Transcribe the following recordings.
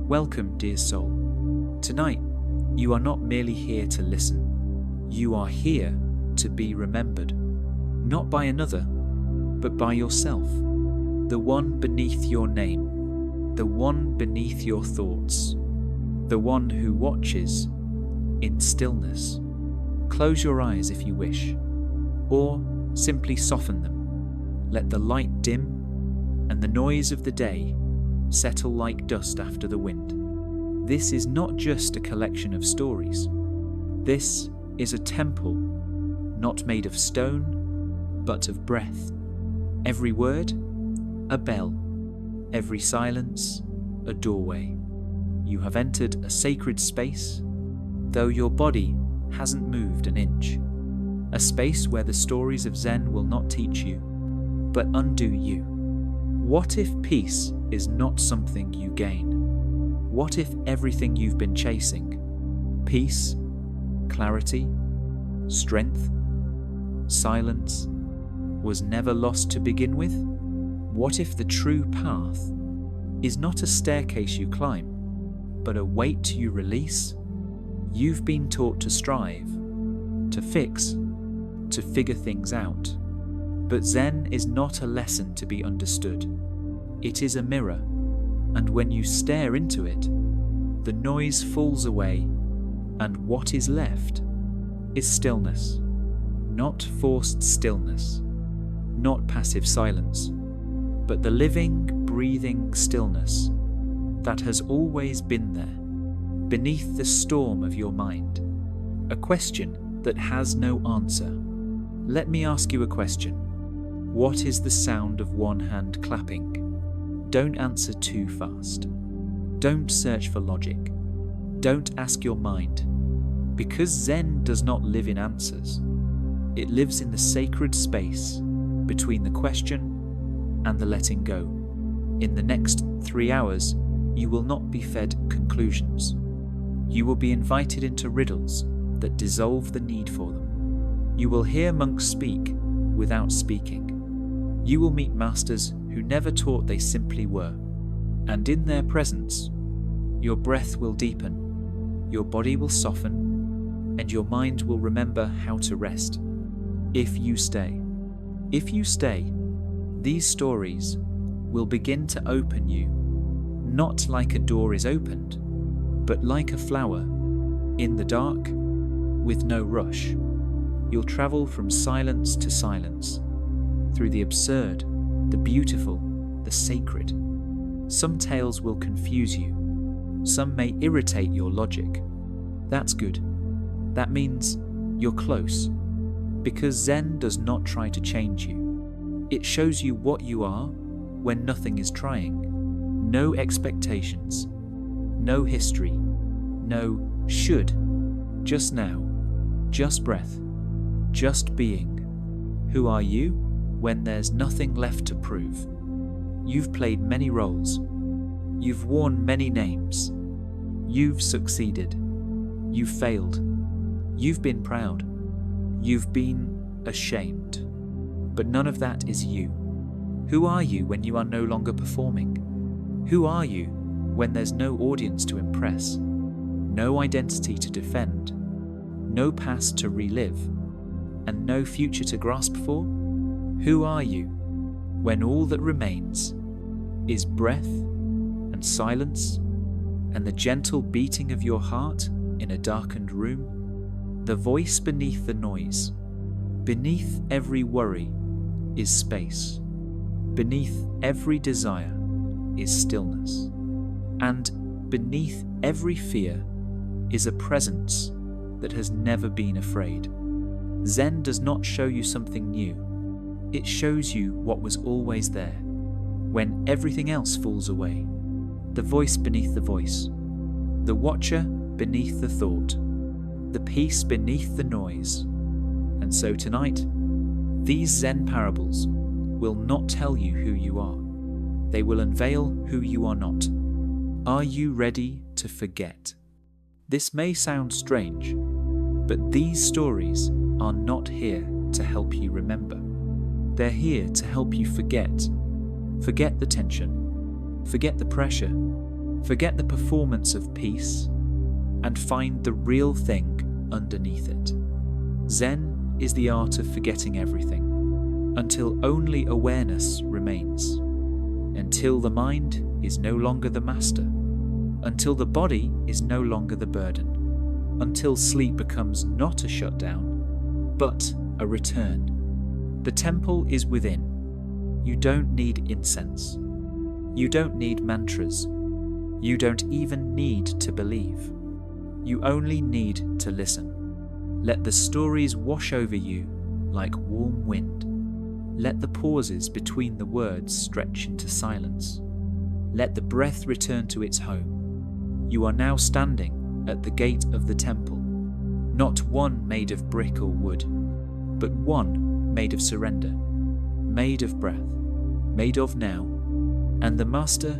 Welcome, dear soul. Tonight, you are not merely here to listen. You are here to be remembered, not by another, but by yourself, the one beneath your name, the one beneath your thoughts, the one who watches in stillness. Close your eyes if you wish, or simply soften them. Let the light dim and the noise of the day settle like dust after the wind. This is not just a collection of stories. This is a temple, not made of stone, but of breath. Every word, a bell. Every silence, a doorway. You have entered a sacred space, though your body hasn't moved an inch. A space where the stories of Zen will not teach you, but undo you. What if peace is not something you gain? What if everything you've been chasing, peace, clarity, strength, silence, was never lost to begin with? What if the true path is not a staircase you climb, but a weight you release? You've been taught to strive, to fix, to figure things out. But Zen is not a lesson to be understood. It is a mirror, and when you stare into it, the noise falls away, and what is left is stillness. Not forced stillness, not passive silence, but the living, breathing stillness that has always been there, beneath the storm of your mind. A question that has no answer. Let me ask you a question. What is the sound of one hand clapping? Don't answer too fast. Don't search for logic. Don't ask your mind. Because Zen does not live in answers. It lives in the sacred space between the question and the letting go. In the next 3 hours, you will not be fed conclusions. You will be invited into riddles that dissolve the need for them. You will hear monks speak without speaking. You will meet masters who never taught, they simply were. And in their presence, your breath will deepen, your body will soften, and your mind will remember how to rest. If you stay. If you stay, these stories will begin to open you, not like a door is opened, but like a flower, in the dark, with no rush. You'll travel from silence to silence, through the absurd, the beautiful, the sacred. Some tales will confuse you. Some may irritate your logic. That's good. That means you're close. Because Zen does not try to change you. It shows you what you are when nothing is trying. No expectations. No history. No should. Just now. Just breath. Just being. Who are you when there's nothing left to prove? You've played many roles. You've worn many names. You've succeeded. You've failed. You've been proud. You've been ashamed. But none of that is you. Who are you when you are no longer performing? Who are you when there's no audience to impress? No identity to defend? No past to relive? And no future to grasp for? Who are you when all that remains is breath and silence and the gentle beating of your heart in a darkened room? The voice beneath the noise. Beneath every worry is space. Beneath every desire is stillness. And beneath every fear is a presence that has never been afraid. Zen does not show you something new. It shows you what was always there, when everything else falls away. The voice beneath the voice. The watcher beneath the thought. The peace beneath the noise. And so tonight, these Zen parables will not tell you who you are. They will unveil who you are not. Are you ready to forget? This may sound strange, but these stories are not here to help you remember. They're here to help you forget. Forget the tension. Forget the pressure. Forget the performance of peace and find the real thing underneath it. Zen is the art of forgetting everything until only awareness remains, until the mind is no longer the master, until the body is no longer the burden, until sleep becomes not a shutdown, but a return. The temple is within. You don't need incense. You don't need mantras. You don't even need to believe. You only need to listen. Let the stories wash over you like warm wind. Let the pauses between the words stretch into silence. Let the breath return to its home. You are now standing at the gate of the temple, not one made of brick or wood, but one made of surrender, made of breath, made of now. And the Master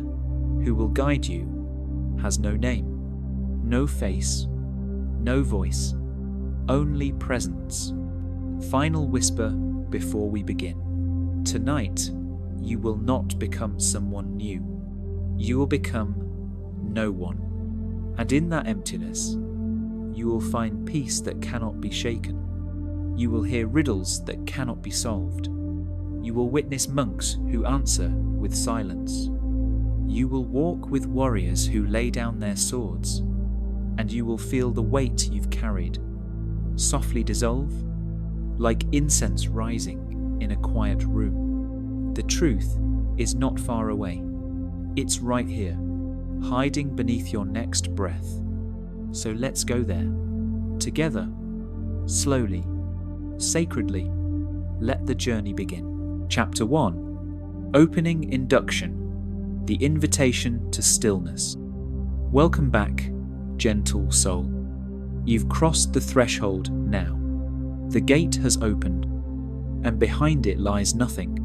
who will guide you has no name, no face, no voice, only presence. Final whisper before we begin. Tonight, you will not become someone new. You will become no one. And in that emptiness, you will find peace that cannot be shaken. You will hear riddles that cannot be solved. You will witness monks who answer with silence. You will walk with warriors who lay down their swords, and you will feel the weight you've carried softly dissolve, like incense rising in a quiet room. The truth is not far away. It's right here, hiding beneath your next breath. So let's go there. Together, slowly, sacredly, let the journey begin. Chapter 1. Opening Induction. The Invitation to Stillness. Welcome back, gentle soul. You've crossed the threshold now. The gate has opened, and behind it lies nothing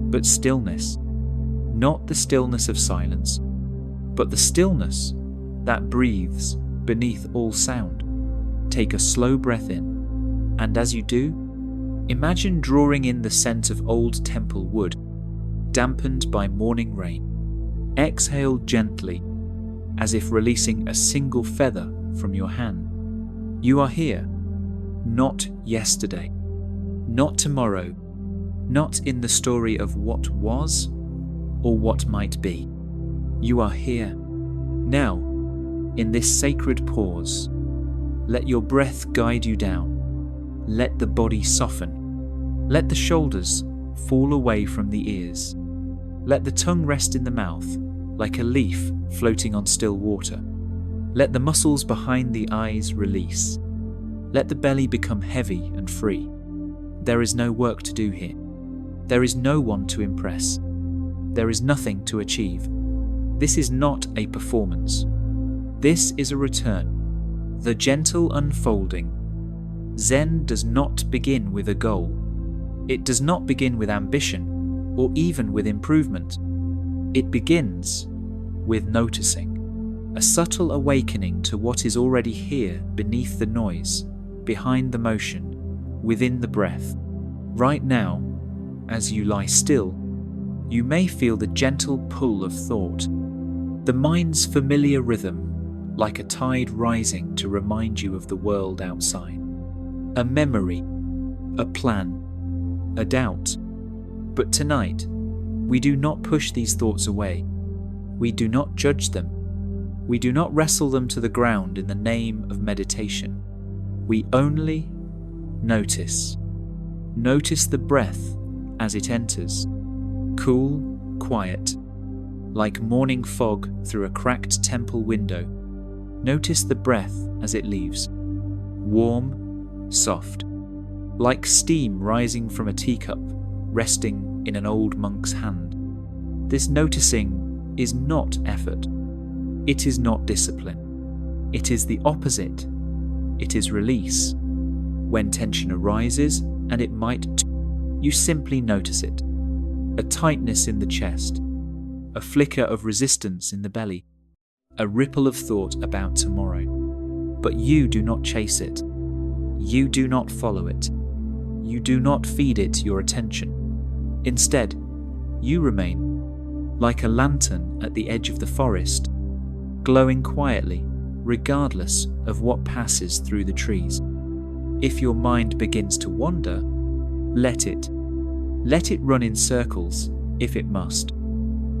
but stillness. Not the stillness of silence, but the stillness that breathes beneath all sound. Take a slow breath in, and as you do, imagine drawing in the scent of old temple wood, dampened by morning rain. Exhale gently, as if releasing a single feather from your hand. You are here, not yesterday, not tomorrow, not in the story of what was or what might be. You are here, now, in this sacred pause. Let your breath guide you down. Let the body soften. Let the shoulders fall away from the ears. Let the tongue rest in the mouth like a leaf floating on still water. Let the muscles behind the eyes release. Let the belly become heavy and free. There is no work to do here. There is no one to impress. There is nothing to achieve. This is not a performance. This is a return, the gentle unfolding. Zen does not begin with a goal. It does not begin with ambition or even with improvement. It begins with noticing. A subtle awakening to what is already here beneath the noise, behind the motion, within the breath. Right now, as you lie still, you may feel the gentle pull of thought, the mind's familiar rhythm, like a tide rising to remind you of the world outside. A memory, a plan, a doubt. But tonight, we do not push these thoughts away. We do not judge them. We do not wrestle them to the ground in the name of meditation. We only notice. Notice the breath as it enters. Cool, quiet, like morning fog through a cracked temple window. Notice the breath as it leaves. Warm, soft, like steam rising from a teacup resting in an old monk's hand. This noticing is not effort. It is not discipline. It is the opposite. It is release. When tension arises, and it might, you simply notice it. A tightness in the chest, a flicker of resistance in the belly, a ripple of thought about tomorrow. But you do not chase it. You do not follow it. You do not feed it your attention. Instead, you remain like a lantern at the edge of the forest, glowing quietly, regardless of what passes through the trees. If your mind begins to wander, let it. Let it run in circles, if it must,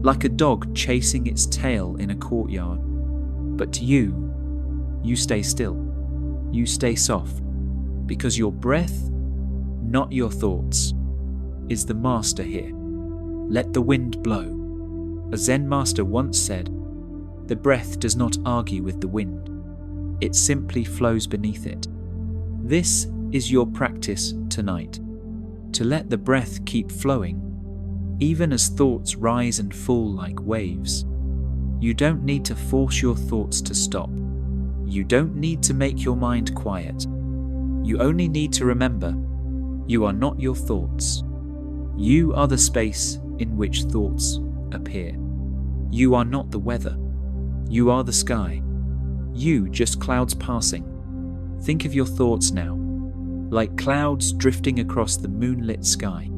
like a dog chasing its tail in a courtyard. But you stay still. You stay soft, because your breath, not your thoughts, is the master here. Let the wind blow. A Zen master once said, "The breath does not argue with the wind. It simply flows beneath it." This is your practice tonight, to let the breath keep flowing, even as thoughts rise and fall like waves. You don't need to force your thoughts to stop. You don't need to make your mind quiet. You only need to remember, you are not your thoughts. You are the space in which thoughts appear. You are not the weather. You are the sky. You just clouds passing. Think of your thoughts now, like clouds drifting across the moonlit sky.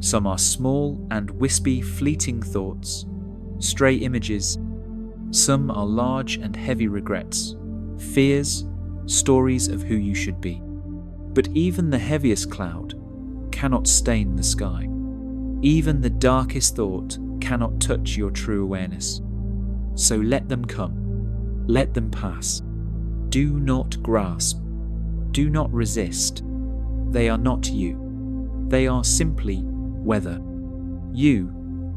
Some are small and wispy, fleeting thoughts, stray images. Some are large and heavy regrets, fears, stories of who you should be. But even the heaviest cloud cannot stain the sky. Even the darkest thought cannot touch your true awareness. So let them come. Let them pass. Do not grasp. Do not resist. They are not you. They are simply weather. You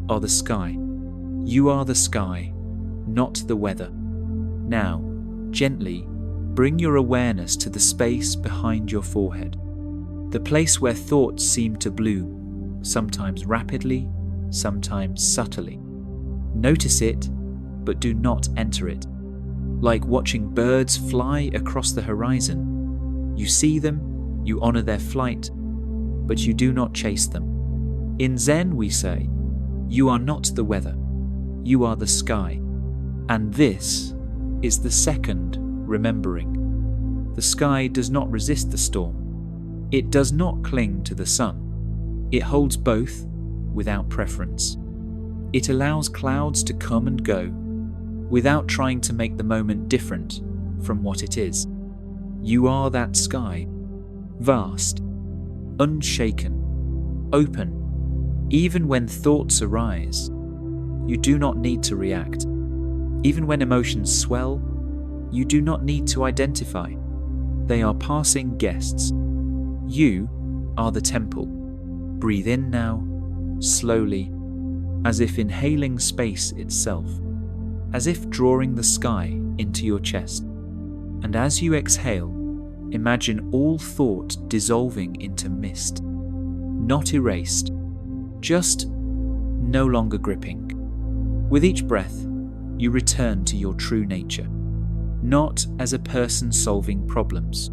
are the sky. You are the sky, not the weather. Now, gently, bring your awareness to the space behind your forehead, the place where thoughts seem to bloom, sometimes rapidly, sometimes subtly. Notice it, but do not enter it. Like watching birds fly across the horizon. You see them, you honor their flight, but you do not chase them. In Zen we say, you are not the weather, you are the sky. And this is the second remembering. The sky does not resist the storm. It does not cling to the sun. It holds both without preference. It allows clouds to come and go without trying to make the moment different from what it is. You are that sky, vast, unshaken, open. Even when thoughts arise, you do not need to react. Even when emotions swell, you do not need to identify. They are passing guests. You are the temple. Breathe in now, slowly, as if inhaling space itself, as if drawing the sky into your chest. And as you exhale, imagine all thought dissolving into mist, not erased, just no longer gripping. With each breath, you return to your true nature, not as a person solving problems,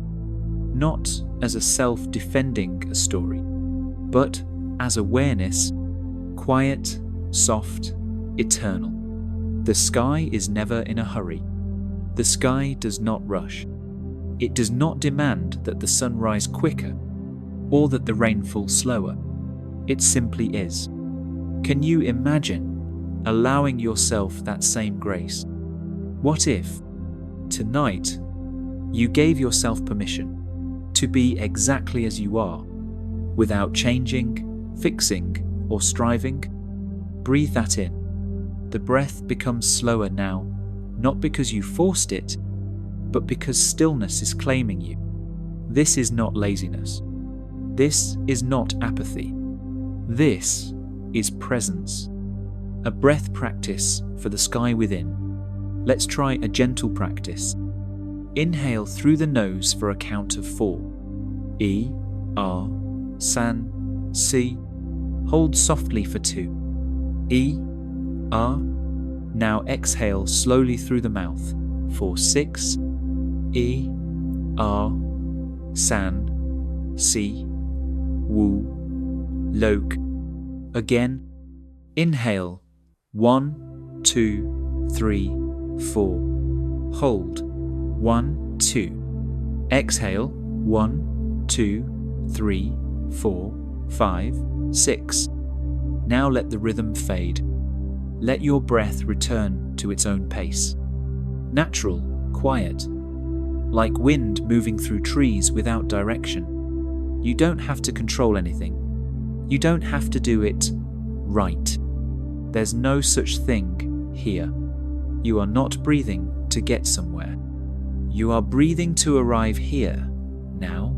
not as a self defending a story, but as awareness, quiet, soft, eternal. The sky is never in a hurry. The sky does not rush. It does not demand that the sun rise quicker or that the rain fall slower. It simply is. Can you imagine allowing yourself that same grace? What if, tonight, you gave yourself permission to be exactly as you are, without changing, fixing, or striving? Breathe that in. The breath becomes slower now, not because you forced it, but because stillness is claiming you. This is not laziness. This is not apathy. This is presence. A breath practice for the sky within. Let's try a gentle practice. Inhale through the nose for a count of 4. E, R, San, Si. Hold softly for 2. E, R. Now exhale slowly through the mouth for 6. E, R, San, Si, Wu, Lok. Again. Inhale 1, 2, 3, 4. Hold 1, 2. Exhale 1, 2, 3, 4, 5, 6. Now let the rhythm fade. Let your breath return to its own pace. natural, quiet, like wind moving through trees without direction. You don't have to control anything. You don't have to do it right. There's no such thing here. You are not breathing to get somewhere. You are breathing to arrive here, now,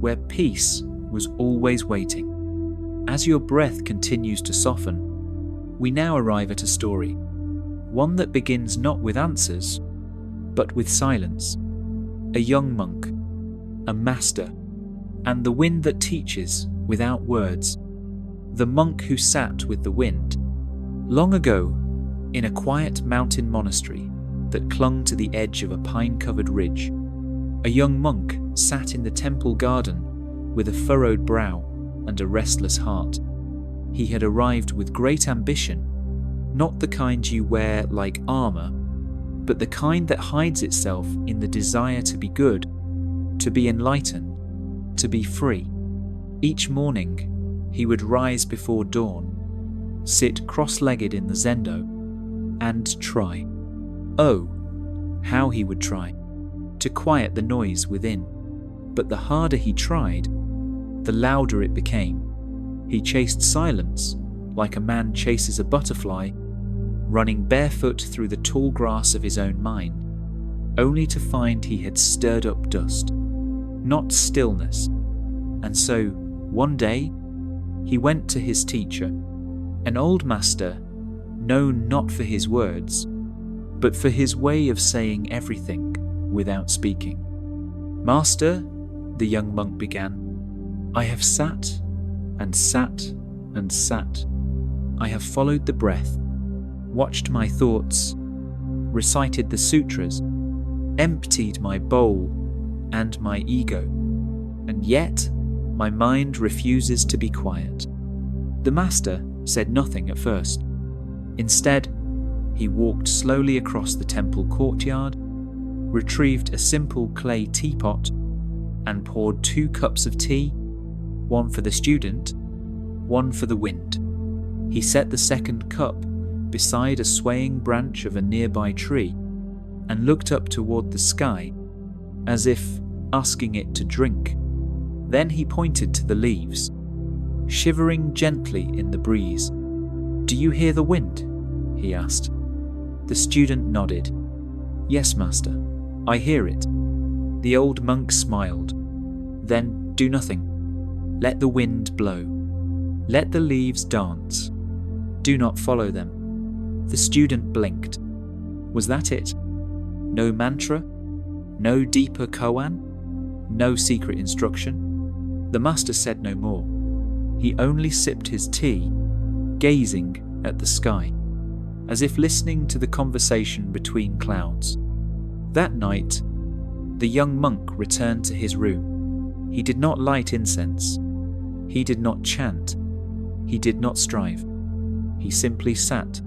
where peace was always waiting. As your breath continues to soften, we now arrive at a story, one that begins not with answers, but with silence. A young monk, a master, and the wind that teaches without words. The monk who sat with the wind. Long ago, in a quiet mountain monastery that clung to the edge of a pine-covered ridge, a young monk sat in the temple garden with a furrowed brow and a restless heart. He had arrived with great ambition, not the kind you wear like armor, but the kind that hides itself in the desire to be good, to be enlightened, to be free. Each morning, he would rise before dawn, sit cross-legged in the zendo, and try. Oh, how he would try, to quiet the noise within. But the harder he tried, the louder it became. He chased silence like a man chases a butterfly, running barefoot through the tall grass of his own mind, only to find he had stirred up dust, not stillness. And so, one day, he went to his teacher, an old master known not for his words, but for his way of saying everything without speaking. "Master," the young monk began, "I have sat and sat and sat. I have followed the breath, watched my thoughts, recited the sutras, emptied my bowl and my ego, and yet my mind refuses to be quiet." The master said nothing at first. Instead, he walked slowly across the temple courtyard, retrieved a simple clay teapot, and poured 2 cups of tea, one for the student, one for the wind. He set the second cup beside a swaying branch of a nearby tree and looked up toward the sky, as if asking it to drink. Then he pointed to the leaves, shivering gently in the breeze. "Do you hear the wind?" he asked. The student nodded. "Yes, master, I hear it." The old monk smiled. "Then do nothing. Let the wind blow. Let the leaves dance. Do not follow them." The student blinked. Was that it? No mantra? No deeper koan? No secret instruction? The master said no more. He only sipped his tea, gazing at the sky, as if listening to the conversation between clouds. That night, the young monk returned to his room. He did not light incense. He did not chant. He did not strive. He simply sat.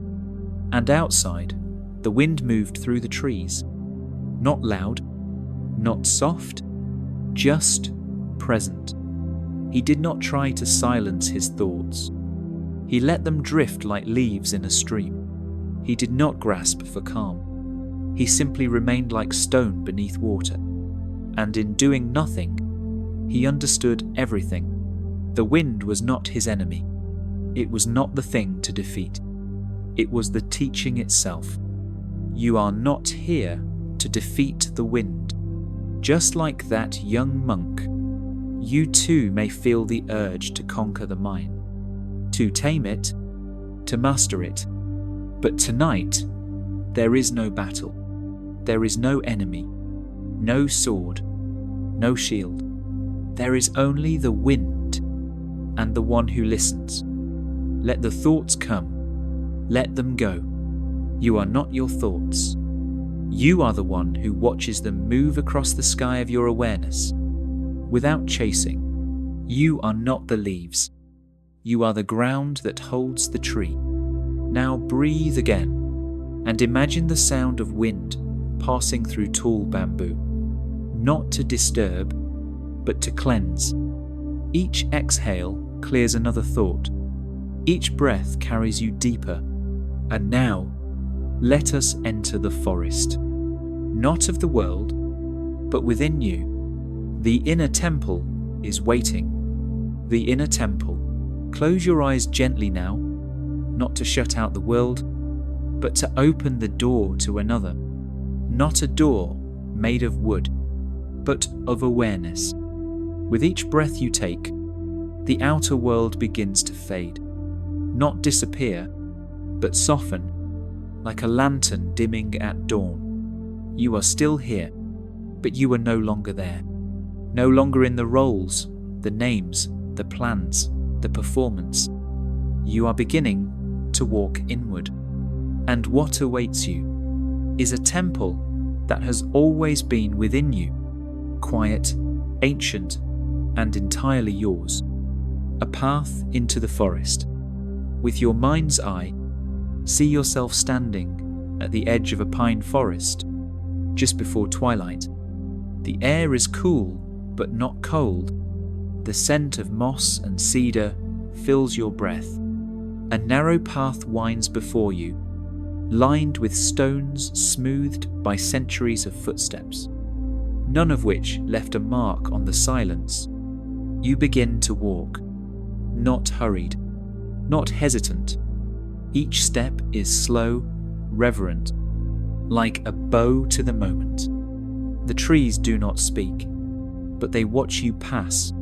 And outside, the wind moved through the trees. Not loud, not soft, just present. He did not try to silence his thoughts. He let them drift like leaves in a stream. He did not grasp for calm. He simply remained like stone beneath water. And in doing nothing, he understood everything. The wind was not his enemy. It was not the thing to defeat. It was the teaching itself. You are not here to defeat the wind. Just like that young monk, you too may feel the urge to conquer the mind, to tame it, to master it. But tonight, there is no battle. There is no enemy, no sword, no shield. There is only the wind and the one who listens. Let the thoughts come. Let them go. You are not your thoughts. You are the one who watches them move across the sky of your awareness. Without chasing, you are not the leaves. You are the ground that holds the tree. Now breathe again, and imagine the sound of wind passing through tall bamboo, not to disturb, but to cleanse. Each exhale clears another thought. Each breath carries you deeper. And now, let us enter the forest. not of the world, but within you. The inner temple is waiting. The inner temple. Close your eyes gently now, not to shut out the world, but to open the door to another. Not a door made of wood, but of awareness. With each breath you take, the outer world begins to fade. Not disappear, but soften, like a lantern dimming at dawn. You are still here, but you are no longer there. No longer in the roles, the names, the plans, the performance. You are beginning to walk inward. And what awaits you is a temple that has always been within you, quiet, ancient, and entirely yours. A path into the forest. With your mind's eye, see yourself standing at the edge of a pine forest just before twilight. The air is cool but not cold. The scent of moss and cedar fills your breath. A narrow path winds before you, lined with stones smoothed by centuries of footsteps, none of which left a mark on the silence. You begin to walk, not hurried, not hesitant. Each step is slow, reverent, like a bow to the moment. The trees do not speak, but they watch you pass,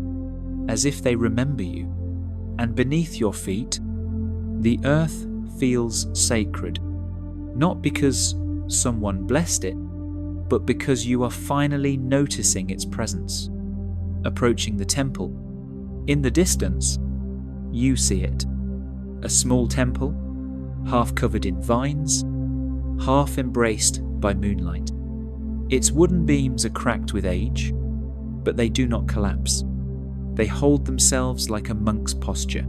as if they remember you. And beneath your feet, the earth feels sacred, not because someone blessed it, but because you are finally noticing its presence. Approaching the temple, in the distance, you see it. A small temple, half covered in vines, half embraced by moonlight. Its wooden beams are cracked with age, but they do not collapse. They hold themselves like a monk's posture.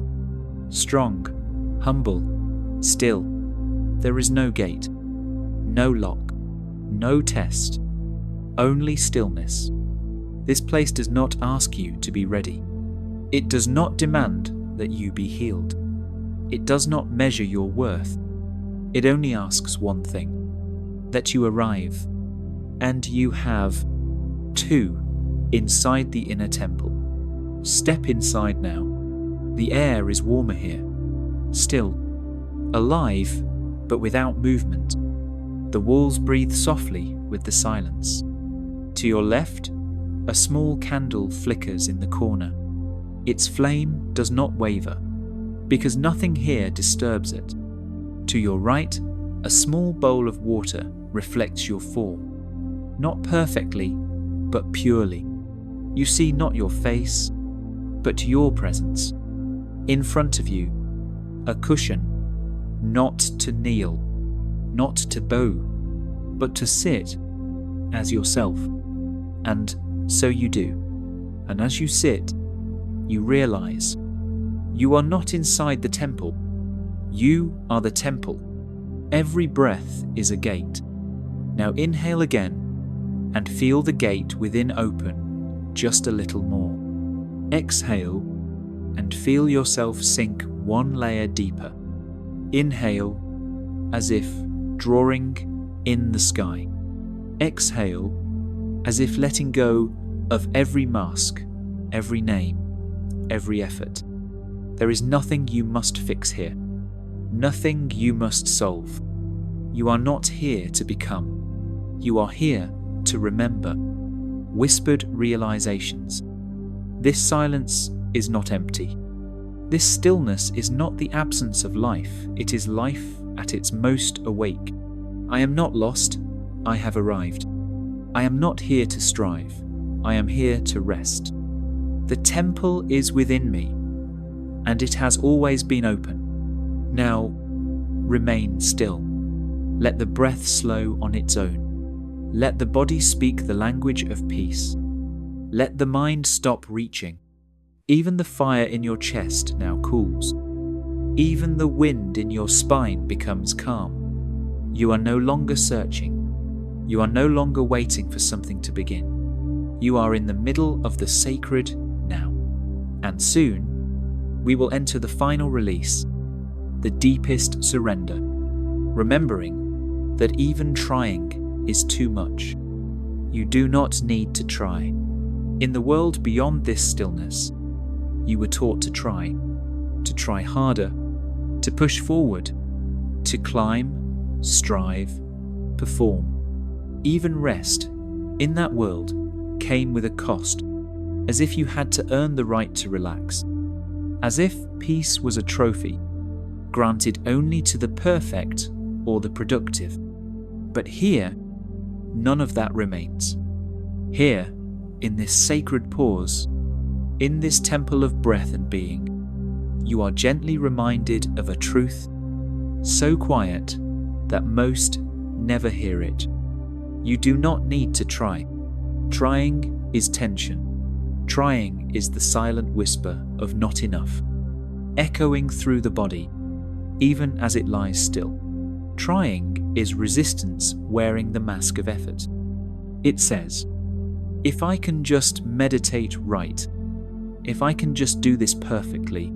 Strong, humble, still. There is no gate, no lock, no test, only stillness. This place does not ask you to be ready. It does not demand that you be healed. It does not measure your worth. It only asks one thing, that you arrive, and you have two inside the inner temple. Step inside now. The air is warmer here, still, alive, but without movement. The walls breathe softly with the silence. To your left, a small candle flickers in the corner. Its flame does not waver, because nothing here disturbs it. To your right, a small bowl of water reflects your form. Not perfectly, but purely. You see not your face, but your presence. In front of you, a cushion, not to kneel, not to bow, but to sit as yourself. And so you do. And as you sit, you realize you are not inside the temple. You are the temple. Every breath is a gate. Now inhale again and feel the gate within open just a little more. Exhale and feel yourself sink one layer deeper. Inhale as if drawing in the sky. Exhale as if letting go of every mask, every name, every effort. There is nothing you must fix here, nothing you must solve. You are not here to become. You are here to remember. Whispered realizations. This silence is not empty. This stillness is not the absence of life. It is life at its most awake. I am not lost. I have arrived. I am not here to strive. I am here to rest. The temple is within me, and it has always been open. Now, remain still. Let the breath slow on its own. Let the body speak the language of peace. Let the mind stop reaching. Even the fire in your chest now cools. Even the wind in your spine becomes calm. You are no longer searching. You are no longer waiting for something to begin. You are in the middle of the sacred now. And soon, we will enter the final release, the deepest surrender, remembering that even trying is too much. You do not need to try. In the world beyond this stillness, you were taught to try harder, to push forward, to climb, strive, perform. Even rest, in that world, came with a cost, as if you had to earn the right to relax, as if peace was a trophy, granted only to the perfect or the productive. But here, none of that remains. Here, in this sacred pause, in this temple of breath and being, you are gently reminded of a truth so quiet that most never hear it. You do not need to try. Trying is tension. Trying is the silent whisper of not enough, echoing through the body, even as it lies still. Trying is resistance wearing the mask of effort. It says, if I can just meditate right, if I can just do this perfectly,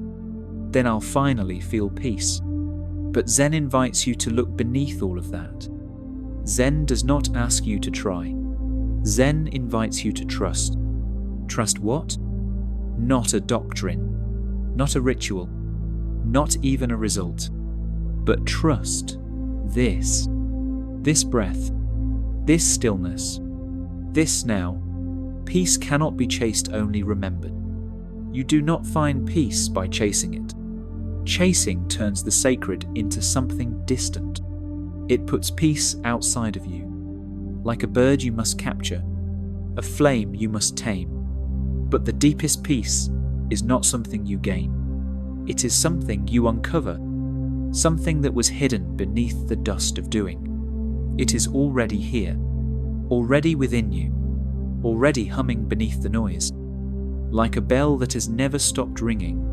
then I'll finally feel peace. But Zen invites you to look beneath all of that. Zen does not ask you to try. Zen invites you to trust. Trust what? Not a doctrine, not a ritual, not even a result, but trust this breath, this stillness, this now. Peace cannot be chased, only remembered. You do not find peace by chasing it. Chasing turns the sacred into something distant. It puts peace outside of you, like a bird you must capture, a flame you must tame. But the deepest peace is not something you gain. It is something you uncover, something that was hidden beneath the dust of doing. It is already here, already within you, already humming beneath the noise, like a bell that has never stopped ringing.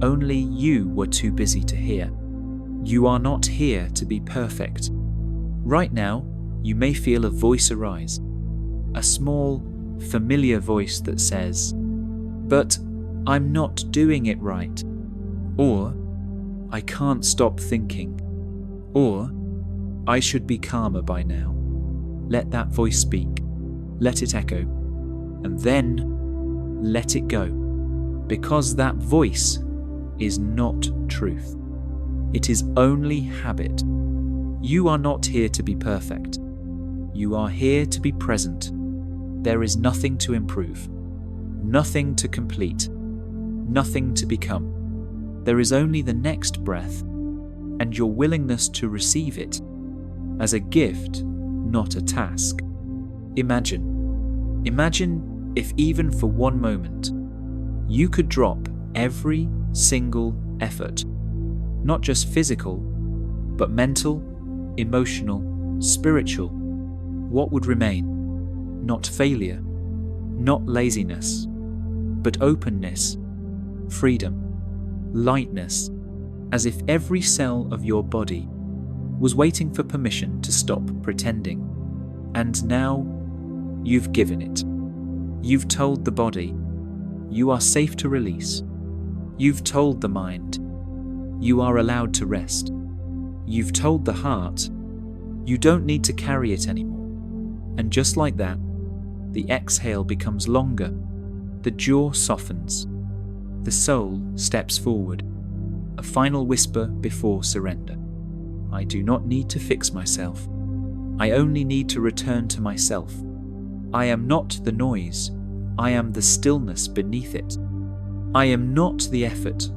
Only you were too busy to hear. You are not here to be perfect. Right now, you may feel a voice arise, a small, familiar voice that says, "But I'm not doing it right," or "I can't stop thinking," or "I should be calmer by now." Let that voice speak. Let it echo. And then let it go. Because that voice is not truth. It is only habit. You are not here to be perfect. You are here to be present. There is nothing to improve, nothing to complete, nothing to become. There is only the next breath and your willingness to receive it as a gift, not a task. Imagine if even for one moment you could drop every single effort, not just physical, but mental, emotional, spiritual. What would remain? Not failure, not laziness, but openness, freedom, lightness, as if every cell of your body was waiting for permission to stop pretending. And now you've given it. You've told the body, you are safe to release. You've told the mind, you are allowed to rest. You've told the heart, you don't need to carry it anymore. And just like that, the exhale becomes longer, the jaw softens, the soul steps forward, a final whisper before surrender. I do not need to fix myself. I only need to return to myself. I am not the noise. I am the stillness beneath it. I am not the effort.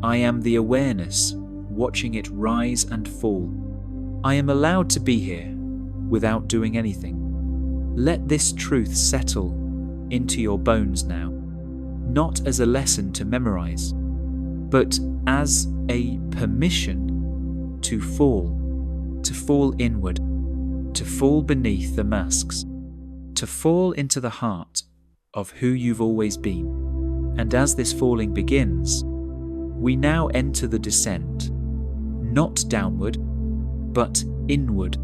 I am the awareness, watching it rise and fall. I am allowed to be here without doing anything. Let this truth settle into your bones now, not as a lesson to memorize, but as a permission to fall inward, to fall beneath the masks, to fall into the heart of who you've always been. And as this falling begins, we now enter the descent, not downward, but inward,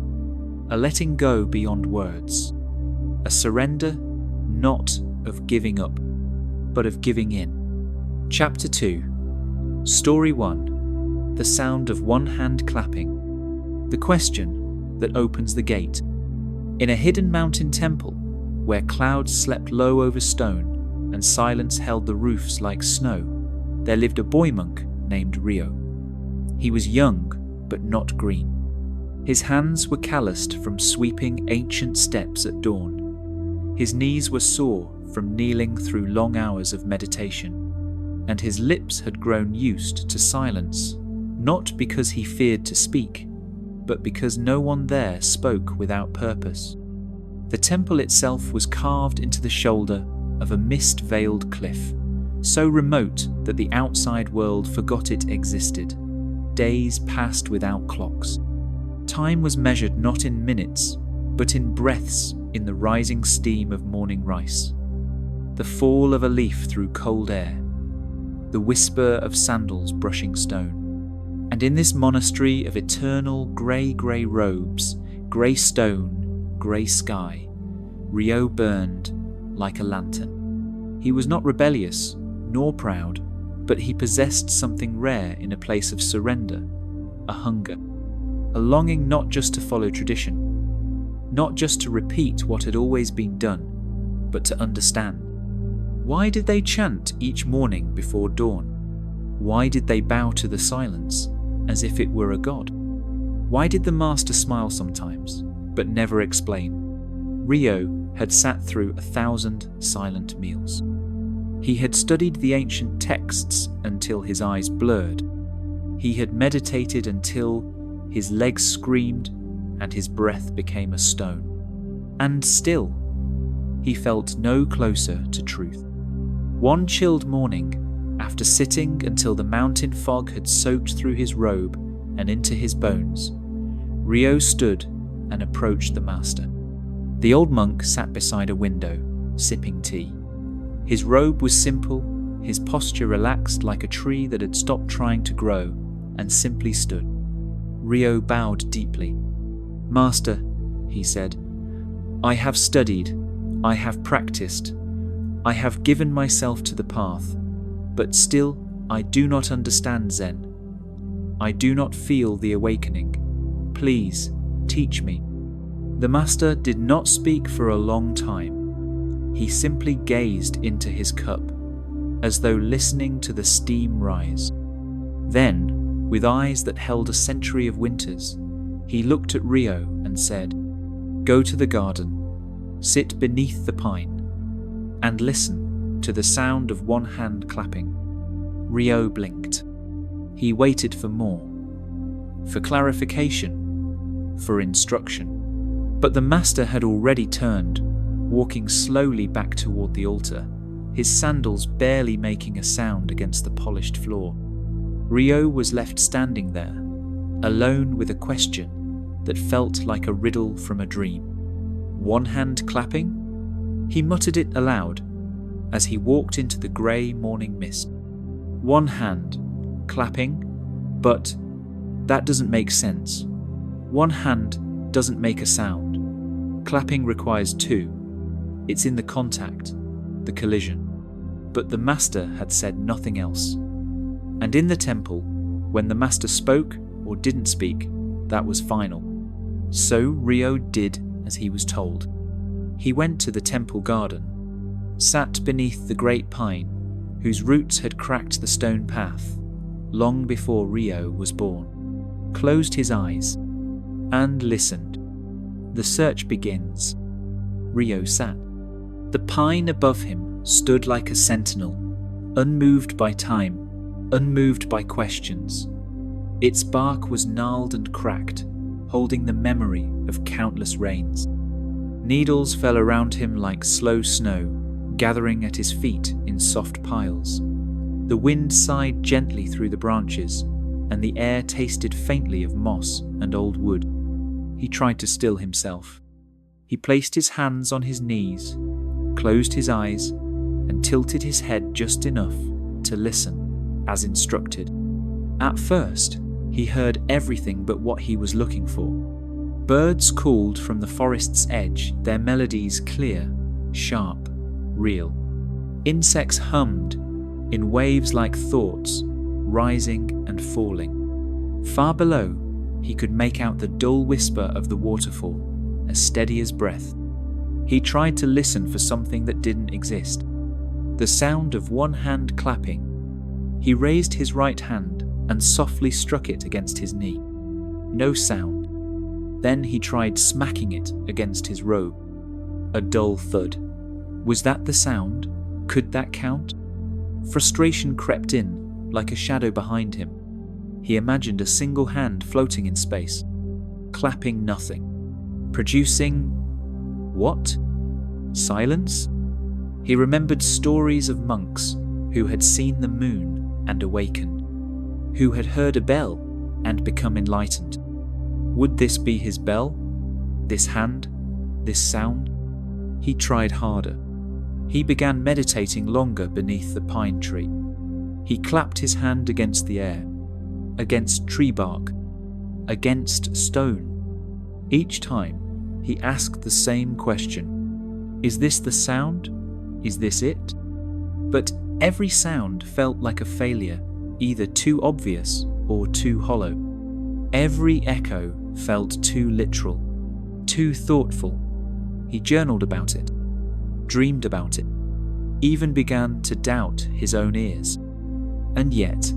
a letting go beyond words, a surrender not of giving up, but of giving in. Chapter 2, Story 1, The Sound of One Hand Clapping, the question that opens the gate. In a hidden mountain temple, where clouds slept low over stone and silence held the roofs like snow, there lived a boy monk named Rio. He was young, but not green. His hands were calloused from sweeping ancient steps at dawn. His knees were sore from kneeling through long hours of meditation, and his lips had grown used to silence, not because he feared to speak, but because no one there spoke without purpose. The temple itself was carved into the shoulder of a mist-veiled cliff, so remote that the outside world forgot it existed. Days passed without clocks. Time was measured not in minutes, but in breaths in the rising steam of morning rice. The fall of a leaf through cold air, the whisper of sandals brushing stone. And in this monastery of eternal grey robes, grey stone, grey sky, Rio burned like a lantern. He was not rebellious, nor proud, but he possessed something rare in a place of surrender, a hunger, a longing not just to follow tradition, not just to repeat what had always been done, but to understand. Why did they chant each morning before dawn? Why did they bow to the silence as if it were a god? Why did the master smile sometimes, but never explain? Rio had sat through 1,000 silent meals. He had studied the ancient texts until his eyes blurred. He had meditated until his legs screamed and his breath became a stone. And still, he felt no closer to truth. One chilled morning, after sitting until the mountain fog had soaked through his robe and into his bones, Rio stood and approached the master. The old monk sat beside a window, sipping tea. His robe was simple, his posture relaxed like a tree that had stopped trying to grow and simply stood. Rio bowed deeply. "Master," he said, "I have studied, I have practiced, I have given myself to the path, but still I do not understand Zen. I do not feel the awakening. Please, teach me." The master did not speak for a long time. He simply gazed into his cup, as though listening to the steam rise. Then, with eyes that held a century of winters, he looked at Rio and said, "Go to the garden, sit beneath the pine, and listen to the sound of one hand clapping." Rio blinked. He waited for more, for clarification, for instruction. But the master had already turned, walking slowly back toward the altar, his sandals barely making a sound against the polished floor. Rio was left standing there, alone with a question that felt like a riddle from a dream. One hand clapping? He muttered it aloud as he walked into the grey morning mist. One hand clapping? But that doesn't make sense. One hand doesn't make a sound. Clapping requires two. It's in the contact, the collision. But the master had said nothing else. And in the temple, when the master spoke or didn't speak, that was final. So Rio did as he was told. He went to the temple garden, sat beneath the great pine, whose roots had cracked the stone path long before Rio was born, closed his eyes, and listened. The search begins. Rio sat. The pine above him stood like a sentinel, unmoved by time, unmoved by questions. Its bark was gnarled and cracked, holding the memory of countless rains. Needles fell around him like slow snow, gathering at his feet in soft piles. The wind sighed gently through the branches, and the air tasted faintly of moss and old wood. He tried to still himself. He placed his hands on his knees, closed his eyes, and tilted his head just enough to listen, as instructed. At first, he heard everything but what he was looking for. Birds called from the forest's edge, their melodies clear, sharp, real. Insects hummed in waves like thoughts, rising and falling. Far below, he could make out the dull whisper of the waterfall as steady as breath. He tried to listen for something that didn't exist. The sound of one hand clapping. He raised his right hand and softly struck it against his knee. No sound. Then he tried smacking it against his robe. A dull thud. Was that the sound? Could that count? Frustration crept in, like a shadow behind him. He imagined a single hand floating in space, clapping nothing, producing what? Silence? He remembered stories of monks who had seen the moon and awakened, who had heard a bell and become enlightened. Would this be his bell? This hand? This sound? He tried harder. He began meditating longer beneath the pine tree. He clapped his hand against the air, against tree bark, against stone. Each time, he asked the same question. Is this the sound? Is this it? But every sound felt like a failure, either too obvious or too hollow. Every echo felt too literal, too thoughtful. He journaled about it, dreamed about it, even began to doubt his own ears. And yet,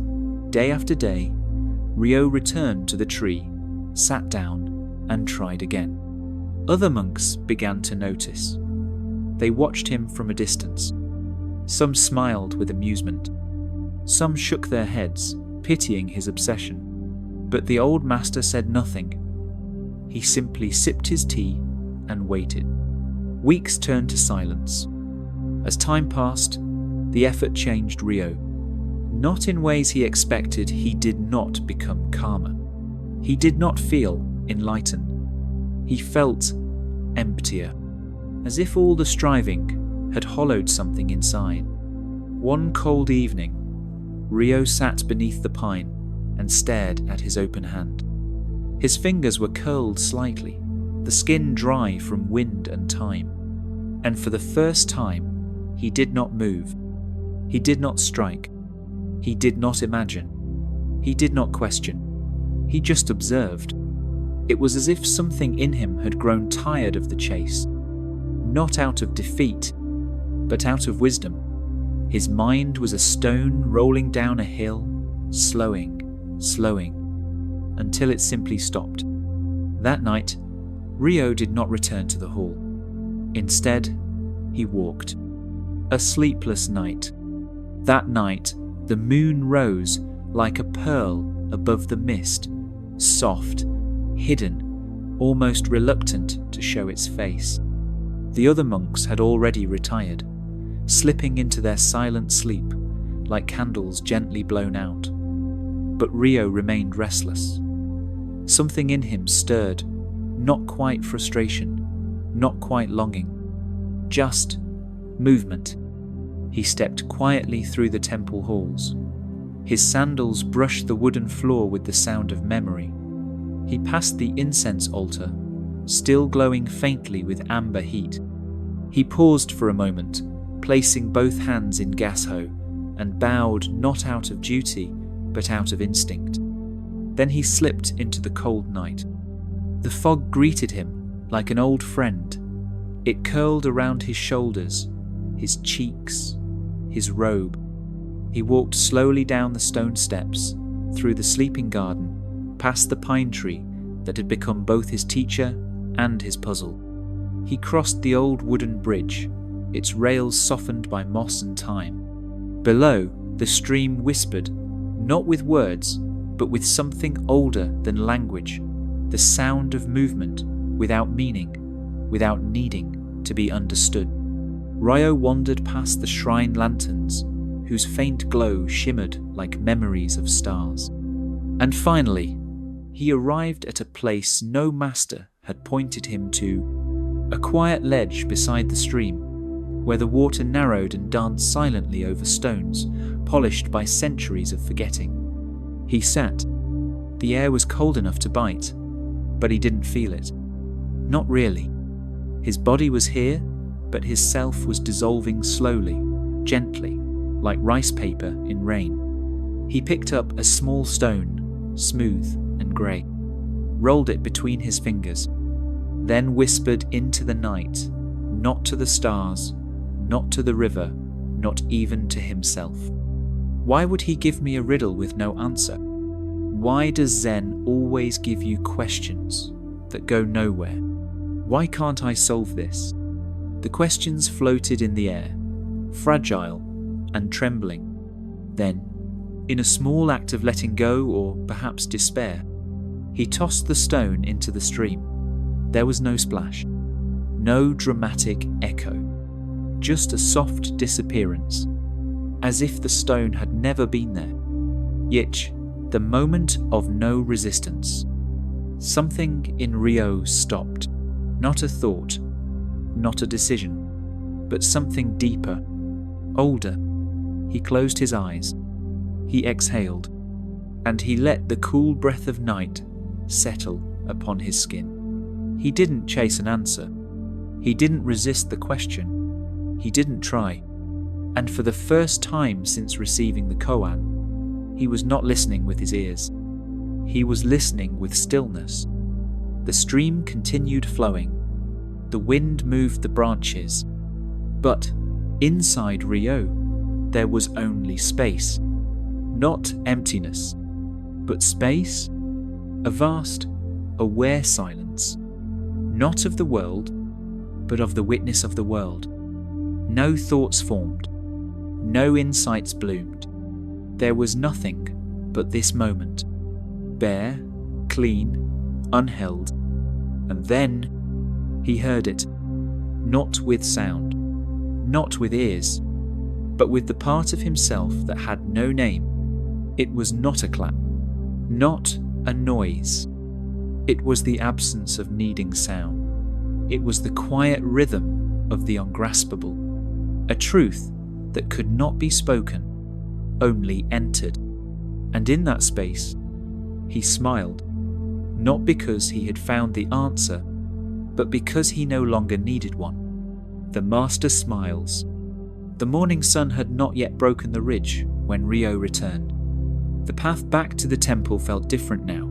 day after day, Rio returned to the tree, sat down, and tried again. Other monks began to notice. They watched him from a distance. Some smiled with amusement. Some shook their heads, pitying his obsession. But the old master said nothing. He simply sipped his tea and waited. Weeks turned to silence. As time passed, the effort changed Rio. Not in ways he expected. He did not become calmer. He did not feel enlightened. He felt emptier, as if all the striving had hollowed something inside. One cold evening, Rio sat beneath the pine and stared at his open hand. His fingers were curled slightly, the skin dry from wind and time. And for the first time, he did not move. He did not strike. He did not imagine. He did not question. He just observed. It was as if something in him had grown tired of the chase, not out of defeat, but out of wisdom. His mind was a stone rolling down a hill, slowing, until it simply stopped. That night, Rio did not return to the hall. Instead, he walked. A sleepless night. That night, the moon rose like a pearl above the mist, soft, hidden, almost reluctant to show its face. The other monks had already retired, slipping into their silent sleep like candles gently blown out. But Rio remained restless. Something in him stirred, not quite frustration, not quite longing, just movement. He stepped quietly through the temple halls. His sandals brushed the wooden floor with the sound of memory. He passed the incense altar, still glowing faintly with amber heat. He paused for a moment, placing both hands in gas hoe, and bowed not out of duty, but out of instinct. Then he slipped into the cold night. The fog greeted him like an old friend. It curled around his shoulders, his cheeks, his robe. He walked slowly down the stone steps, through the sleeping garden, past the pine tree that had become both his teacher and his puzzle. He crossed the old wooden bridge, its rails softened by moss and time. Below, the stream whispered, not with words, but with something older than language, the sound of movement without meaning, without needing to be understood. Rio wandered past the shrine lanterns, whose faint glow shimmered like memories of stars. And finally, he arrived at a place no master had pointed him to, a quiet ledge beside the stream, where the water narrowed and danced silently over stones, polished by centuries of forgetting. He sat. The air was cold enough to bite, but he didn't feel it. Not really. His body was here, but his self was dissolving slowly, gently, like rice paper in rain. He picked up a small stone, smooth and grey, rolled it between his fingers. then whispered into the night, not to the stars, not to the river, not even to himself. Why would he give me a riddle with no answer? Why does Zen always give you questions that go nowhere? Why can't I solve this? The questions floated in the air, fragile and trembling. Then, in a small act of letting go or perhaps despair, he tossed the stone into the stream. There was no splash, no dramatic echo, just a soft disappearance, as if the stone had never been there. Yet, the moment of no resistance. Something in Rio stopped. Not a thought, not a decision, but something deeper, older. He closed his eyes. He exhaled, and he let the cool breath of night settle upon his skin. He didn't chase an answer. He didn't resist the question. He didn't try. And for the first time since receiving the koan, he was not listening with his ears. He was listening with stillness. The stream continued flowing. The wind moved the branches. But inside Rio, there was only space. Not emptiness, but space. A vast, aware silence. Not of the world, but of the witness of the world. No thoughts formed. No insights bloomed. There was nothing but this moment. Bare, clean, unheld. And then he heard it. Not with sound. Not with ears. But with the part of himself that had no name. It was not a clap. Not a noise. It was the absence of needing sound. It was the quiet rhythm of the ungraspable. A truth that could not be spoken, only entered. And in that space, he smiled, not because he had found the answer, but because he no longer needed one. The master smiles. The morning sun had not yet broken the ridge when Rio returned. The path back to the temple felt different now,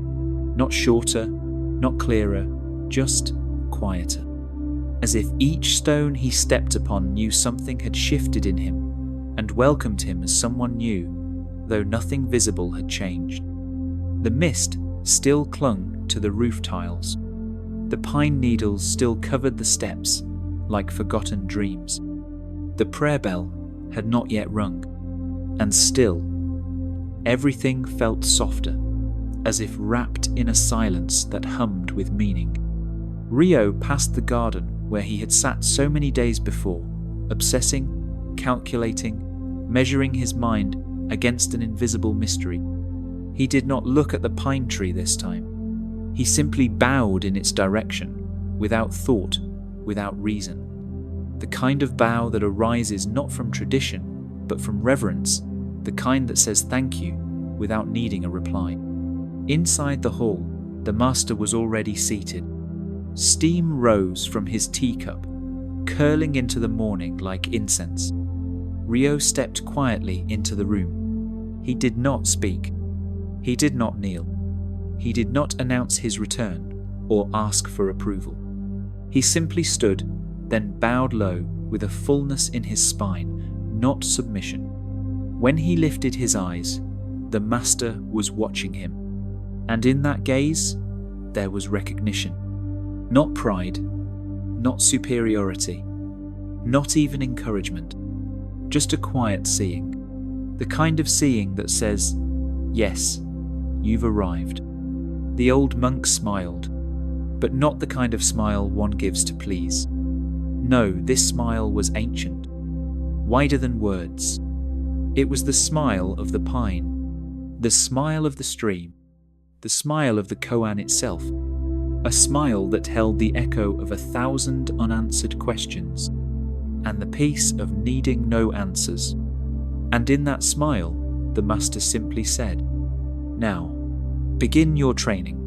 not shorter, not clearer, just quieter. As if each stone he stepped upon knew something had shifted in him and welcomed him as someone new, though nothing visible had changed. The mist still clung to the roof tiles. The pine needles still covered the steps like forgotten dreams. The prayer bell had not yet rung, and still, everything felt softer, as if wrapped in a silence that hummed with meaning. Rio passed the garden where he had sat so many days before, obsessing, calculating, measuring his mind against an invisible mystery. He did not look at the pine tree this time. He simply bowed in its direction, without thought, without reason. The kind of bow that arises not from tradition, but from reverence, the kind that says thank you without needing a reply. Inside the hall, the master was already seated. Steam rose from his teacup, curling into the morning like incense. Rio stepped quietly into the room. He did not speak. He did not kneel. He did not announce his return or ask for approval. He simply stood, then bowed low with a fullness in his spine, not submission. When he lifted his eyes, the master was watching him. And in that gaze, there was recognition. Not pride, not superiority, not even encouragement. Just a quiet seeing. The kind of seeing that says, yes, you've arrived. The old monk smiled, but not the kind of smile one gives to please. No, this smile was ancient, wider than words. It was the smile of the pine, the smile of the stream, the smile of the koan itself, a smile that held the echo of 1,000 unanswered questions, and the peace of needing no answers. And in that smile, the master simply said, "Now, begin your training.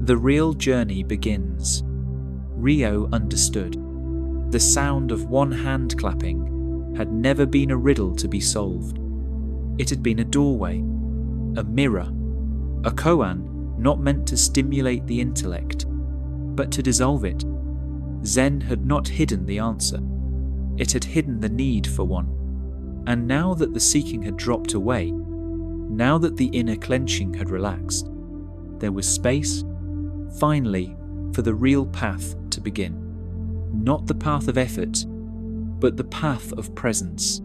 The real journey begins." Rio understood. The sound of one hand clapping had never been a riddle to be solved. It had been a doorway, a mirror, a koan not meant to stimulate the intellect, but to dissolve it, Zen had not hidden the answer. It had hidden the need for one. And now that the seeking had dropped away, now that the inner clenching had relaxed, there was space, finally, for the real path to begin. Not the path of effort, but the path of presence.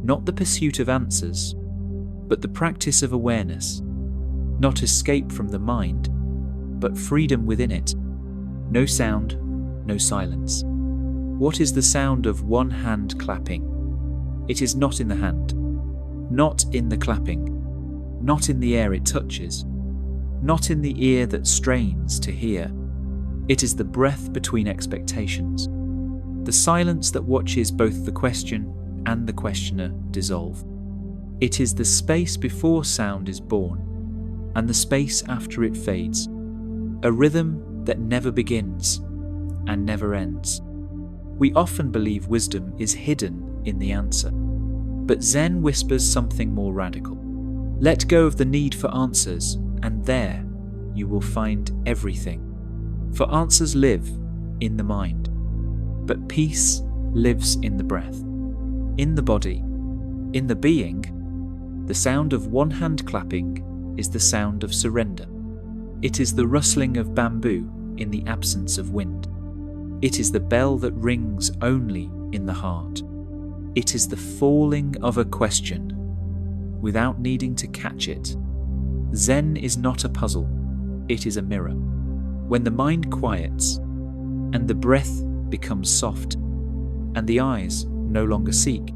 Not the pursuit of answers, but the practice of awareness. Not escape from the mind, but freedom within it. No sound, no silence. What is the sound of one hand clapping? It is not in the hand, not in the clapping, not in the air it touches, not in the ear that strains to hear. It is the breath between expectations, the silence that watches both the question and the questioner dissolve. It is the space before sound is born, and the space after it fades, a rhythm that never begins and never ends. We often believe wisdom is hidden in the answer, but Zen whispers something more radical. Let go of the need for answers, and there you will find everything. For answers live in the mind, but peace lives in the breath, in the body, in the being. The sound of one hand clapping is the sound of surrender. It is the rustling of bamboo in the absence of wind. It is the bell that rings only in the heart. It is the falling of a question without needing to catch it. Zen is not a puzzle, it is a mirror. When the mind quiets, and the breath becomes soft, and the eyes no longer seek,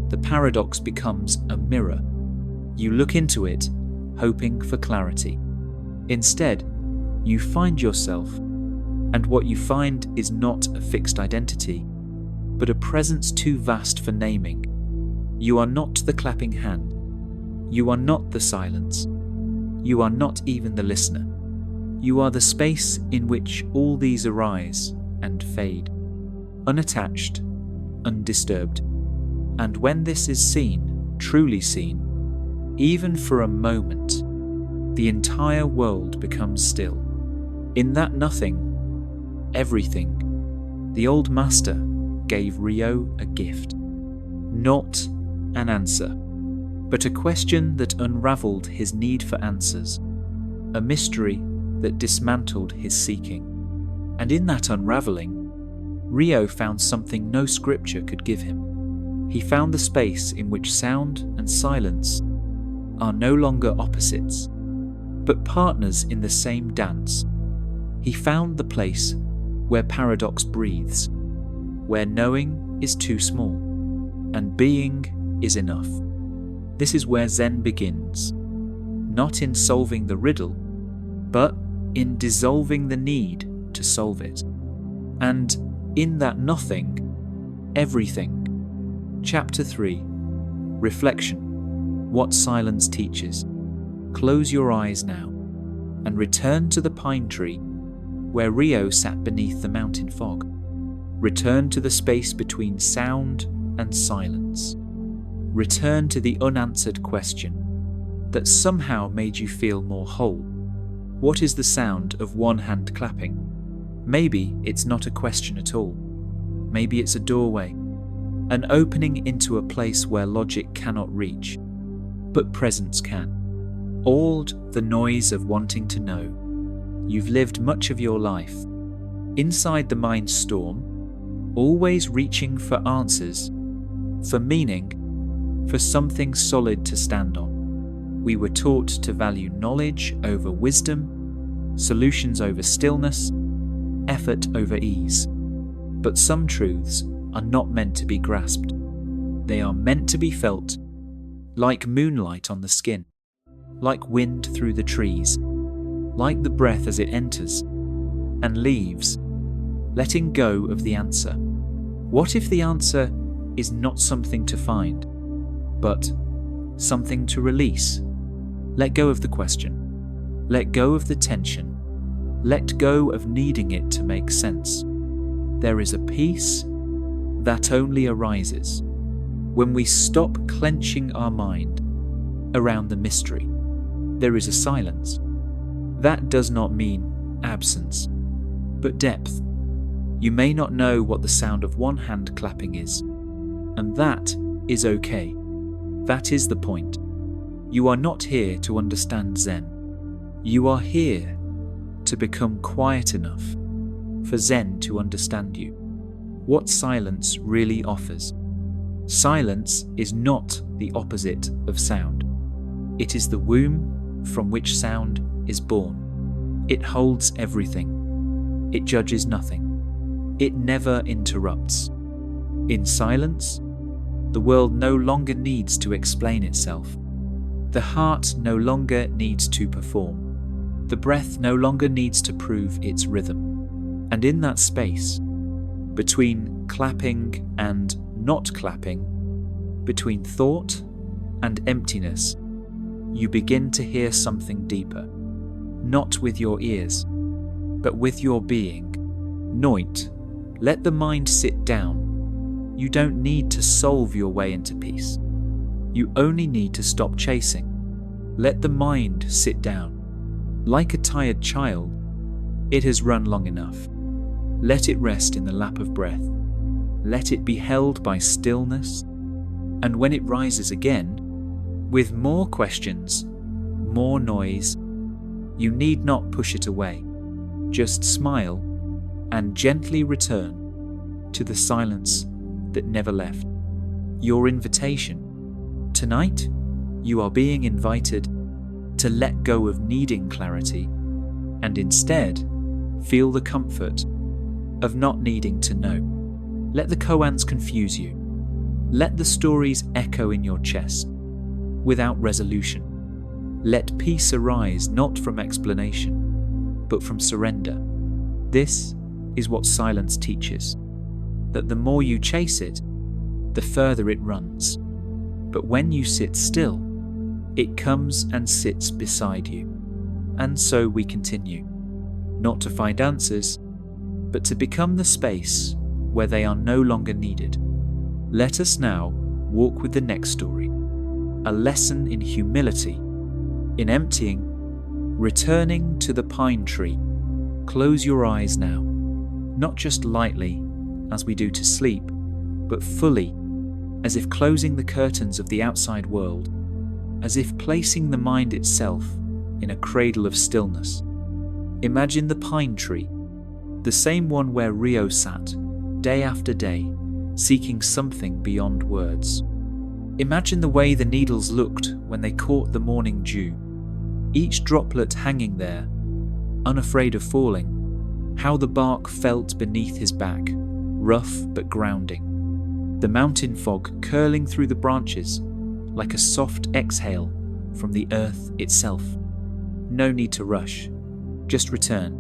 the paradox becomes a mirror. You look into it, hoping for clarity. Instead, you find yourself, and what you find is not a fixed identity, but a presence too vast for naming. You are not the clapping hand. You are not the silence. You are not even the listener. You are the space in which all these arise and fade, unattached, undisturbed. And when this is seen, truly seen, even for a moment, the entire world becomes still. In that nothing, everything, the old master gave Ryo a gift. Not an answer, but a question that unraveled his need for answers, a mystery that dismantled his seeking. And in that unraveling, Ryo found something no scripture could give him. He found the space in which sound and silence are no longer opposites, but partners in the same dance. He found the place where paradox breathes, where knowing is too small, and being is enough. This is where Zen begins, not in solving the riddle, but in dissolving the need to solve it. And in that nothing, everything. Chapter 3. Reflection. What silence teaches. Close your eyes now, and return to the pine tree where Ryo sat beneath the mountain fog. Return to the space between sound and silence. Return to the unanswered question that somehow made you feel more whole. What is the sound of one hand clapping? Maybe it's not a question at all. Maybe it's a doorway, an opening into a place where logic cannot reach, but presence can. Awed the noise of wanting to know. You've lived much of your life inside the mind's storm, always reaching for answers, for meaning, for something solid to stand on. We were taught to value knowledge over wisdom, solutions over stillness, effort over ease. But some truths are not meant to be grasped. They are meant to be felt, like moonlight on the skin, like wind through the trees, like the breath as it enters and leaves, letting go of the answer. What if the answer is not something to find, but something to release? Let go of the question. Let go of the tension. Let go of needing it to make sense. There is a peace that only arises when we stop clenching our mind around the mystery. There is a silence. That does not mean absence, but depth. You may not know what the sound of one hand clapping is, and that is okay. That is the point. You are not here to understand Zen. You are here to become quiet enough for Zen to understand you. What silence really offers. Silence is not the opposite of sound. It is the womb from which sound is born. It holds everything. It judges nothing. It never interrupts. In silence, the world no longer needs to explain itself. The heart no longer needs to perform. The breath no longer needs to prove its rhythm. And in that space, between clapping and not clapping, between thought and emptiness, you begin to hear something deeper, not with your ears, but with your being. Noit, let the mind sit down. You don't need to solve your way into peace. You only need to stop chasing. Let the mind sit down. Like a tired child, it has run long enough. Let it rest in the lap of breath. Let it be held by stillness. And when it rises again, with more questions, more noise, you need not push it away. Just smile and gently return to the silence that never left. Your invitation. Tonight, you are being invited to let go of needing clarity and instead feel the comfort of not needing to know. Let the koans confuse you. Let the stories echo in your chest without resolution. Let peace arise not from explanation, but from surrender. This is what silence teaches, that the more you chase it, the further it runs. But when you sit still, it comes and sits beside you. And so we continue, not to find answers, but to become the space where they are no longer needed. Let us now walk with the next story, a lesson in humility, in emptying, returning to the pine tree. Close your eyes now, not just lightly, as we do to sleep, but fully, as if closing the curtains of the outside world, as if placing the mind itself in a cradle of stillness. Imagine the pine tree, the same one where Rio sat, day after day, seeking something beyond words. Imagine the way the needles looked when they caught the morning dew, each droplet hanging there, unafraid of falling, how the bark felt beneath his back, rough but grounding. The mountain fog curling through the branches like a soft exhale from the earth itself. No need to rush, just return.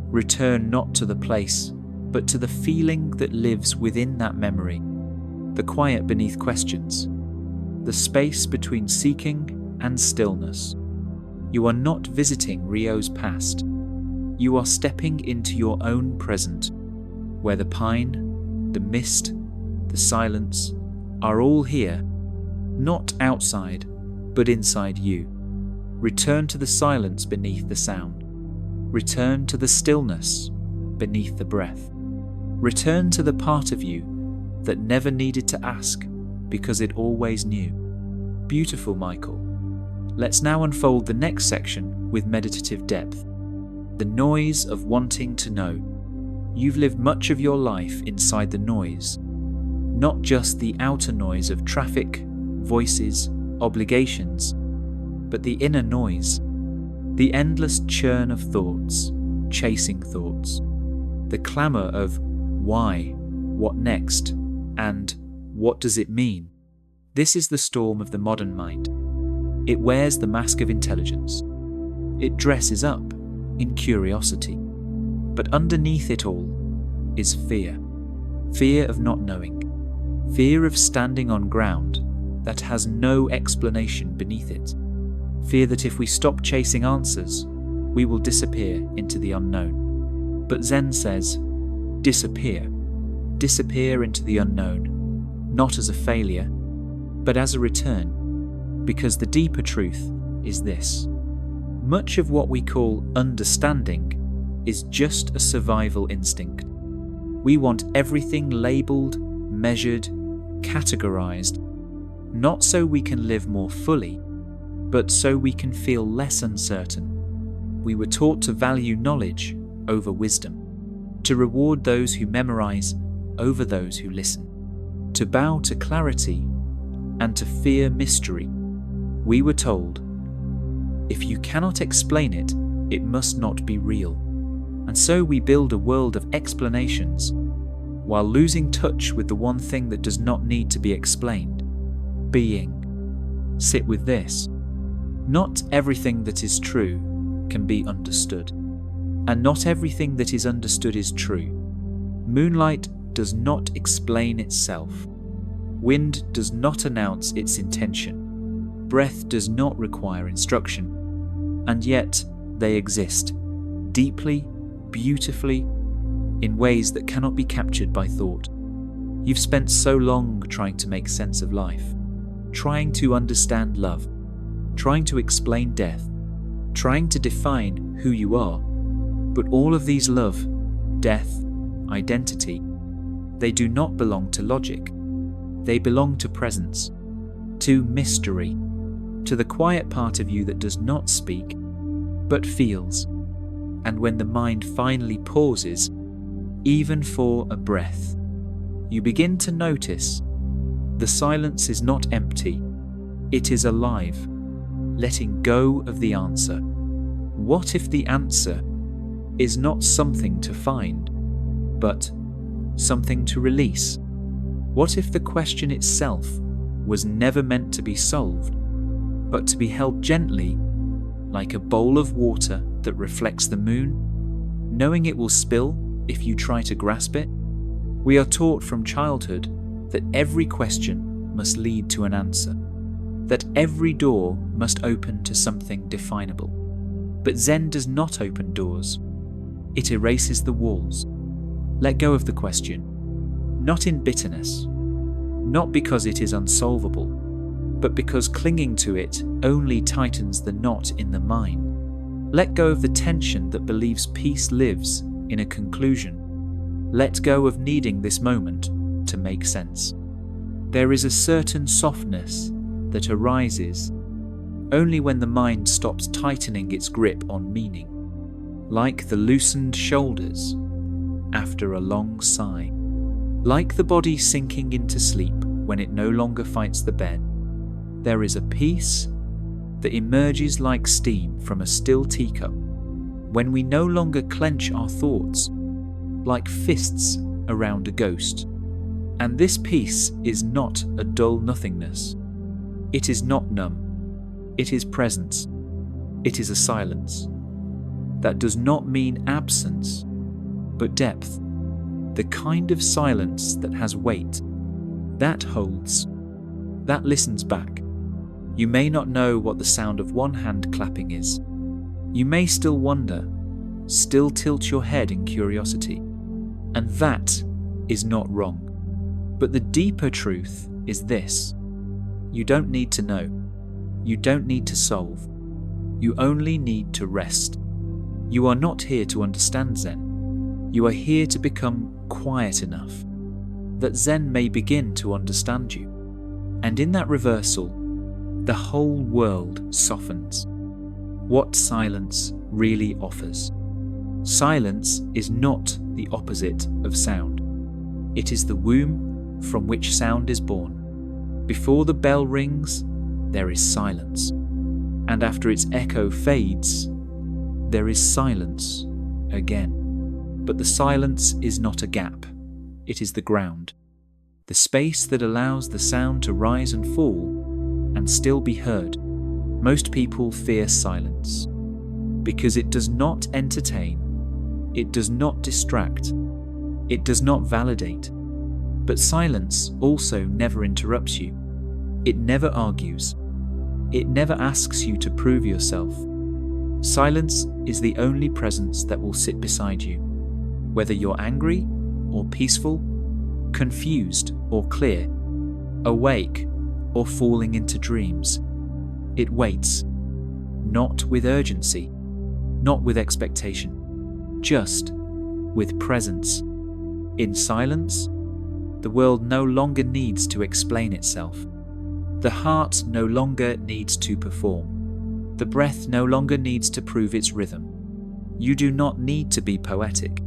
Return not to the place, but to the feeling that lives within that memory, the quiet beneath questions, the space between seeking and stillness. You are not visiting Rio's past. You are stepping into your own present, where the pine, the mist, the silence are all here, not outside, but inside you. Return to the silence beneath the sound. Return to the stillness beneath the breath. Return to the part of you that never needed to ask because it always knew. Beautiful, Michael. Let's now unfold the next section with meditative depth. The noise of wanting to know. You've lived much of your life inside the noise, not just the outer noise of traffic, voices, obligations, but the inner noise, the endless churn of thoughts, chasing thoughts, the clamour of why, what next, and what does it mean? This is the storm of the modern mind. It wears the mask of intelligence. It dresses up in curiosity. But underneath it all is fear. Fear of not knowing. Fear of standing on ground that has no explanation beneath it. Fear that if we stop chasing answers, we will disappear into the unknown. But Zen says, disappear. Disappear into the unknown, not as a failure, but as a return, because the deeper truth is this. Much of what we call understanding is just a survival instinct. We want everything labelled, measured, categorised, not so we can live more fully, but so we can feel less uncertain. We were taught to value knowledge over wisdom, to reward those who memorise over those who listen, to bow to clarity and to fear mystery. We were told, if you cannot explain it, it must not be real. And so we build a world of explanations, while losing touch with the one thing that does not need to be explained: being. Sit with this. Not everything that is true can be understood, and not everything that is understood is true. Moonlight does not explain itself. Wind does not announce its intention. Breath does not require instruction. And yet they exist, deeply, beautifully, in ways that cannot be captured by thought. You've spent so long trying to make sense of life, trying to understand love, trying to explain death, trying to define who you are. But all of these love, death, identity, they do not belong to logic. They belong to presence, to mystery, to the quiet part of you that does not speak, but feels. And when the mind finally pauses, even for a breath, you begin to notice the silence is not empty, it is alive, letting go of the answer. What if the answer is not something to find, but something to release? What if the question itself was never meant to be solved, but to be held gently, like a bowl of water that reflects the moon, knowing it will spill if you try to grasp it? We are taught from childhood that every question must lead to an answer, that every door must open to something definable. But Zen does not open doors. It erases the walls. Let go of the question, not in bitterness, not because it is unsolvable, but because clinging to it only tightens the knot in the mind. Let go of the tension that believes peace lives in a conclusion. Let go of needing this moment to make sense. There is a certain softness that arises only when the mind stops tightening its grip on meaning, like the loosened shoulders after a long sigh, like the body sinking into sleep when it no longer fights the bed. There is a peace that emerges like steam from a still teacup when we no longer clench our thoughts like fists around a ghost. And this peace is not a dull nothingness. It is not numb. It is presence. It is a silence. That does not mean absence, but depth. The kind of silence that has weight, that holds, that listens back. You may not know what the sound of one hand clapping is. You may still wonder, still tilt your head in curiosity. And that is not wrong. But the deeper truth is this: you don't need to know. You don't need to solve. You only need to rest. You are not here to understand Zen. You are here to become quiet enough that Zen may begin to understand you. And in that reversal, the whole world softens. What silence really offers. Silence is not the opposite of sound. It is the womb from which sound is born. Before the bell rings, there is silence. And after its echo fades, there is silence again. But the silence is not a gap. It is the ground. The space that allows the sound to rise and fall and still be heard. Most people fear silence because it does not entertain, it does not distract, it does not validate. But silence also never interrupts you. It never argues. It never asks you to prove yourself. Silence is the only presence that will sit beside you. Whether you're angry or peaceful, confused or clear, awake or falling into dreams, it waits, not with urgency, not with expectation, just with presence. In silence, the world no longer needs to explain itself. The heart no longer needs to perform. The breath no longer needs to prove its rhythm. You do not need to be poetic.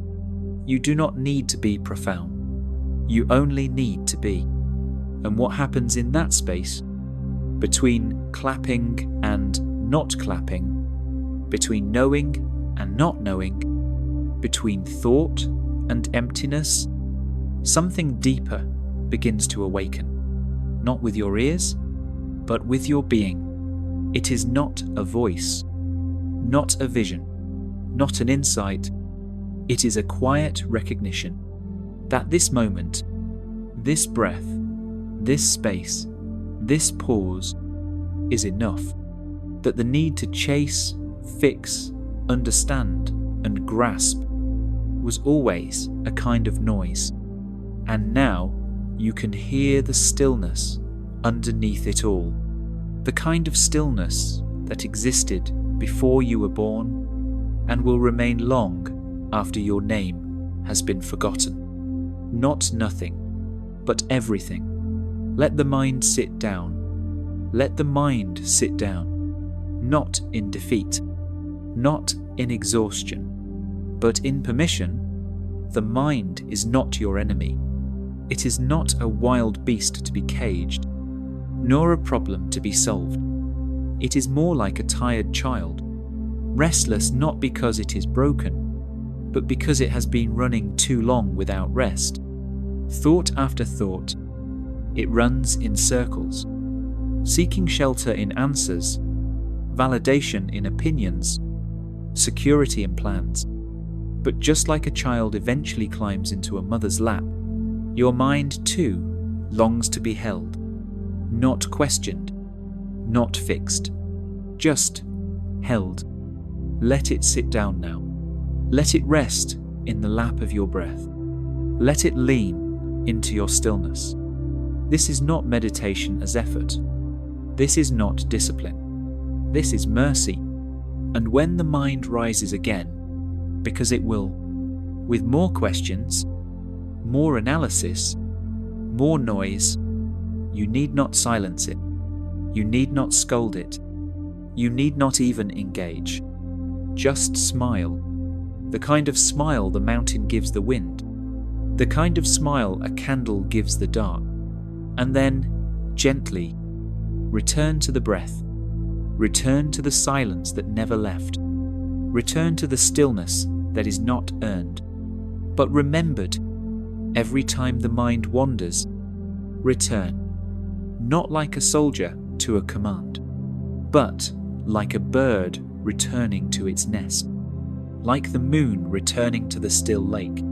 You do not need to be profound. You only need to be. And what happens in that space, between clapping and not clapping, between knowing and not knowing, between thought and emptiness, something deeper begins to awaken. Not with your ears, but with your being. It is not a voice, not a vision, not an insight. It is a quiet recognition that this moment, this breath, this space, this pause is enough. That the need to chase, fix, understand, and grasp was always a kind of noise. And now you can hear the stillness underneath it all. The kind of stillness that existed before you were born and will remain long after your name has been forgotten. Not nothing, but everything. Let the mind sit down. Let the mind sit down. Not in defeat, not in exhaustion, but in permission. The mind is not your enemy. It is not a wild beast to be caged, nor a problem to be solved. It is more like a tired child, restless not because it is broken, but because it has been running too long without rest. Thought after thought, it runs in circles, seeking shelter in answers, validation in opinions, security in plans. But just like a child eventually climbs into a mother's lap, your mind too longs to be held, not questioned, not fixed, just held. Let it sit down now. Let it rest in the lap of your breath. Let it lean into your stillness. This is not meditation as effort. This is not discipline. This is mercy. And when the mind rises again, because it will, with more questions, more analysis, more noise, you need not silence it. You need not scold it. You need not even engage. Just smile. The kind of smile the mountain gives the wind. The kind of smile a candle gives the dark. And then, gently, return to the breath. Return to the silence that never left. Return to the stillness that is not earned, but remembered. Every time the mind wanders, return. Not like a soldier to a command, but like a bird returning to its nest. Like the moon returning to the still lake.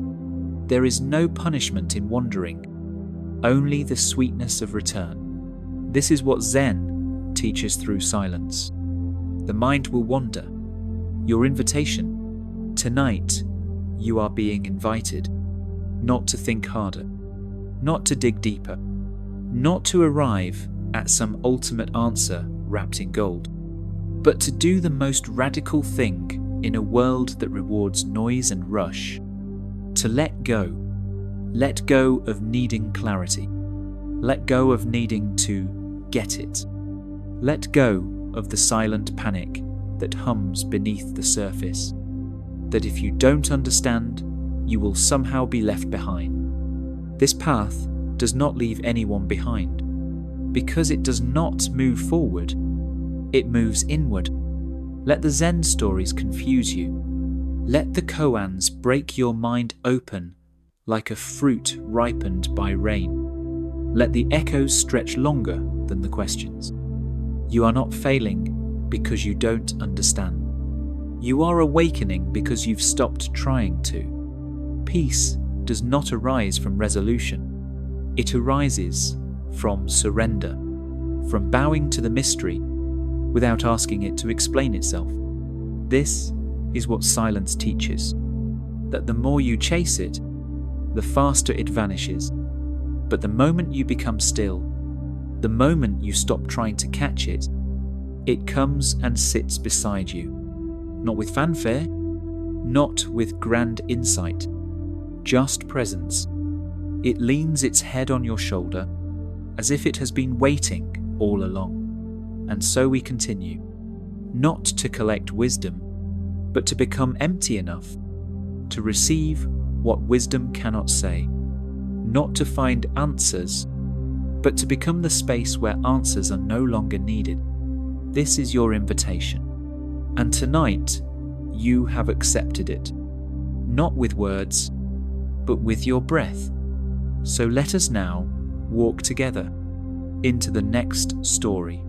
There is no punishment in wandering, only the sweetness of return. This is what Zen teaches through silence. The mind will wander. Your invitation. Tonight, you are being invited, not to think harder, not to dig deeper, not to arrive at some ultimate answer wrapped in gold, but to do the most radical thing in a world that rewards noise and rush. To let go of needing clarity, let go of needing to get it, let go of the silent panic that hums beneath the surface, that if you don't understand, you will somehow be left behind. This path does not leave anyone behind, because it does not move forward, it moves inward. Let the Zen stories confuse you. Let the koans break your mind open like a fruit ripened by rain. Let the echoes stretch longer than the questions. You are not failing because you don't understand. You are awakening because you've stopped trying to. Peace does not arise from resolution. It arises from surrender, from bowing to the mystery without asking it to explain itself. This is what silence teaches, that the more you chase it, the faster it vanishes. But the moment you become still, the moment you stop trying to catch it, it comes and sits beside you. Not with fanfare, not with grand insight, just presence. It leans its head on your shoulder, as if it has been waiting all along. And so we continue, not to collect wisdom, but to become empty enough to receive what wisdom cannot say, not to find answers, but to become the space where answers are no longer needed. This is your invitation. And tonight, you have accepted it, not with words, but with your breath. So let us now walk together into the next story.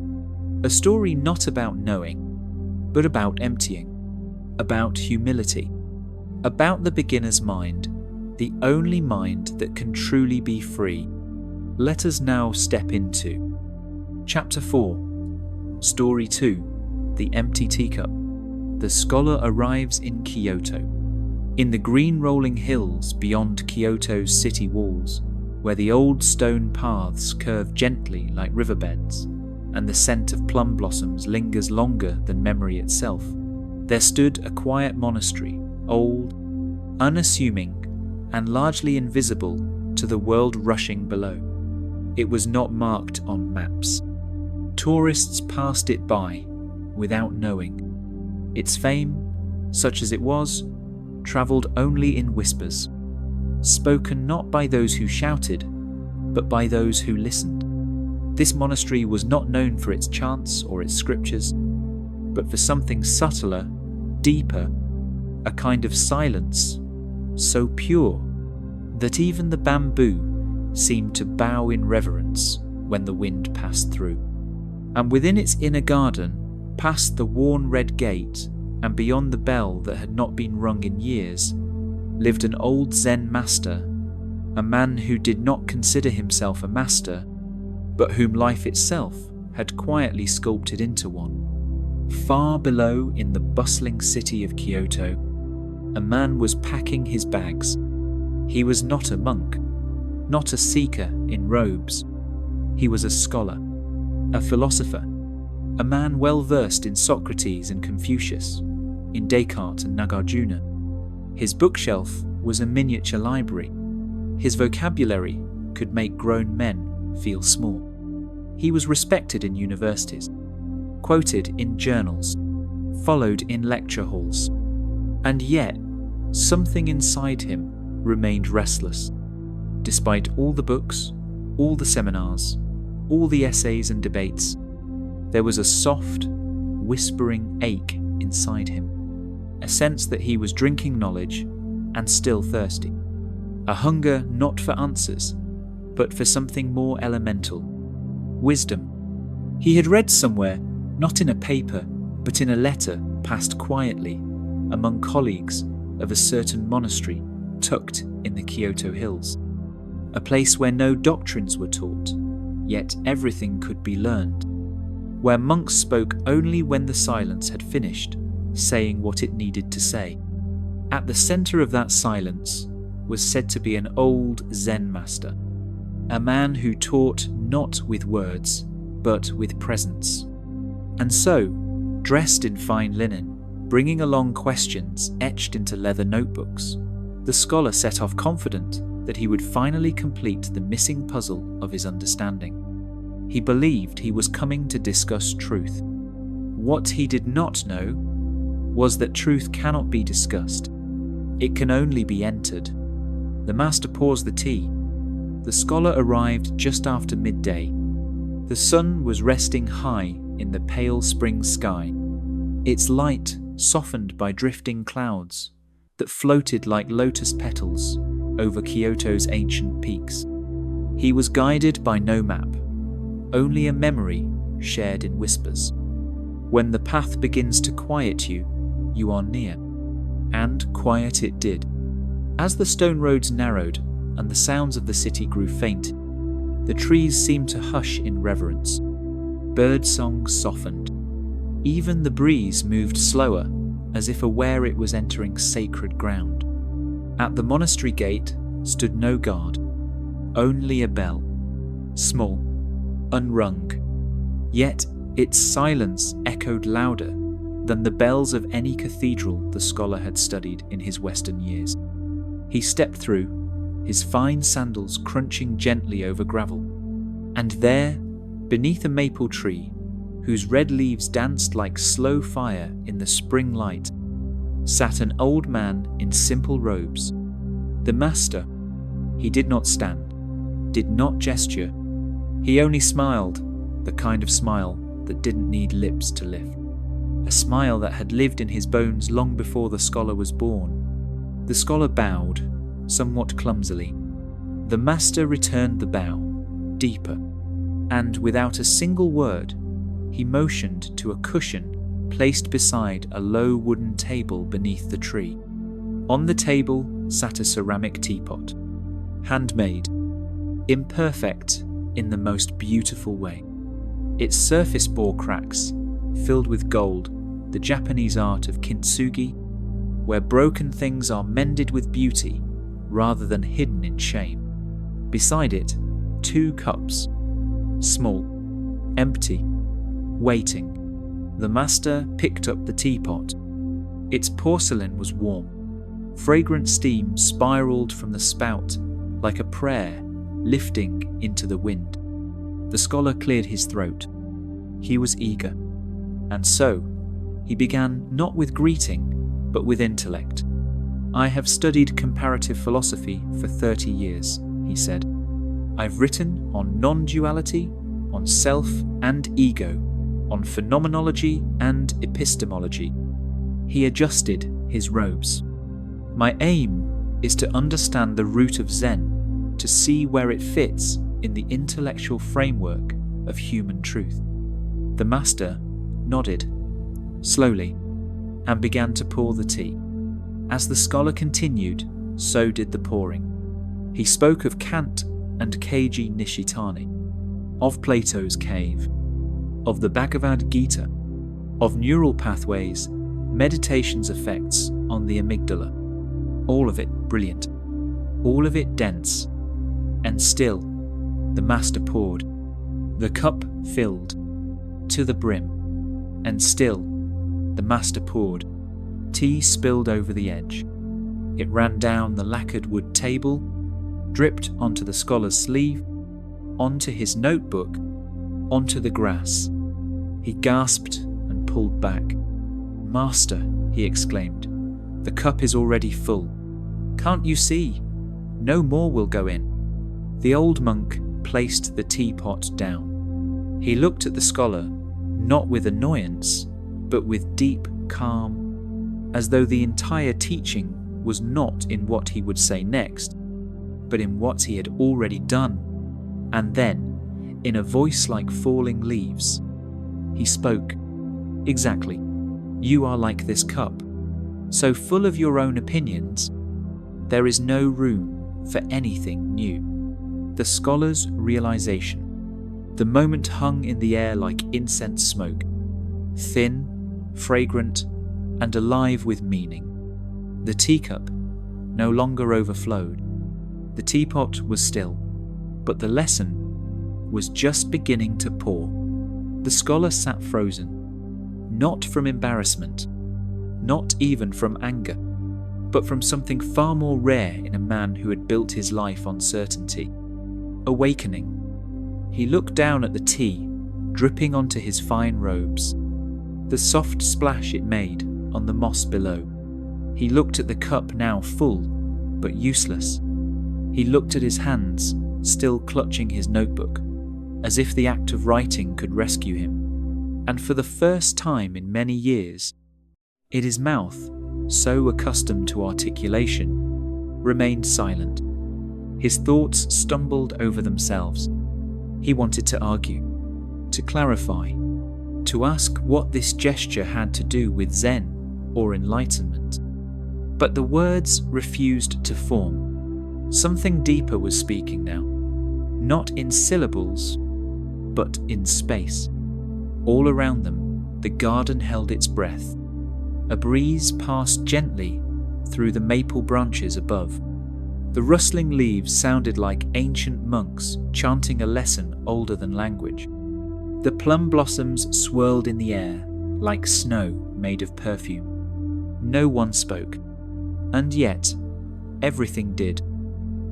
A story not about knowing, but about emptying, about humility, about the beginner's mind, the only mind that can truly be free. Let us now step into Chapter 4, Story 2, The Empty Teacup. The scholar arrives in Kyoto, in the green rolling hills beyond Kyoto's city walls, where the old stone paths curve gently like riverbeds, and the scent of plum blossoms lingers longer than memory itself. There stood a quiet monastery, old, unassuming, and largely invisible to the world rushing below. It was not marked on maps. Tourists passed it by without knowing. Its fame, such as it was, travelled only in whispers, spoken not by those who shouted, but by those who listened. This monastery was not known for its chants or its scriptures, but for something subtler, deeper, a kind of silence so pure that even the bamboo seemed to bow in reverence when the wind passed through. And within its inner garden, past the worn red gate and beyond the bell that had not been rung in years, lived an old Zen master, a man who did not consider himself a master, but whom life itself had quietly sculpted into one. Far below in the bustling city of Kyoto, a man was packing his bags. He was not a monk, not a seeker in robes. He was a scholar, a philosopher, a man well versed in Socrates and Confucius, in Descartes and Nagarjuna. His bookshelf was a miniature library. His vocabulary could make grown men feel small. He was respected in universities, quoted in journals, followed in lecture halls. And yet, something inside him remained restless. Despite all the books, all the seminars, all the essays and debates, there was a soft, whispering ache inside him, a sense that he was drinking knowledge and still thirsty, a hunger not for answers, but for something more elemental, wisdom. He had read somewhere, not in a paper, but in a letter passed quietly among colleagues of a certain monastery tucked in the Kyoto hills, a place where no doctrines were taught, yet everything could be learned, where monks spoke only when the silence had finished, saying what it needed to say. At the centre of that silence was said to be an old Zen master, a man who taught not with words, but with presence. And so, dressed in fine linen, bringing along questions etched into leather notebooks, the scholar set off confident that he would finally complete the missing puzzle of his understanding. He believed he was coming to discuss truth. What he did not know was that truth cannot be discussed. It can only be entered. The master pours the tea. The scholar arrived just after midday. The sun was resting high in the pale spring sky, its light softened by drifting clouds that floated like lotus petals over Kyoto's ancient peaks. He was guided by no map, only a memory shared in whispers. When the path begins to quiet you, you are near. And quiet it did. As the stone roads narrowed and the sounds of the city grew faint, the trees seemed to hush in reverence. Birdsong softened. Even the breeze moved slower, as if aware it was entering sacred ground. At the monastery gate stood no guard, only a bell, small, unrung. Yet its silence echoed louder than the bells of any cathedral the scholar had studied in his Western years. He stepped through, his fine sandals crunching gently over gravel. And there, beneath a maple tree, whose red leaves danced like slow fire in the spring light, sat an old man in simple robes. The master. He did not stand, did not gesture. He only smiled, the kind of smile that didn't need lips to lift. A smile that had lived in his bones long before the scholar was born. The scholar bowed, somewhat clumsily. The master returned the bow, deeper, and without a single word, he motioned to a cushion placed beside a low wooden table beneath the tree. On the table sat a ceramic teapot, handmade, imperfect in the most beautiful way. Its surface bore cracks, filled with gold, the Japanese art of kintsugi, where broken things are mended with beauty rather than hidden in shame. Beside it, 2 cups, small, empty, waiting. The master picked up the teapot. Its porcelain was warm. Fragrant steam spiraled from the spout like a prayer lifting into the wind. The scholar cleared his throat. He was eager. And so, he began not with greeting, but with intellect. "I have studied comparative philosophy for 30 years, he said. "I've written on non-duality, on self and ego, on phenomenology and epistemology." He adjusted his robes. "My aim is to understand the root of Zen, to see where it fits in the intellectual framework of human truth." The master nodded, slowly, and began to pour the tea. As the scholar continued, so did the pouring. He spoke of Kant and Keiji Nishitani, of Plato's cave, of the Bhagavad Gita, of neural pathways, meditation's effects on the amygdala. All of it brilliant, all of it dense, and still the master poured. The cup filled to the brim, and still the master poured. Tea spilled over the edge. It ran down the lacquered wood table, dripped onto the scholar's sleeve, onto his notebook, onto the grass. He gasped and pulled back. "Master," he exclaimed, "the cup is already full. Can't you see? No more will go in." The old monk placed the teapot down. He looked at the scholar, not with annoyance, but with deep calm, as though the entire teaching was not in what he would say next, but in what he had already done. And then, in a voice like falling leaves, he spoke. "Exactly. You are like this cup, so full of your own opinions, there is no room for anything new." The scholar's realization. The moment hung in the air like incense smoke, thin, fragrant, and alive with meaning. The teacup no longer overflowed. The teapot was still, but the lesson was just beginning to pour. The scholar sat frozen, not from embarrassment, not even from anger, but from something far more rare in a man who had built his life on certainty. Awakening. He looked down at the tea, dripping onto his fine robes, the soft splash it made on the moss below. He looked at the cup now full, but useless. He looked at his hands, still clutching his notebook, as if the act of writing could rescue him. And for the first time in many years, his mouth, so accustomed to articulation, remained silent. His thoughts stumbled over themselves. He wanted to argue, to clarify, to ask what this gesture had to do with Zen or enlightenment. But the words refused to form. Something deeper was speaking now, not in syllables, but in space. All around them, the garden held its breath. A breeze passed gently through the maple branches above. The rustling leaves sounded like ancient monks chanting a lesson older than language. The plum blossoms swirled in the air like snow made of perfume. No one spoke, and yet everything did.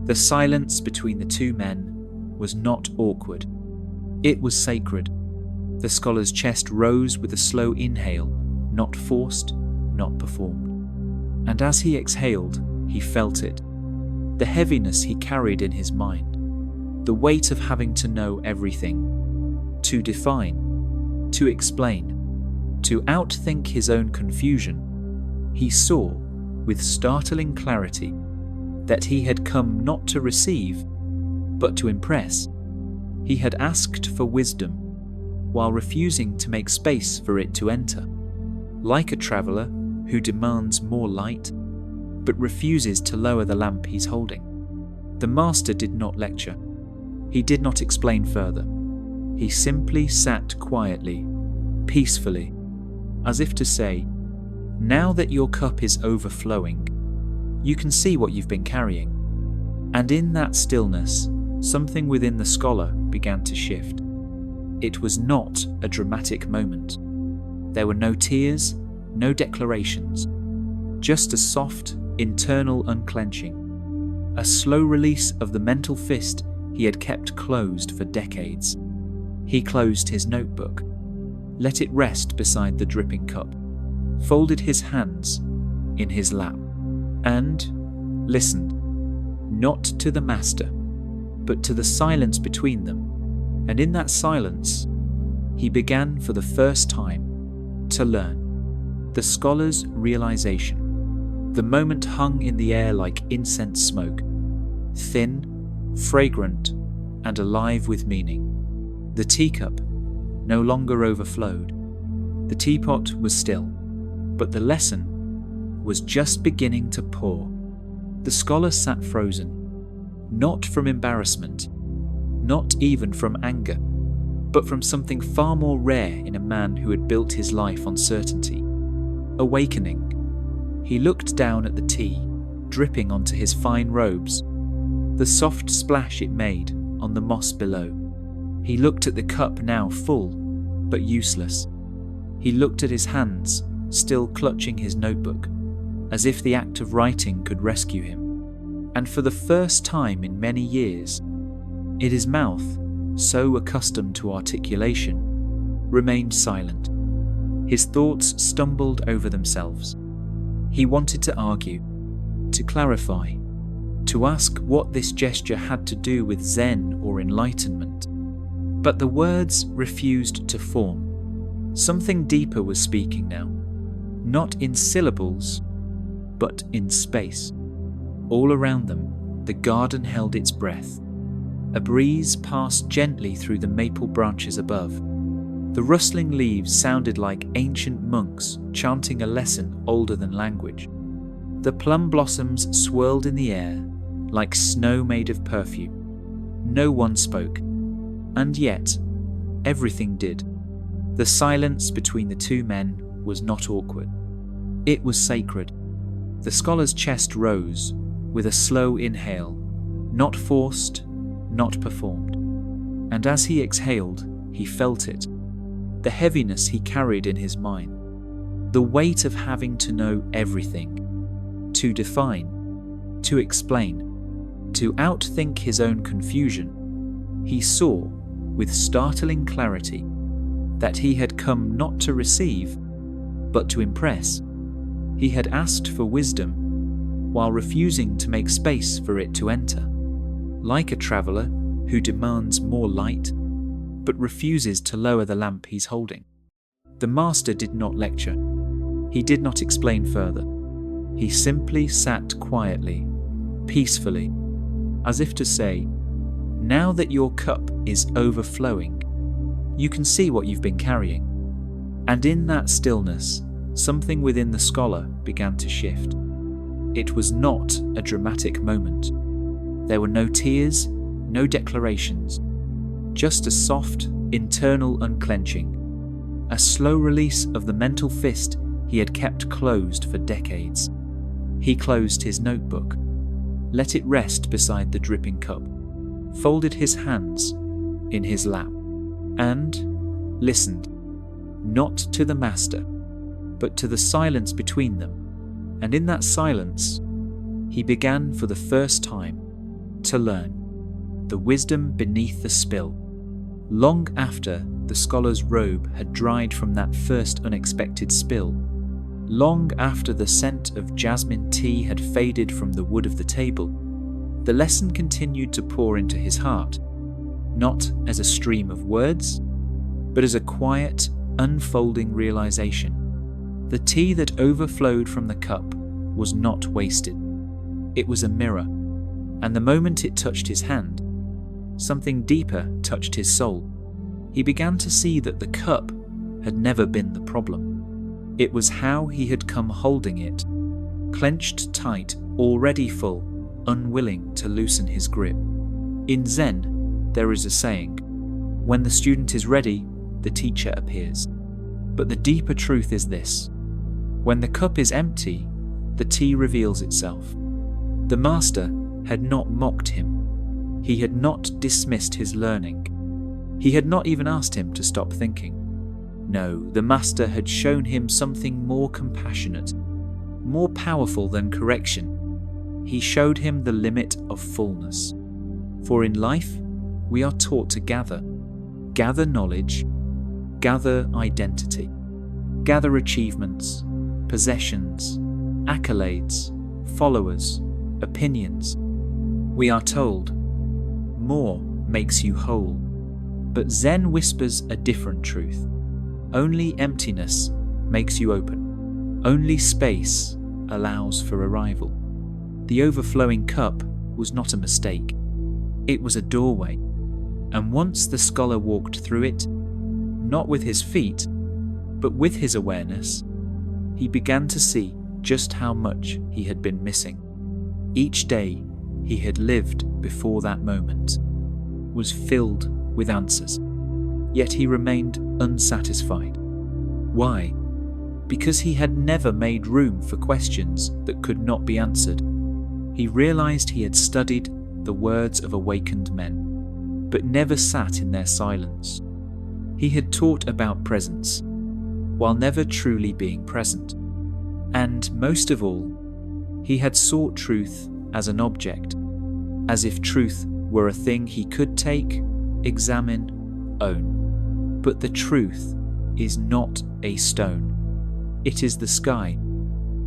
The silence between the two men was not awkward. It was sacred. The scholar's chest rose with a slow inhale, not forced, not performed. And as he exhaled, he felt it. The heaviness he carried in his mind. The weight of having to know everything. To define. To explain. To outthink his own confusion. He saw, with startling clarity, that he had come not to receive, but to impress. He had asked for wisdom, while refusing to make space for it to enter. Like a traveller who demands more light, but refuses to lower the lamp he's holding. The master did not lecture. He did not explain further. He simply sat quietly, peacefully, as if to say, "Now that your cup is overflowing, you can see what you've been carrying." And in that stillness, something within the scholar began to shift. It was not a dramatic moment. There were no tears, no declarations, just a soft, internal unclenching, a slow release of the mental fist he had kept closed for decades. He closed his notebook, let it rest beside the dripping cup, folded his hands in his lap, and listened, not to the master, but to the silence between them. And in that silence, he began for the first time to learn. The scholar's realization. The moment hung in the air like incense smoke, thin, fragrant, and alive with meaning. The teacup no longer overflowed. The teapot was still, but the lesson was just beginning to pour. The scholar sat frozen, not from embarrassment, not even from anger, but from something far more rare in a man who had built his life on certainty. Awakening. He looked down at the tea, dripping onto his fine robes, the soft splash it made on the moss below. He looked at the cup now full, but useless. He looked at his hands, still clutching his notebook, as if the act of writing could rescue him. And for the first time in many years, his mouth, so accustomed to articulation, remained silent. His thoughts stumbled over themselves. He wanted to argue, to clarify, to ask what this gesture had to do with Zen or enlightenment. But the words refused to form. Something deeper was speaking now, not in syllables, but in space. All around them, the garden held its breath. A breeze passed gently through the maple branches above. The rustling leaves sounded like ancient monks chanting a lesson older than language. The plum blossoms swirled in the air like snow made of perfume. No one spoke, and yet everything did. The silence between the two men was not awkward. It was sacred. The scholar's chest rose with a slow inhale, not forced, not performed. And as he exhaled, he felt it. The heaviness he carried in his mind. The weight of having to know everything. To define. To explain. To outthink his own confusion. He saw, with startling clarity, that he had come not to receive, but to impress. He had asked for wisdom, while refusing to make space for it to enter. Like a traveller who demands more light, but refuses to lower the lamp he's holding. The master did not lecture. He did not explain further. He simply sat quietly, peacefully, as if to say, "Now that your cup is overflowing, you can see what you've been carrying." And in that stillness, something within the scholar began to shift. It was not a dramatic moment. There were no tears, no declarations, just a soft, internal unclenching, a slow release of the mental fist he had kept closed for decades. He closed his notebook, let it rest beside the dripping cup, folded his hands in his lap, and listened, not to the master, but to the silence between them. And in that silence, he began for the first time to learn, the wisdom beneath the spill. Long after the scholar's robe had dried from that first unexpected spill, long after the scent of jasmine tea had faded from the wood of the table, the lesson continued to pour into his heart, not as a stream of words, but as a quiet, unfolding realization. The tea that overflowed from the cup was not wasted. It was a mirror, and the moment it touched his hand, something deeper touched his soul. He began to see that the cup had never been the problem. It was how he had come holding it, clenched tight, already full, unwilling to loosen his grip. In Zen, there is a saying, when the student is ready, the teacher appears. But the deeper truth is this: when the cup is empty, the tea reveals itself. The master had not mocked him. He had not dismissed his learning. He had not even asked him to stop thinking. No, the master had shown him something more compassionate, more powerful than correction. He showed him the limit of fullness. For in life, we are taught to gather knowledge, gather identity, gather achievements, possessions, accolades, followers, opinions. We are told, more makes you whole. But Zen whispers a different truth. Only emptiness makes you open. Only space allows for arrival. The overflowing cup was not a mistake. It was a doorway. And once the scholar walked through it, not with his feet, but with his awareness, he began to see just how much he had been missing. Each day he had lived before that moment was filled with answers, yet he remained unsatisfied. Why? Because he had never made room for questions that could not be answered. He realized he had studied the words of awakened men, but never sat in their silence. He had taught about presence, while never truly being present. And most of all, he had sought truth as an object, as if truth were a thing he could take, examine, own. But the truth is not a stone. It is the sky,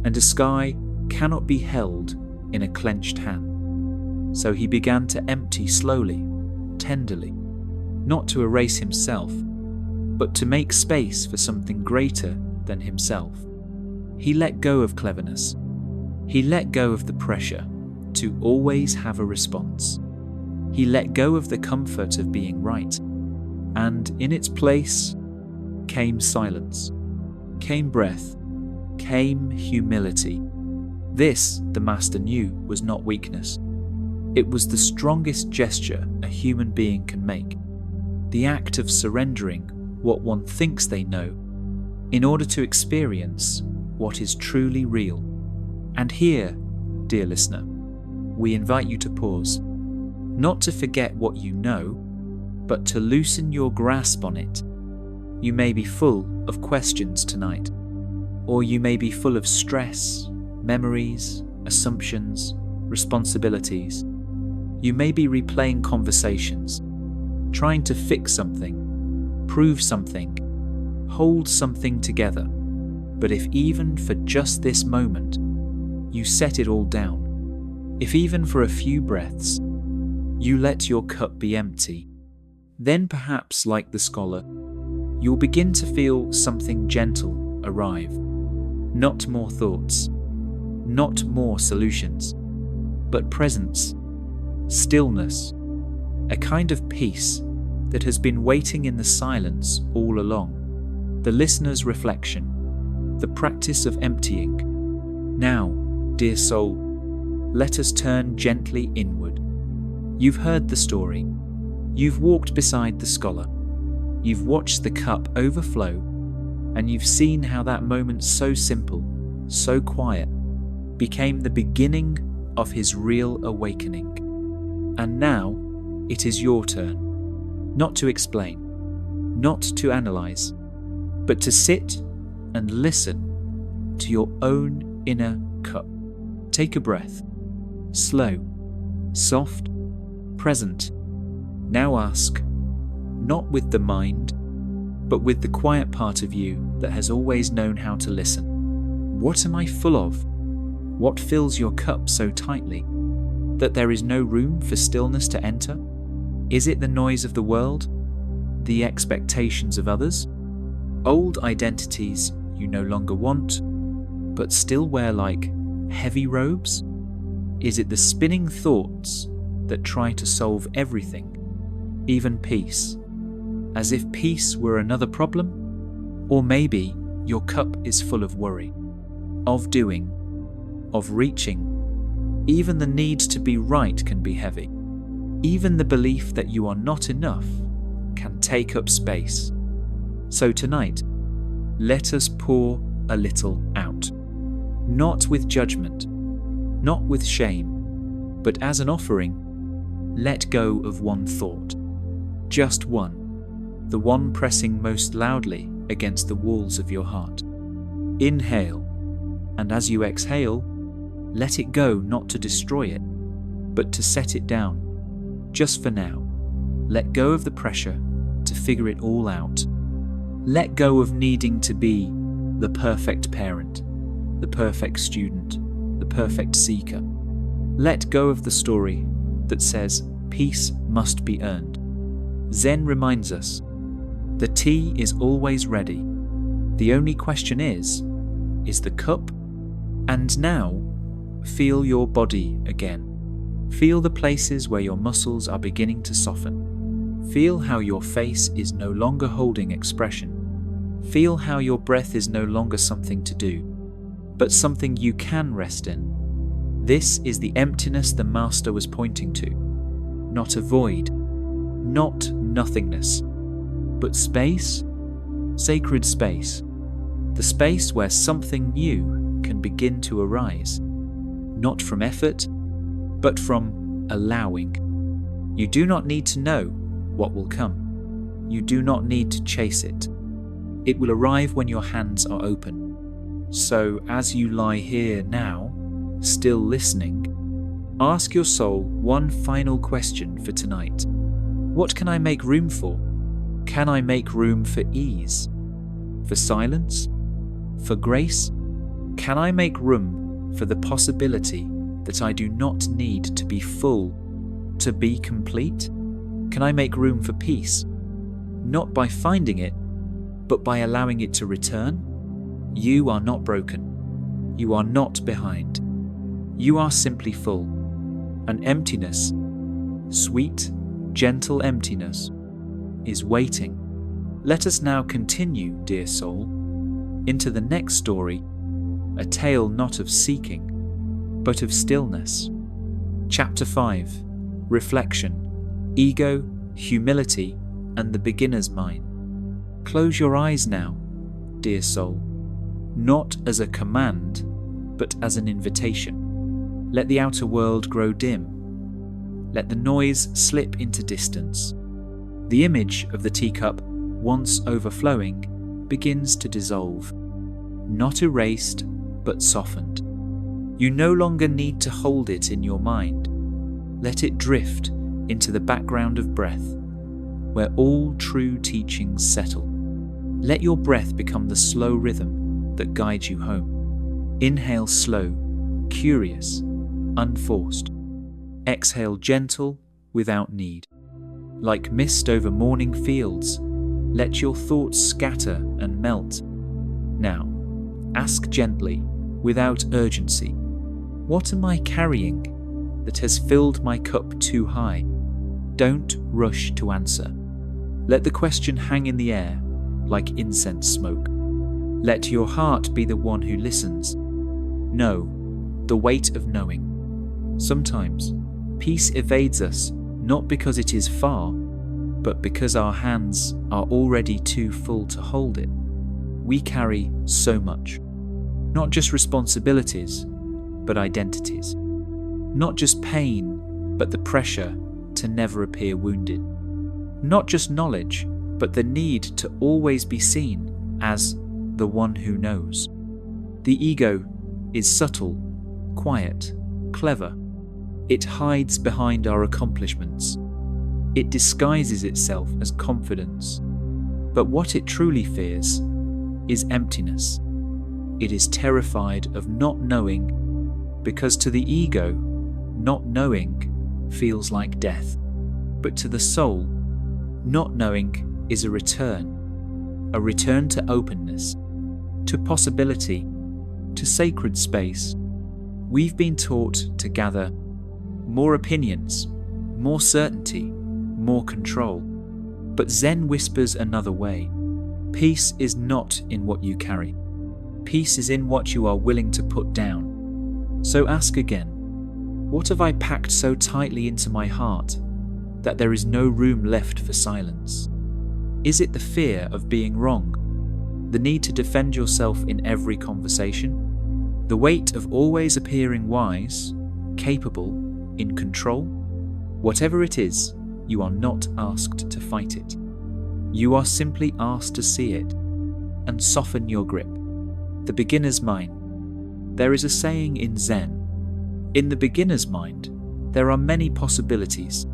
and a sky cannot be held in a clenched hand. So he began to empty slowly, tenderly, not to erase himself, but to make space for something greater than himself. He let go of cleverness. He let go of the pressure to always have a response. He let go of the comfort of being right. And in its place came silence, came breath, came humility. This, the master knew, was not weakness. It was the strongest gesture a human being can make. The act of surrendering what one thinks they know in order to experience what is truly real. And here, dear listener, we invite you to pause, not to forget what you know, but to loosen your grasp on it. You may be full of questions tonight, or you may be full of stress, memories, assumptions, responsibilities. You may be replaying conversations, trying to fix something, prove something, hold something together. But if even for just this moment, you set it all down, if even for a few breaths, you let your cup be empty, then perhaps, like the scholar, you'll begin to feel something gentle arrive. Not more thoughts, not more solutions, but presence, stillness, a kind of peace that has been waiting in the silence all along. The listener's reflection, the practice of emptying. Now, dear soul, let us turn gently inward. You've heard the story. You've walked beside the scholar. You've watched the cup overflow, and you've seen how that moment so simple, so quiet, became the beginning of his real awakening. And now, it is your turn, not to explain, not to analyze, but to sit and listen to your own inner cup. Take a breath, slow, soft, present. Now ask, not with the mind, but with the quiet part of you that has always known how to listen. What am I full of? What fills your cup so tightly that there is no room for stillness to enter? Is it the noise of the world? The expectations of others? Old identities you no longer want, but still wear like heavy robes? Is it the spinning thoughts that try to solve everything, even peace, as if peace were another problem? Or maybe your cup is full of worry, of doing, of reaching. Even the need to be right can be heavy. Even the belief that you are not enough can take up space. So tonight, let us pour a little out. Not with judgment, not with shame, but as an offering. Let go of one thought, just one, the one pressing most loudly against the walls of your heart. Inhale, and as you exhale, let it go, not to destroy it, but to set it down. Just for now, let go of the pressure to figure it all out. Let go of needing to be the perfect parent, the perfect student, the perfect seeker. Let go of the story that says peace must be earned. Zen reminds us, the tea is always ready. The only question is the cup? And now, feel your body again. Feel the places where your muscles are beginning to soften. Feel how your face is no longer holding expression. Feel how your breath is no longer something to do, but something you can rest in. This is the emptiness the Master was pointing to. Not a void, not nothingness, but space, sacred space. The space where something new can begin to arise. Not from effort, but from allowing. You do not need to know what will come. You do not need to chase it. It will arrive when your hands are open. So as you lie here now, still listening, ask your soul one final question for tonight. What can I make room for? Can I make room for ease? For silence? For grace? Can I make room for the possibility that I do not need to be full, to be complete? Can I make room for peace? Not by finding it, but by allowing it to return? You are not broken. You are not behind. You are simply full. An emptiness, sweet, gentle emptiness, is waiting. Let us now continue, dear soul, into the next story, a tale not of seeking, but of stillness. Chapter 5, Reflection, Ego, Humility, and the Beginner's Mind. Close your eyes now, dear soul, not as a command, but as an invitation. Let the outer world grow dim. Let the noise slip into distance. The image of the teacup, once overflowing, begins to dissolve. Not erased, but softened. You no longer need to hold it in your mind. Let it drift into the background of breath, where all true teachings settle. Let your breath become the slow rhythm that guides you home. Inhale slow, curious, unforced. Exhale gentle, without need. Like mist over morning fields, let your thoughts scatter and melt. Now, ask gently, without urgency, what am I carrying that has filled my cup too high? Don't rush to answer. Let the question hang in the air like incense smoke. Let your heart be the one who listens. Know the weight of knowing. Sometimes peace evades us not because it is far, but because our hands are already too full to hold it. We carry so much. Not just responsibilities, but identities. Not just pain, but the pressure to never appear wounded. Not just knowledge, but the need to always be seen as the one who knows. The ego is subtle, quiet, clever, It hides behind our accomplishments. It disguises itself as confidence. But what it truly fears is emptiness. It is terrified of not knowing, because to the ego, not knowing feels like death. But to the soul, not knowing is a return to openness, to possibility, to sacred space. We've been taught to gather more opinions, more certainty, more control. But Zen whispers another way. Peace is not in what you carry. Peace is in what you are willing to put down. So ask again, what have I packed so tightly into my heart that there is no room left for silence? Is it the fear of being wrong? The need to defend yourself in every conversation? The weight of always appearing wise, capable, in control? Whatever it is, you are not asked to fight it. You are simply asked to see it and soften your grip. The beginner's mind. There is a saying in Zen, in the beginner's mind, there are many possibilities.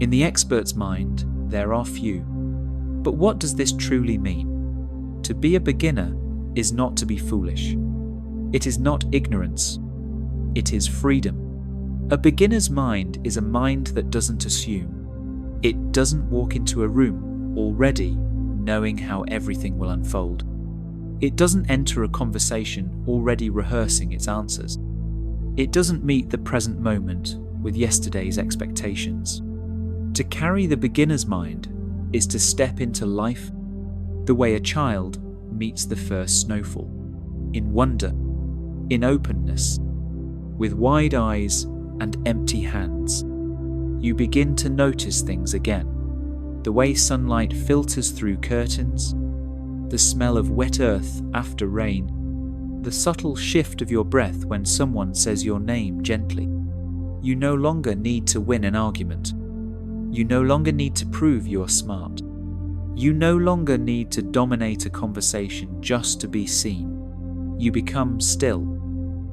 In the expert's mind, there are few. But what does this truly mean? To be a beginner is not to be foolish. It is not ignorance. It is freedom. A beginner's mind is a mind that doesn't assume. It doesn't walk into a room already knowing how everything will unfold. It doesn't enter a conversation already rehearsing its answers. It doesn't meet the present moment with yesterday's expectations. To carry the beginner's mind is to step into life the way a child meets the first snowfall, in wonder, in openness, with wide eyes and empty hands. You begin to notice things again, the way sunlight filters through curtains, the smell of wet earth after rain, the subtle shift of your breath when someone says your name gently. You no longer need to win an argument. You no longer need to prove you're smart. You no longer need to dominate a conversation just to be seen. You become still.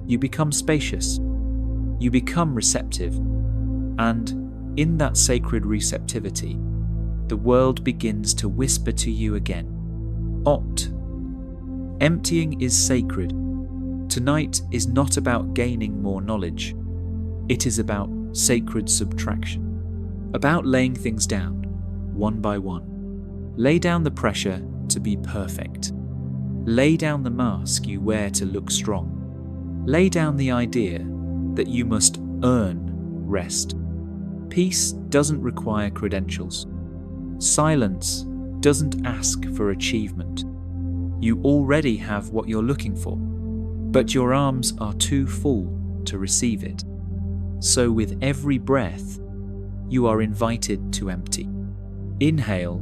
You become spacious. You become receptive. And in that sacred receptivity, the world begins to whisper to you again. Opt. Emptying is sacred. Tonight is not about gaining more knowledge. It is about sacred subtraction. About laying things down, one by one. Lay down the pressure to be perfect. Lay down the mask you wear to look strong. Lay down the idea that you must earn rest. Peace doesn't require credentials. Silence doesn't ask for achievement. You already have what you're looking for, but your arms are too full to receive it. So with every breath, you are invited to empty. Inhale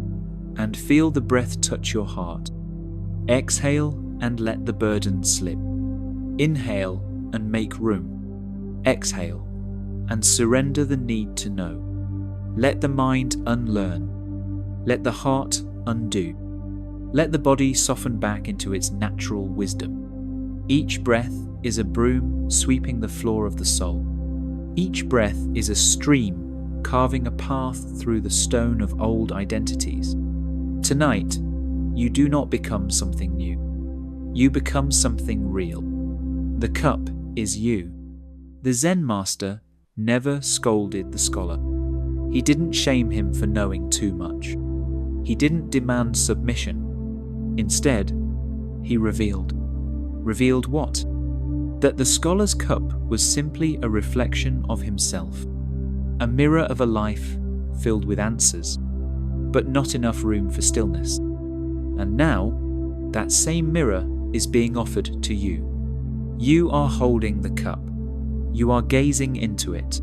and feel the breath touch your heart. Exhale and let the burden slip. Inhale and make room. Exhale and surrender the need to know. Let the mind unlearn. Let the heart undo. Let the body soften back into its natural wisdom. Each breath is a broom sweeping the floor of the soul. Each breath is a stream carving a path through the stone of old identities. Tonight, you do not become something new. You become something real. The cup is you. The Zen master never scolded the scholar. He didn't shame him for knowing too much. He didn't demand submission. Instead, he revealed. Revealed what? That the scholar's cup was simply a reflection of himself, a mirror of a life filled with answers, but not enough room for stillness. And now, that same mirror is being offered to you. You are holding the cup. You are gazing into it.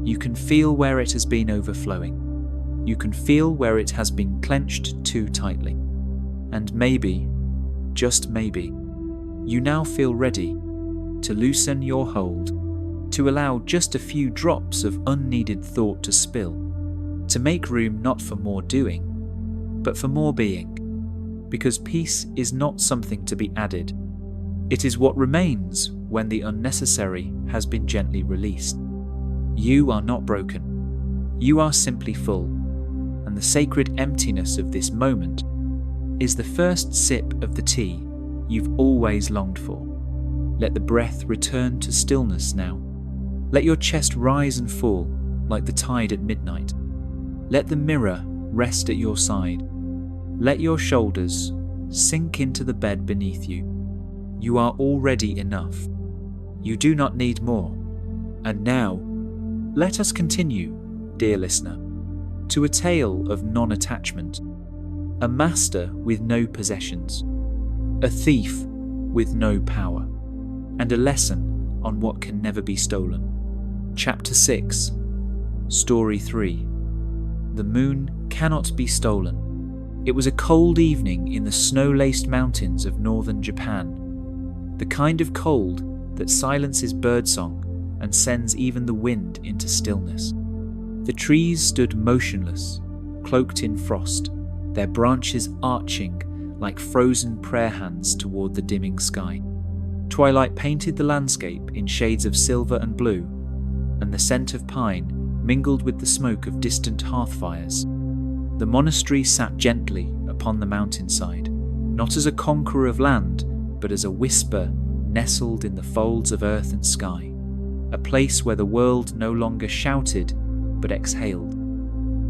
You can feel where it has been overflowing. You can feel where it has been clenched too tightly. And maybe, just maybe, you now feel ready to loosen your hold, to allow just a few drops of unneeded thought to spill, to make room not for more doing, but for more being. Because peace is not something to be added. It is what remains when the unnecessary has been gently released. You are not broken. You are simply full, and the sacred emptiness of this moment is the first sip of the tea you've always longed for. Let the breath return to stillness now. Let your chest rise and fall like the tide at midnight. Let the mirror rest at your side. Let your shoulders sink into the bed beneath you. You are already enough. You do not need more. And now, let us continue, dear listener, to a tale of non-attachment, a master with no possessions, a thief with no power, and a lesson on what can never be stolen. Chapter 6, Story 3. The moon cannot be stolen. It was a cold evening in the snow-laced mountains of northern Japan, the kind of cold that silences birdsong and sends even the wind into stillness. The trees stood motionless, cloaked in frost, their branches arching like frozen prayer hands toward the dimming sky. Twilight painted the landscape in shades of silver and blue, and the scent of pine mingled with the smoke of distant hearth fires. The monastery sat gently upon the mountainside, not as a conqueror of land, but as a whisper nestled in the folds of earth and sky, a place where the world no longer shouted, but exhaled.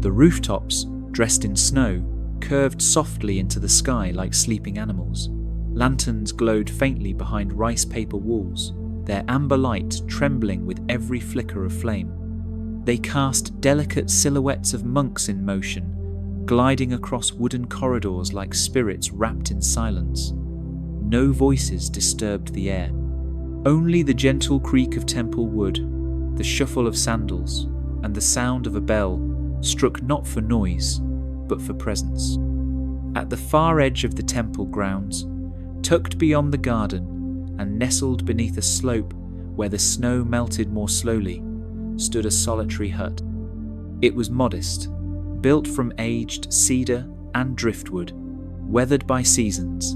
The rooftops, dressed in snow, curved softly into the sky like sleeping animals. Lanterns glowed faintly behind rice paper walls, their amber light trembling with every flicker of flame. They cast delicate silhouettes of monks in motion, gliding across wooden corridors like spirits wrapped in silence. No voices disturbed the air. Only the gentle creak of temple wood, the shuffle of sandals, and the sound of a bell struck not for noise, but for presence. At the far edge of the temple grounds, tucked beyond the garden and nestled beneath a slope where the snow melted more slowly, stood a solitary hut. It was modest, built from aged cedar and driftwood, weathered by seasons,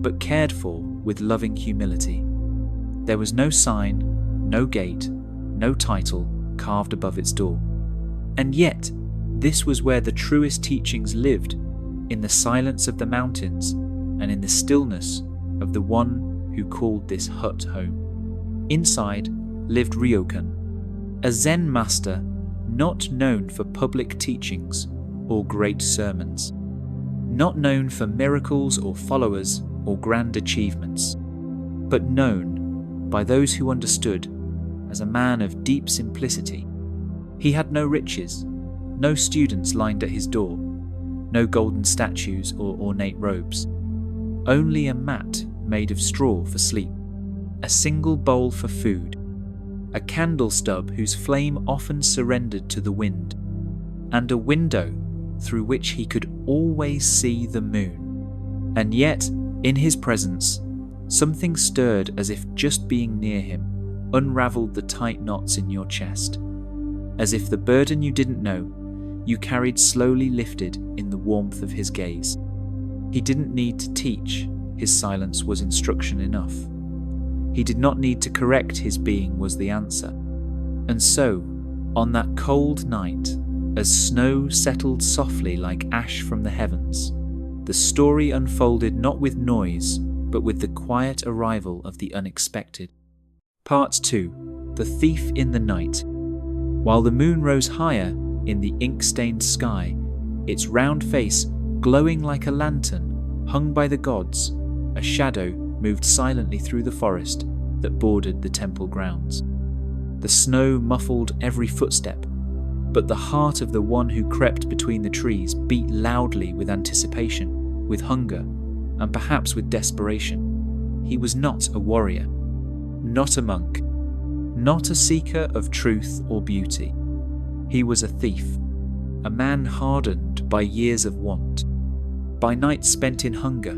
but cared for with loving humility. There was no sign, no gate, no title carved above its door. And yet, this was where the truest teachings lived, in the silence of the mountains and in the stillness of the one who called this hut home. Inside lived Ryokan, a Zen master not known for public teachings or great sermons, not known for miracles or followers or grand achievements, but known by those who understood as a man of deep simplicity. He had no riches, no students lined at his door, no golden statues or ornate robes, only a mat made of straw for sleep, a single bowl for food, a candle stub whose flame often surrendered to the wind, and a window through which he could always see the moon. And yet, in his presence, something stirred as if just being near him unravelled the tight knots in your chest, as if the burden you didn't know you carried slowly lifted in the warmth of his gaze. He didn't need to teach, his silence was instruction enough. He did not need to correct, his being was the answer. And so, on that cold night, as snow settled softly like ash from the heavens, the story unfolded not with noise, but with the quiet arrival of the unexpected. Part 2. The Thief in the Night. While the moon rose higher in the ink-stained sky, its round face glowing like a lantern hung by the gods, a shadow moved silently through the forest that bordered the temple grounds. The snow muffled every footstep, but the heart of the one who crept between the trees beat loudly with anticipation, with hunger, and perhaps with desperation. He was not a warrior, not a monk, not a seeker of truth or beauty. He was a thief, a man hardened by years of want, by nights spent in hunger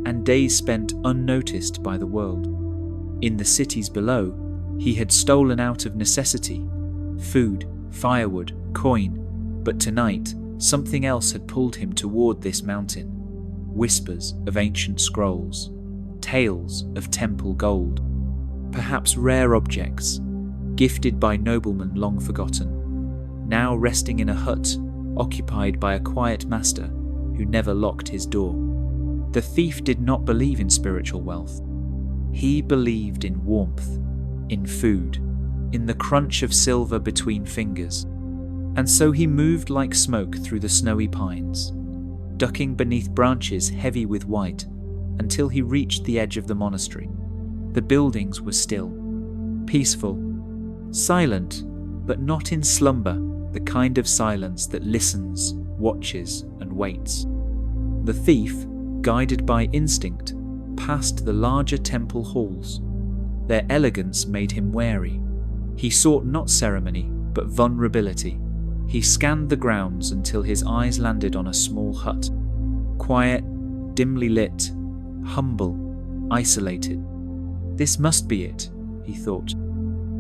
and days spent unnoticed by the world. In the cities below, he had stolen out of necessity, food, firewood, coin, but tonight something else had pulled him toward this mountain. Whispers of ancient scrolls, tales of temple gold, perhaps rare objects, gifted by noblemen long forgotten, now resting in a hut occupied by a quiet master who never locked his door. The thief did not believe in spiritual wealth. He believed in warmth, in food, in the crunch of silver between fingers. And so he moved like smoke through the snowy pines, ducking beneath branches heavy with white, until he reached the edge of the monastery. The buildings were still, peaceful, silent, but not in slumber, the kind of silence that listens, watches, and waits. The thief, guided by instinct, passed the larger temple halls. Their elegance made him wary. He sought not ceremony, but vulnerability. He scanned the grounds until his eyes landed on a small hut. Quiet, dimly lit, humble, isolated. This must be it, he thought.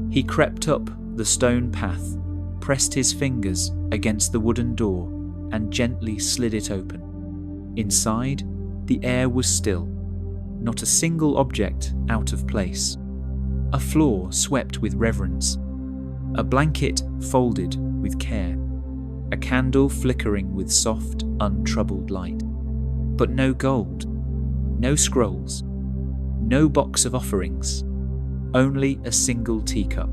He crept up the stone path, pressed his fingers against the wooden door, and gently slid it open. Inside, the air was still, not a single object out of place. A floor swept with reverence, a blanket folded with care, a candle flickering with soft, untroubled light. But no gold, no scrolls, no box of offerings, only a single teacup,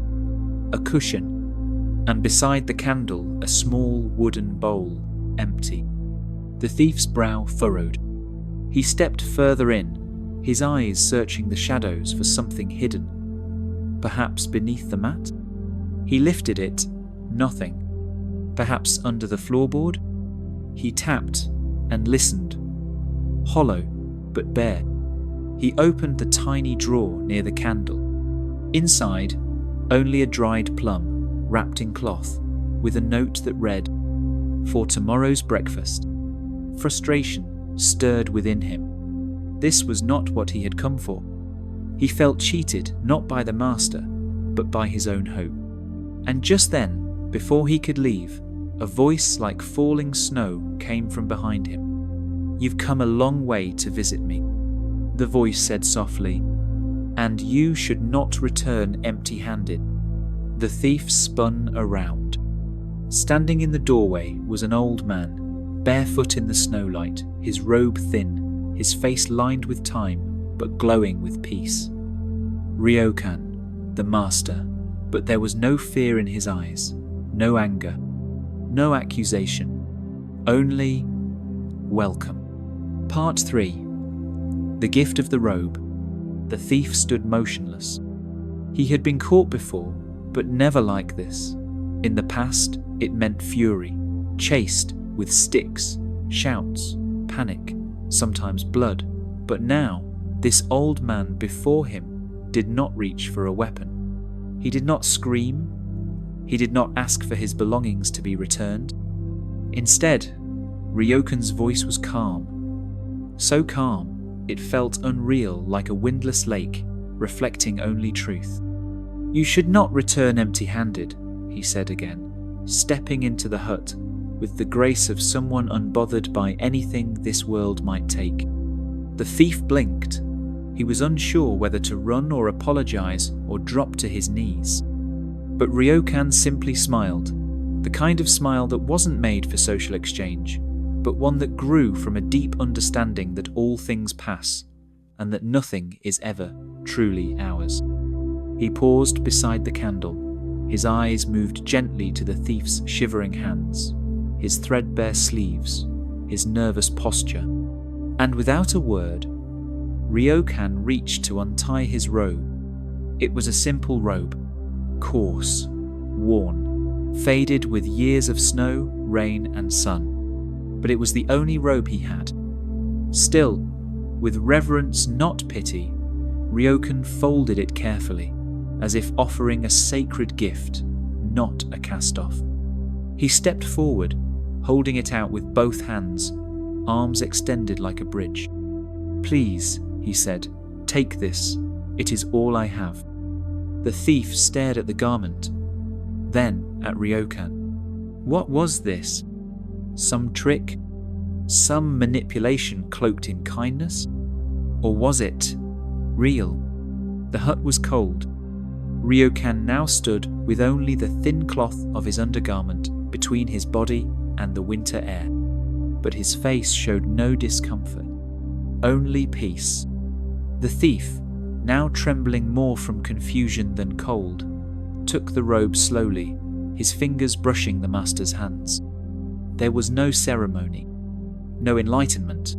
a cushion, and beside the candle a small wooden bowl, empty. The thief's brow furrowed. He stepped further in, his eyes searching the shadows for something hidden. Perhaps beneath the mat? He lifted it, nothing. Perhaps under the floorboard? He tapped and listened. Hollow, but bare. He opened the tiny drawer near the candle. Inside, only a dried plum, wrapped in cloth, with a note that read, "For tomorrow's breakfast." Frustration stirred within him. This was not what he had come for. He felt cheated not by the master, but by his own hope. And just then, before he could leave, a voice like falling snow came from behind him. "You've come a long way to visit me," the voice said softly, "and you should not return empty-handed." The thief spun around. Standing in the doorway was an old man, barefoot in the snowlight, his robe thin, his face lined with time, but glowing with peace. Ryokan, the master, but there was no fear in his eyes, no anger, no accusation, only welcome. Part 3. The gift of the robe. The thief stood motionless. He had been caught before, but never like this. In the past, it meant fury, chased with sticks, shouts, panic, sometimes blood. But now, this old man before him did not reach for a weapon. He did not scream. He did not ask for his belongings to be returned. Instead, Ryokan's voice was calm. So calm, it felt unreal, like a windless lake, reflecting only truth. "You should not return empty-handed," he said again, stepping into the hut with the grace of someone unbothered by anything this world might take. The thief blinked. He was unsure whether to run or apologize or drop to his knees. But Ryokan simply smiled, the kind of smile that wasn't made for social exchange, but one that grew from a deep understanding that all things pass, and that nothing is ever truly ours. He paused beside the candle. His eyes moved gently to the thief's shivering hands, his threadbare sleeves, his nervous posture. And without a word, Ryokan reached to untie his robe. It was a simple robe, coarse, worn, faded with years of snow, rain, and sun. But it was the only robe he had. Still, with reverence, not pity, Ryokan folded it carefully, as if offering a sacred gift, not a cast-off. He stepped forward, holding it out with both hands, arms extended like a bridge. "Please," he said, "take this. It is all I have." The thief stared at the garment, then at Ryokan. What was this? Some trick? Some manipulation cloaked in kindness? Or was it real? The hut was cold. Ryokan now stood with only the thin cloth of his undergarment between his body and the winter air, but his face showed no discomfort, only peace. The thief, now trembling more from confusion than cold, took the robe slowly, his fingers brushing the master's hands. There was no ceremony, no enlightenment,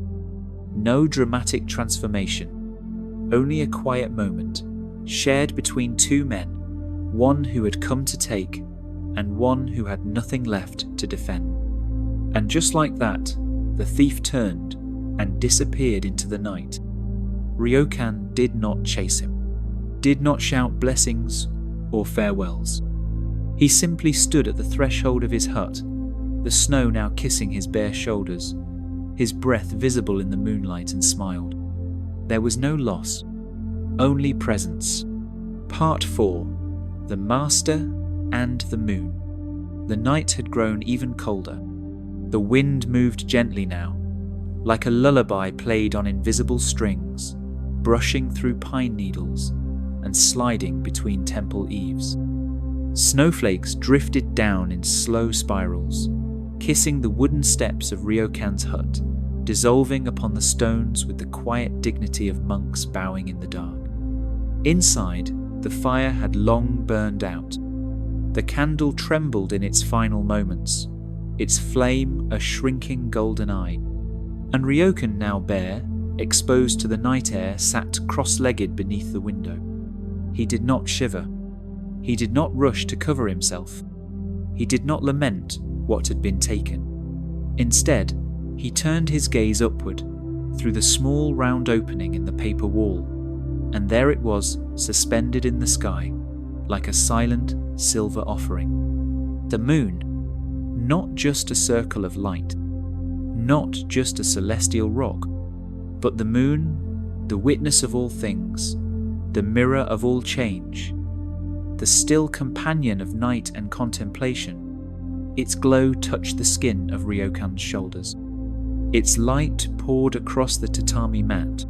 no dramatic transformation, only a quiet moment, shared between two men, one who had come to take and one who had nothing left to defend. And just like that, the thief turned and disappeared into the night. Ryokan did not chase him, did not shout blessings or farewells. He simply stood at the threshold of his hut, the snow now kissing his bare shoulders, his breath visible in the moonlight, and smiled. There was no loss, only presence. Part 4. The Master and the Moon. The night had grown even colder. The wind moved gently now, like a lullaby played on invisible strings, brushing through pine needles and sliding between temple eaves. Snowflakes drifted down in slow spirals, kissing the wooden steps of Ryokan's hut, dissolving upon the stones with the quiet dignity of monks bowing in the dark. Inside, the fire had long burned out. The candle trembled in its final moments, its flame a shrinking golden eye. And Ryokan, now bare, exposed to the night air, sat cross-legged beneath the window. He did not shiver. He did not rush to cover himself. He did not lament what had been taken. Instead, he turned his gaze upward, through the small round opening in the paper wall, and there it was, suspended in the sky, like a silent silver offering. The moon, not just a circle of light, not just a celestial rock, but the moon, the witness of all things, the mirror of all change, the still companion of night and contemplation. Its glow touched the skin of Ryokan's shoulders. Its light poured across the tatami mat,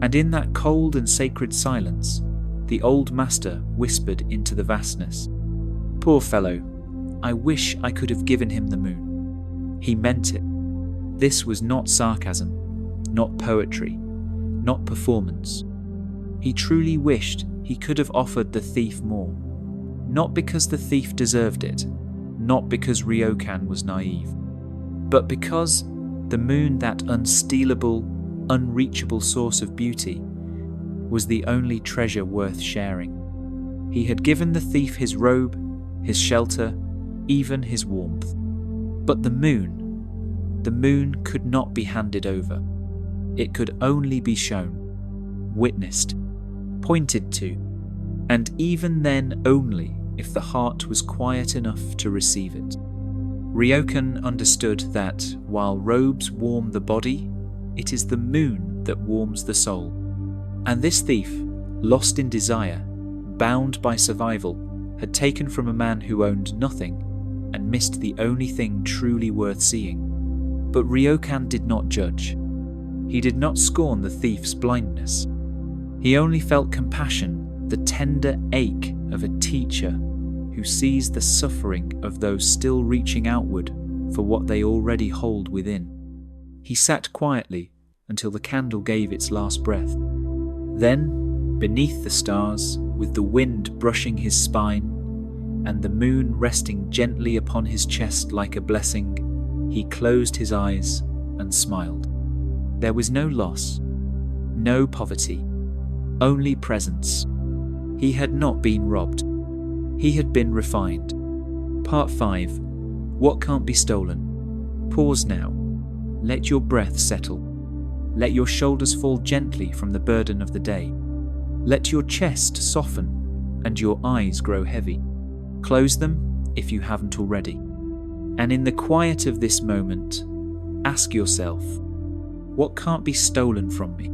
and in that cold and sacred silence, the old master whispered into the vastness, "Poor fellow, I wish I could have given him the moon." He meant it. This was not sarcasm, not poetry, not performance. He truly wished he could have offered the thief more, not because the thief deserved it, not because Ryokan was naive, but because the moon, that unstealable, unreachable source of beauty, was the only treasure worth sharing. He had given the thief his robe, his shelter, even his warmth. But the moon could not be handed over. It could only be shown, witnessed, pointed to, and even then only if the heart was quiet enough to receive it. Ryokan understood that while robes warm the body, it is the moon that warms the soul. And this thief, lost in desire, bound by survival, had taken from a man who owned nothing and missed the only thing truly worth seeing. But Ryokan did not judge. He did not scorn the thief's blindness. He only felt compassion, the tender ache of a teacher who sees the suffering of those still reaching outward for what they already hold within. He sat quietly until the candle gave its last breath. Then, beneath the stars, with the wind brushing his spine, and the moon resting gently upon his chest like a blessing, he closed his eyes and smiled. There was no loss, no poverty, only presence. He had not been robbed. He had been refined. Part 5. What can't be stolen? Pause now. Let your breath settle. Let your shoulders fall gently from the burden of the day. Let your chest soften and your eyes grow heavy. Close them if you haven't already. And in the quiet of this moment, ask yourself, what can't be stolen from me?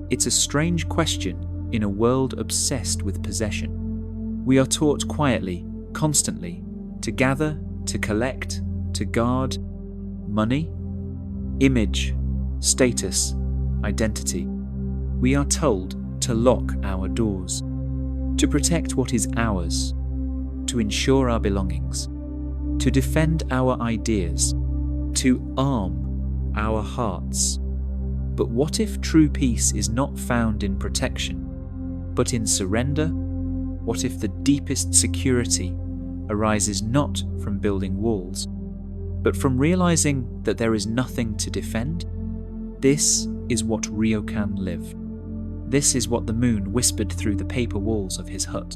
It's a strange question in a world obsessed with possession. We are taught quietly, constantly, to gather, to collect, to guard money, image, status, identity. We are told to lock our doors. to protect what is ours, to ensure our belongings, to defend our ideas, to arm our hearts. But what if true peace is not found in protection, but in surrender? What if the deepest security arises not from building walls, but from realizing that there is nothing to defend? This is what Ryokan lived. This is what the moon whispered through the paper walls of his hut.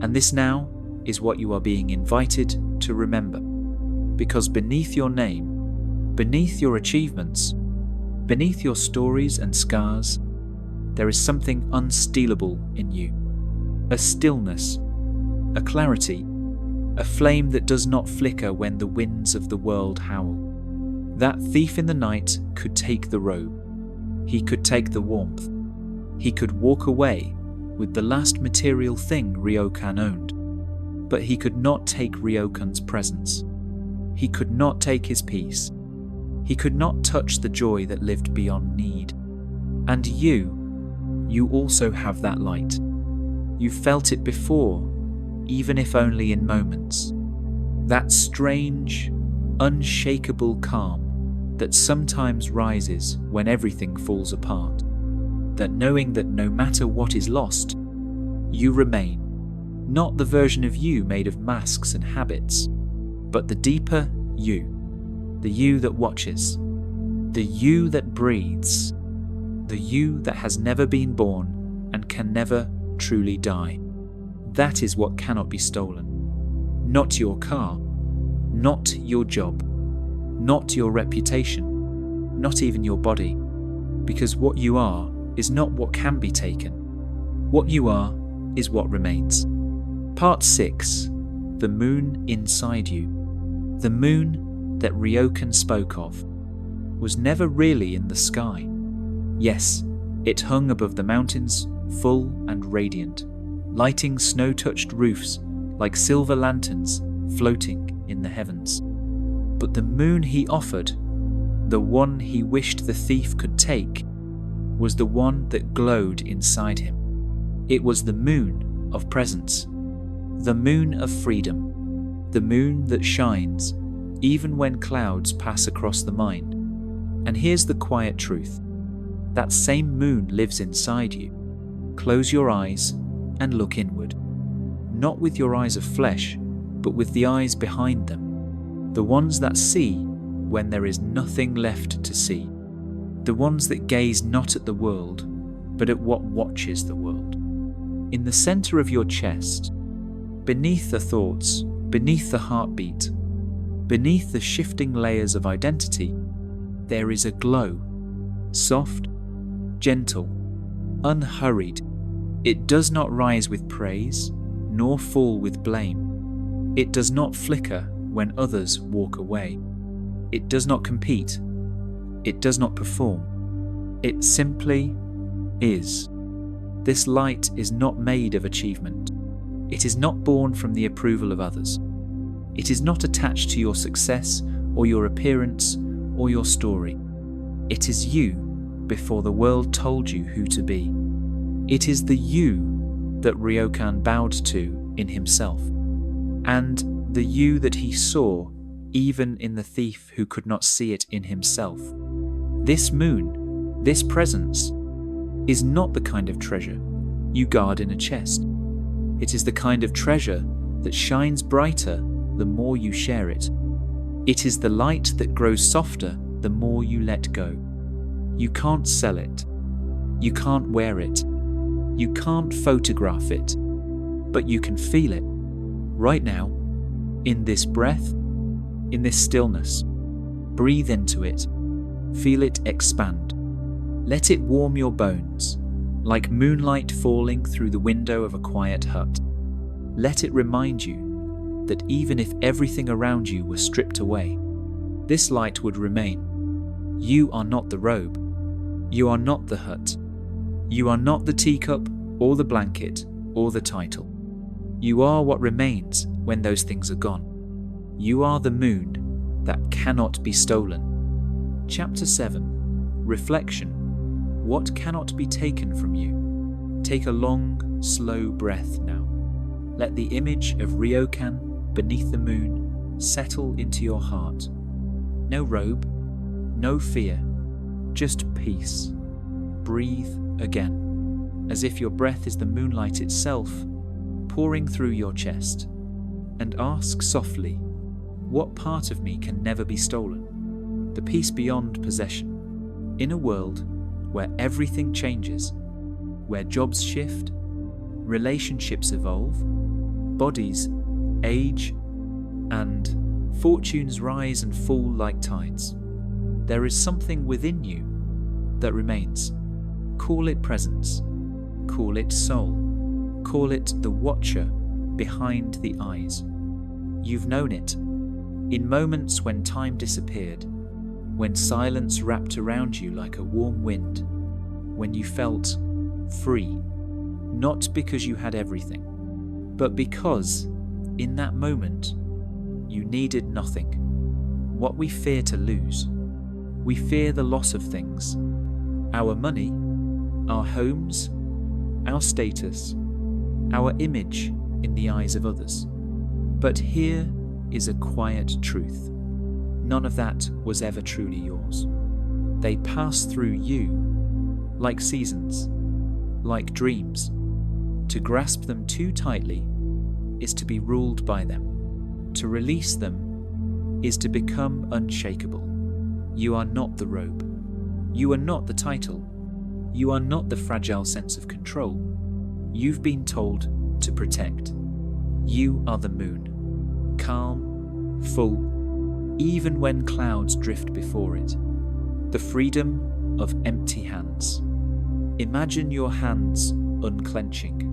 And this now is what you are being invited to remember. Because beneath your name, beneath your achievements, beneath your stories and scars, there is something unstealable in you. A stillness, a clarity, a flame that does not flicker when the winds of the world howl. That thief in the night could take the robe. He could take the warmth. He could walk away with the last material thing Ryokan owned. But he could not take Ryokan's presence. He could not take his peace. He could not touch the joy that lived beyond need. And you also have that light. You felt it before, even if only in moments. That strange, unshakable calm that sometimes rises when everything falls apart. That knowing that no matter what is lost, you remain. Not the version of you made of masks and habits, but the deeper you. The you that watches. The you that breathes. The you that has never been born and can never truly die. That is what cannot be stolen. Not your car, not your job, not your reputation, not even your body, because what you are is not what can be taken. What you are is what remains. Part 6. The moon inside you. The moon that Ryokan spoke of was never really in the sky. Yes, it hung above the mountains, full and radiant, lighting snow-touched roofs like silver lanterns floating in the heavens. But the moon he offered, the one he wished the thief could take, was the one that glowed inside him. It was the moon of presence, the moon of freedom, the moon that shines even when clouds pass across the mind. And here's the quiet truth. That same moon lives inside you. Close your eyes and look inward. Not with your eyes of flesh, but with the eyes behind them. The ones that see when there is nothing left to see. The ones that gaze not at the world, but at what watches the world. In the center of your chest, beneath the thoughts, beneath the heartbeat, beneath the shifting layers of identity, there is a glow. Soft, gentle, unhurried. It does not rise with praise, nor fall with blame. It does not flicker when others walk away. It does not compete. It does not perform. It simply is. This light is not made of achievement. It is not born from the approval of others. It is not attached to your success or your appearance or your story. It is you before the world told you who to be. It is the you that Ryokan bowed to in himself, and the you that he saw even in the thief who could not see it in himself. This moon, this presence, is not the kind of treasure you guard in a chest. It is the kind of treasure that shines brighter the more you share it. It is the light that grows softer the more you let go. You can't sell it. You can't wear it. You can't photograph it. But you can feel it. Right now, in this breath, in this stillness. Breathe into it. Feel it expand. Let it warm your bones, like moonlight falling through the window of a quiet hut. Let it remind you that even if everything around you were stripped away, this light would remain. You are not the robe. You are not the hut. You are not the teacup or the blanket or the title. You are what remains when those things are gone. You are the moon that cannot be stolen. Chapter 7. Reflection. What cannot be taken from you? Take a long, slow breath now. Let the image of Ryokan beneath the moon settle into your heart. No robe, no fear, just peace. Breathe again, as if your breath is the moonlight itself, pouring through your chest. And ask softly, what part of me can never be stolen? The peace beyond possession. In a world where everything changes, where jobs shift, relationships evolve, bodies age, and fortunes rise and fall like tides, there is something within you that remains. Call it presence, call it soul, call it the watcher behind the eyes. You've known it in moments when time disappeared, when silence wrapped around you like a warm wind, when you felt free, not because you had everything, but because in that moment you needed nothing. What we fear to lose, we fear the loss of things, our money, our homes, our status, our image in the eyes of others. But here is a quiet truth. None of that was ever truly yours. They pass through you like seasons, like dreams. To grasp them too tightly is to be ruled by them. To release them is to become unshakable. You are not the robe. You are not the title. You are not the fragile sense of control. You've been told to protect. You are the moon, calm, full, even when clouds drift before it. The freedom of empty hands. Imagine your hands unclenching.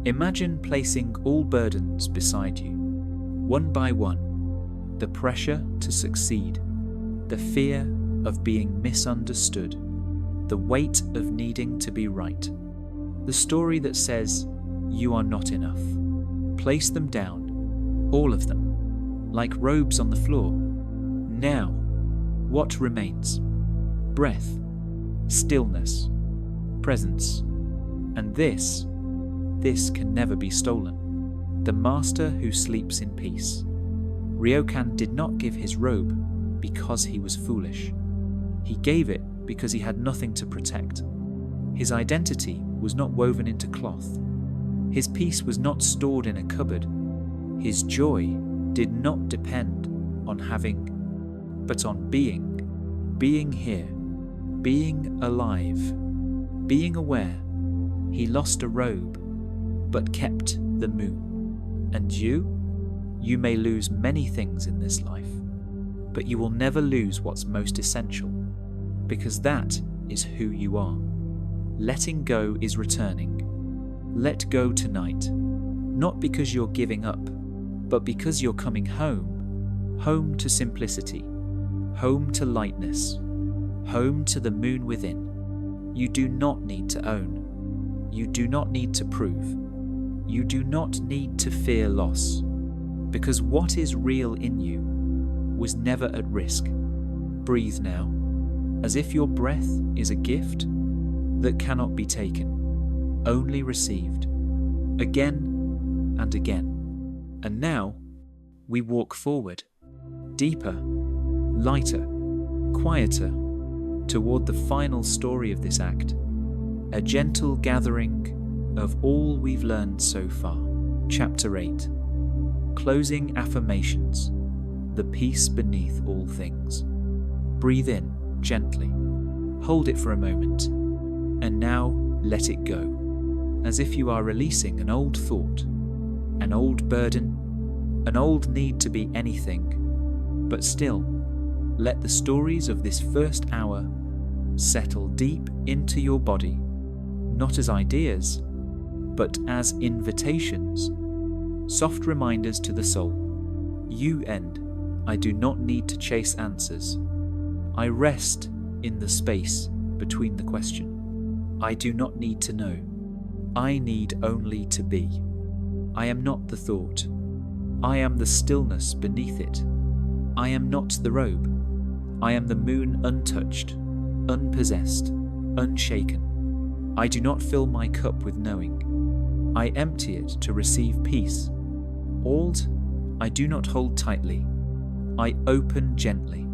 Imagine placing all burdens beside you, one by one. The pressure to succeed, the fear of being misunderstood, the weight of needing to be right, the story that says you are not enough. Place them down, all of them, like robes on the floor. Now, what remains? Breath, stillness, presence. And this can never be stolen. The master who sleeps in peace. Ryokan did not give his robe because he was foolish. He gave it because he had nothing to protect. His identity was not woven into cloth. His peace was not stored in a cupboard. His joy did not depend on having, but on being here, being alive, being aware. He lost a robe, but kept the moon. And you may lose many things in this life, but you will never lose what's most essential, because that is who you are. Letting go is returning. Let go tonight, not because you're giving up, but because you're coming home. Home to simplicity, home to lightness, home to the moon within. You do not need to own. You do not need to prove. You do not need to fear loss, because what is real in you was never at risk. Breathe now, as if your breath is a gift that cannot be taken, only received, again and again. And now we walk forward, deeper, lighter, quieter, toward the final story of this act, a gentle gathering of all we've learned so far. Chapter 8. Closing affirmations. The peace beneath all things. Breathe in gently. Hold it for a moment. And now let it go. As if you are releasing an old thought, an old burden, an old need to be anything. But still, let the stories of this first hour settle deep into your body, not as ideas, but as invitations, soft reminders to the soul. You end. I do not need to chase answers. I rest in the space between the question. I do not need to know. I need only to be. I am not the thought. I am the stillness beneath it. I am not the robe. I am the moon untouched, unpossessed, unshaken. I do not fill my cup with knowing. I empty it to receive peace. Old, I do not hold tightly. I open gently.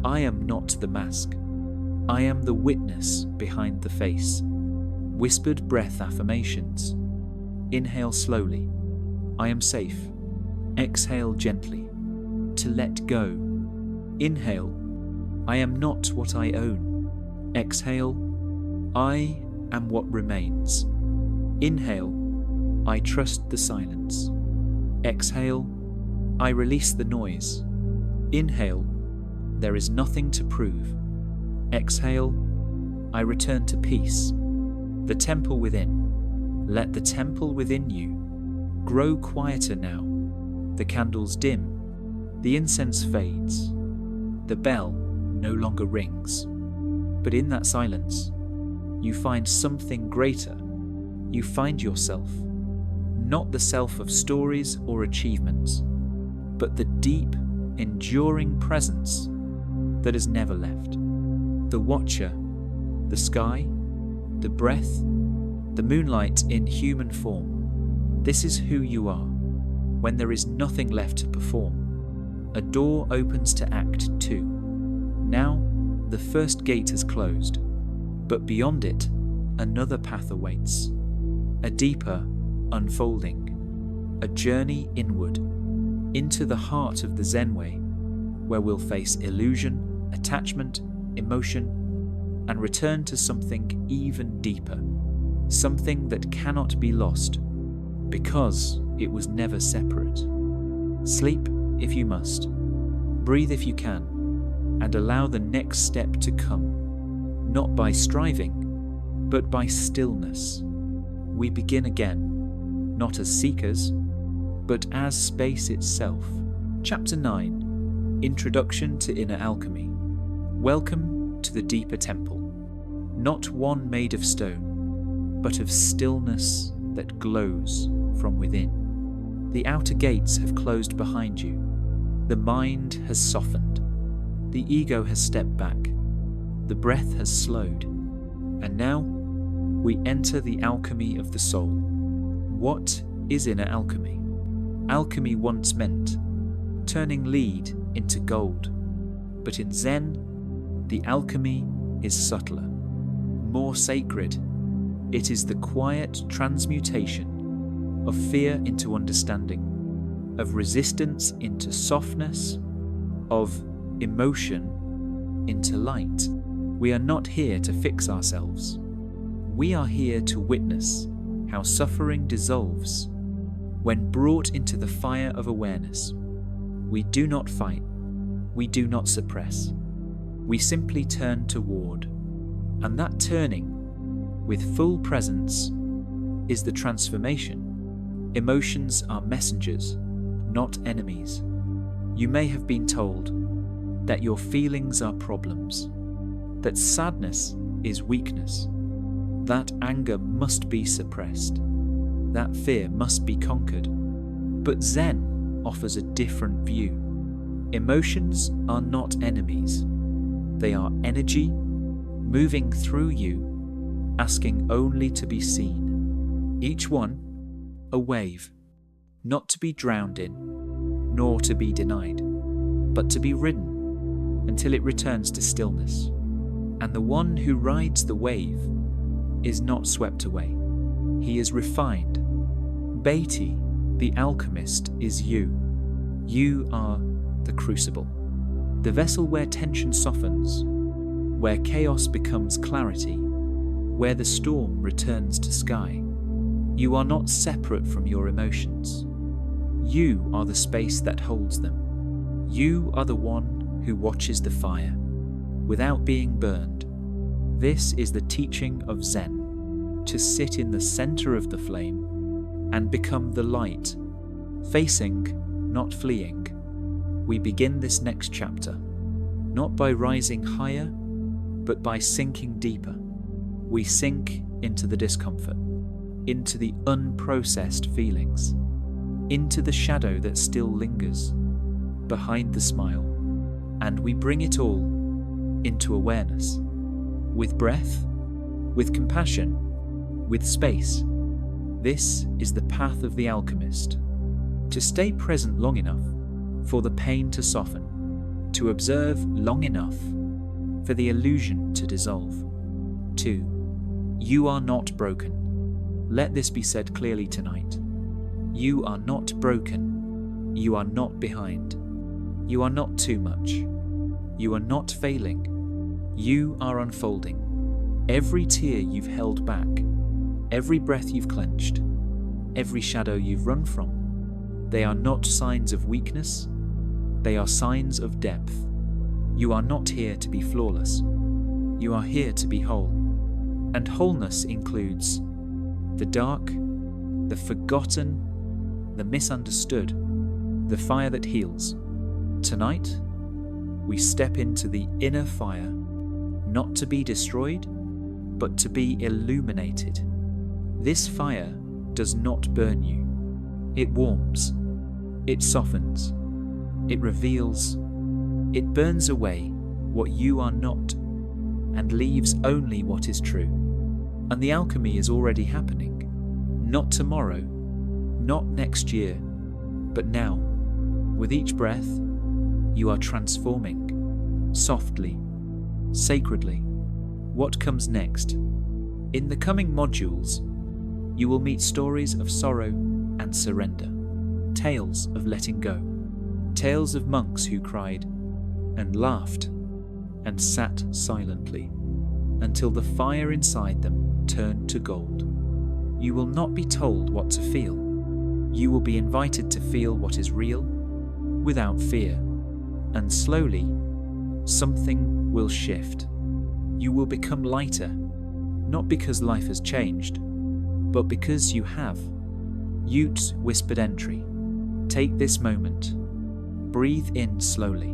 I am not the mask. I am the witness behind the face. Whispered breath affirmations. Inhale slowly. I am safe. Exhale gently. To let go. Inhale. I am not what I own. Exhale. I am what remains. Inhale. I trust the silence. Exhale. I release the noise. Inhale. There is nothing to prove. Exhale. I return to peace. The temple within. Let the temple within you grow quieter now. The candles dim. The incense fades. The bell no longer rings. But in that silence, you find something greater. You find yourself. Not the self of stories or achievements, but the deep, enduring presence that has never left. The watcher, the sky, the breath, the moonlight in human form. This is who you are when there is nothing left to perform. A door opens to Act 2. Now, the first gate has closed, but beyond it, another path awaits. A deeper unfolding, a journey inward, into the heart of the Zen way, where we'll face illusion, attachment, emotion, and return to something even deeper, something that cannot be lost, because it was never separate. Sleep if you must, breathe if you can, and allow the next step to come, not by striving, but by stillness. We begin again, not as seekers, but as space itself. Chapter 9, Introduction to Inner Alchemy. Welcome to the deeper temple, not one made of stone, but of stillness that glows from within. The outer gates have closed behind you. The mind has softened. The ego has stepped back. The breath has slowed. And now, we enter the alchemy of the soul. What is inner alchemy? Alchemy once meant turning lead into gold. But in Zen, the alchemy is subtler, more sacred. It is the quiet transmutation of fear into understanding, of resistance into softness, of emotion into light. We are not here to fix ourselves. We are here to witness how suffering dissolves when brought into the fire of awareness. We do not fight. We do not suppress. We simply turn toward. And that turning, with full presence, is the transformation. Emotions are messengers, not enemies. You may have been told that your feelings are problems, that sadness is weakness, that anger must be suppressed, that fear must be conquered. But Zen offers a different view. Emotions are not enemies. They are energy moving through you, asking only to be seen. Each one a wave, not to be drowned in, nor to be denied, but to be ridden until it returns to stillness. And the one who rides the wave is not swept away. He is refined. Beatty, the alchemist, is you. You are the crucible, the vessel where tension softens, where chaos becomes clarity, where the storm returns to sky. You are not separate from your emotions. You are the space that holds them. You are the one who watches the fire without being burned. This is the teaching of Zen, to sit in the center of the flame and become the light, facing, not fleeing. We begin this next chapter, not by rising higher, but by sinking deeper. We sink into the discomfort, into the unprocessed feelings, into the shadow that still lingers behind the smile, and we bring it all into awareness, with breath, with compassion, with space. This is the path of the alchemist. To stay present long enough for the pain to soften, to observe long enough for the illusion to dissolve. 2. You are not broken. Let this be said clearly tonight. You are not broken. You are not behind. You are not too much. You are not failing. You are unfolding. Every tear you've held back, every breath you've clenched, every shadow you've run from, they are not signs of weakness, they are signs of depth. You are not here to be flawless. You are here to be whole. And wholeness includes the dark, the forgotten, the misunderstood, the fire that heals. Tonight, we step into the inner fire, not to be destroyed, but to be illuminated. This fire does not burn you. It warms, it softens, it reveals, it burns away what you are not, and leaves only what is true. And the alchemy is already happening. Not tomorrow, not next year, but now. With each breath, you are transforming, softly, sacredly. What comes next? In the coming modules, you will meet stories of sorrow and surrender, tales of letting go, tales of monks who cried and laughed and sat silently until the fire inside them turned to gold. You will not be told what to feel. You will be invited to feel what is real without fear, and slowly something will shift. You will become lighter, not because life has changed, but because you have. Ute whispered entry. Take this moment, breathe in slowly,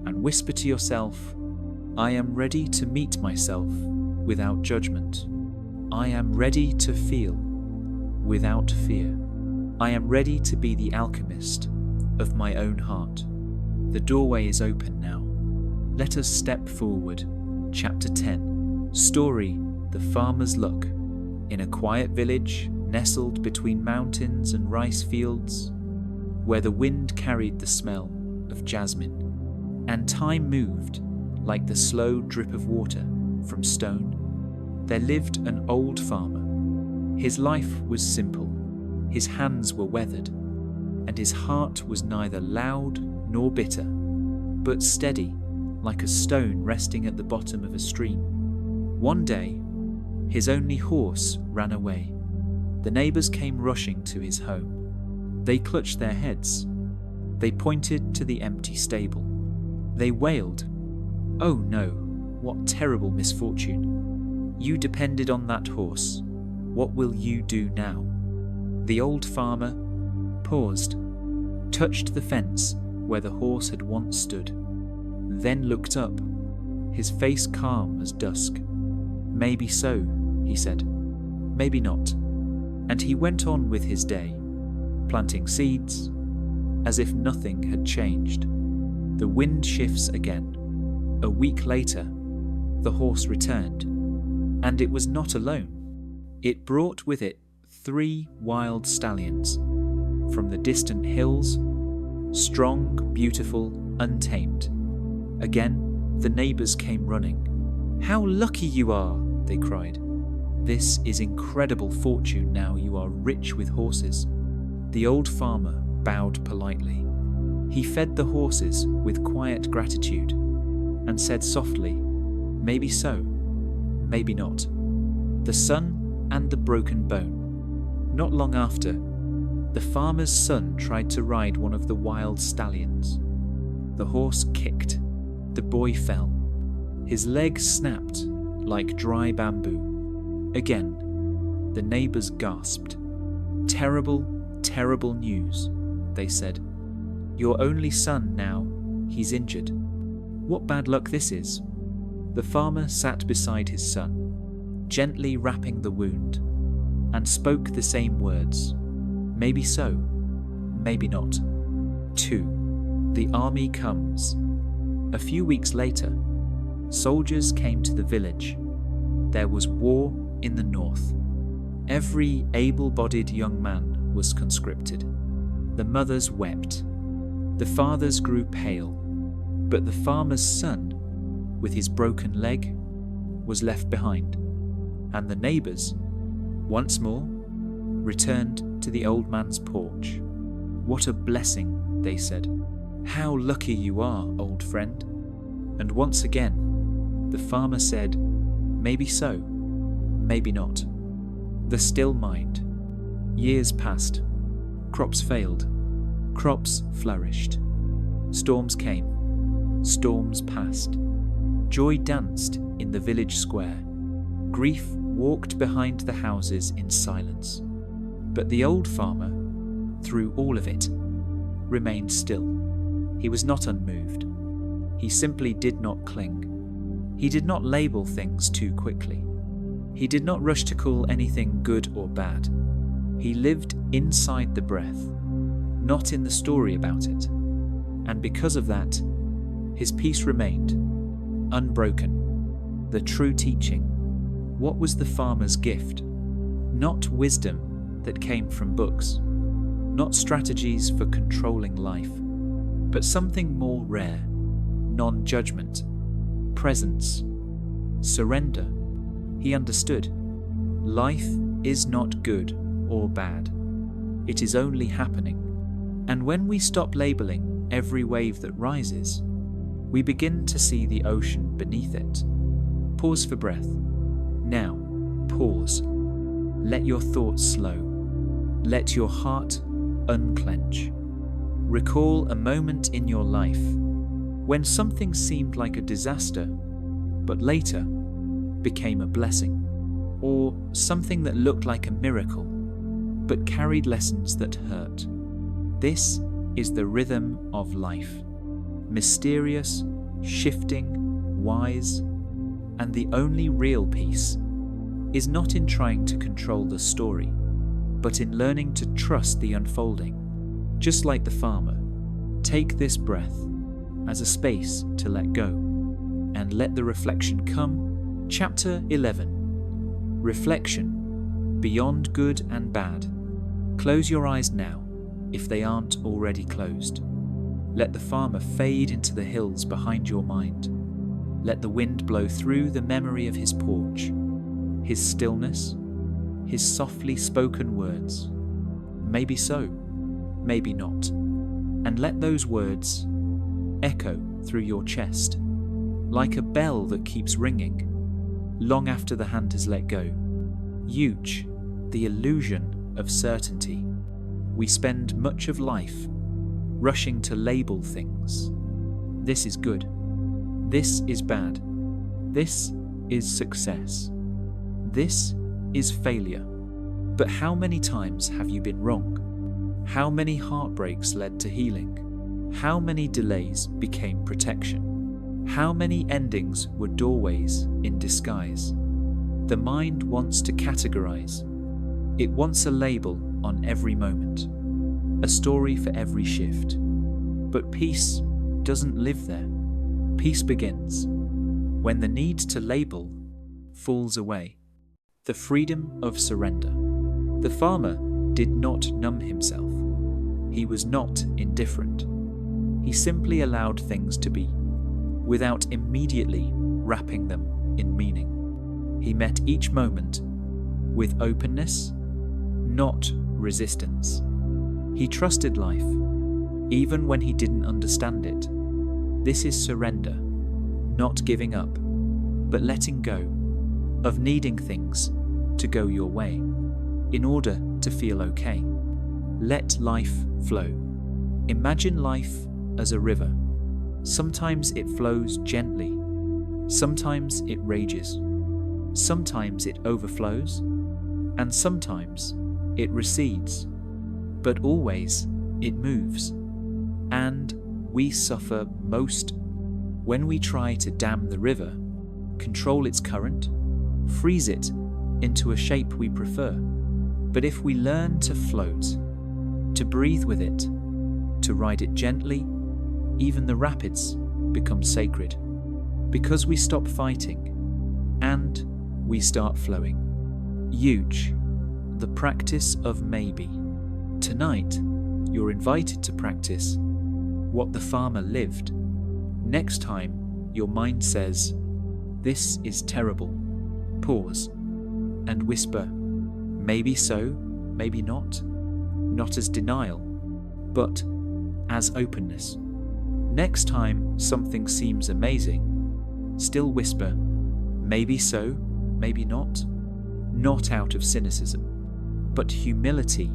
and whisper to yourself, I am ready to meet myself without judgment. I am ready to feel without fear. I am ready to be the alchemist of my own heart. The doorway is open now. Let us step forward. Chapter 10. Story: The Farmer's Luck. In a quiet village nestled between mountains and rice fields, where the wind carried the smell of jasmine, and time moved like the slow drip of water from stone, there lived an old farmer. His life was simple, his hands were weathered, and his heart was neither loud nor bitter, but steady like a stone resting at the bottom of a stream. One day, his only horse ran away. The neighbours came rushing to his home. They clutched their heads. They pointed to the empty stable. They wailed, "Oh no, what terrible misfortune! You depended on that horse. What will you do now?" The old farmer paused, touched the fence where the horse had once stood, then looked up, his face calm as dusk. "Maybe so," he said. "Maybe not." And he went on with his day, planting seeds, as if nothing had changed. The wind shifts again. A week later, the horse returned, and it was not alone. It brought with it 3 wild stallions from the distant hills, strong, beautiful, untamed. Again, the neighbours came running. "How lucky you are!" they cried. "This is incredible fortune now you are rich with horses." The old farmer bowed politely. He fed the horses with quiet gratitude and said softly, "Maybe so, maybe not." The sun and the broken bone. Not long after, the farmer's son tried to ride one of the wild stallions. The horse kicked. The boy fell. His leg snapped like dry bamboo. Again, the neighbours gasped. "Terrible, terrible news," they said. "Your only son now, he's injured. What bad luck this is." The farmer sat beside his son, gently wrapping the wound, and spoke the same words. "Maybe so, maybe not." 2. The army comes. A few weeks later, soldiers came to the village. There was war in the north. Every able-bodied young man was conscripted. The mothers wept. The fathers grew pale. But the farmer's son, with his broken leg, was left behind. And the neighbours, once more, returned to the old man's porch. "What a blessing," they said. "How lucky you are, old friend." And once again, the farmer said, "Maybe so, maybe not." The still mind. Years passed. Crops failed. Crops flourished. Storms came. Storms passed. Joy danced in the village square. Grief walked behind the houses in silence. But the old farmer, through all of it, remained still. He was not unmoved. He simply did not cling. He did not label things too quickly. He did not rush to call anything good or bad. He lived inside the breath, not in the story about it. And because of that, his peace remained, unbroken. The true teaching. What was the farmer's gift? Not wisdom that came from books, not strategies for controlling life, but something more rare, non-judgment, presence, surrender. He understood. Life is not good or bad. It is only happening. And when we stop labeling every wave that rises, we begin to see the ocean beneath it. Pause for breath. Now, pause. Let your thoughts slow. Let your heart unclench. Recall a moment in your life when something seemed like a disaster, but later became a blessing, or something that looked like a miracle, but carried lessons that hurt. This is the rhythm of life. Mysterious, shifting, wise, and the only real peace is not in trying to control the story, but in learning to trust the unfolding. Just like the farmer, take this breath as a space to let go and let the reflection come. Chapter 11. Reflection. Beyond good and bad. Close your eyes now, if they aren't already closed. Let the farmer fade into the hills behind your mind. Let the wind blow through the memory of his porch, his stillness, his softly spoken words. Maybe so, maybe not. And let those words echo through your chest, like a bell that keeps ringing, long after the hand has let go. Huge, the illusion of certainty. We spend much of life rushing to label things. This is good. This is bad. This is success. This is failure. But how many times have you been wrong? How many heartbreaks led to healing? How many delays became protection? How many endings were doorways in disguise? The mind wants to categorize. It wants a label on every moment, a story for every shift. But peace doesn't live there. Peace begins when the need to label falls away. The freedom of surrender. The farmer did not numb himself. He was not indifferent. He simply allowed things to be, without immediately wrapping them in meaning. He met each moment with openness, not resistance. He trusted life, even when he didn't understand it. This is surrender, not giving up, but letting go of needing things to go your way in order to feel okay. Let life flow. Imagine life as a river. Sometimes it flows gently, sometimes it rages, sometimes it overflows, and sometimes it recedes, but always it moves. And we suffer most when we try to dam the river, control its current, freeze it into a shape we prefer. But if we learn to float, to breathe with it, to ride it gently, even the rapids become sacred, because we stop fighting and we start flowing. Huge, The practice of maybe. Tonight, you're invited to practice what the farmer lived. Next time, your mind says, "This is terrible." Pause and whisper, "Maybe so, maybe not." Not as denial, but as openness. Next time something seems amazing, still whisper, "Maybe so, maybe not." Not out of cynicism, but humility,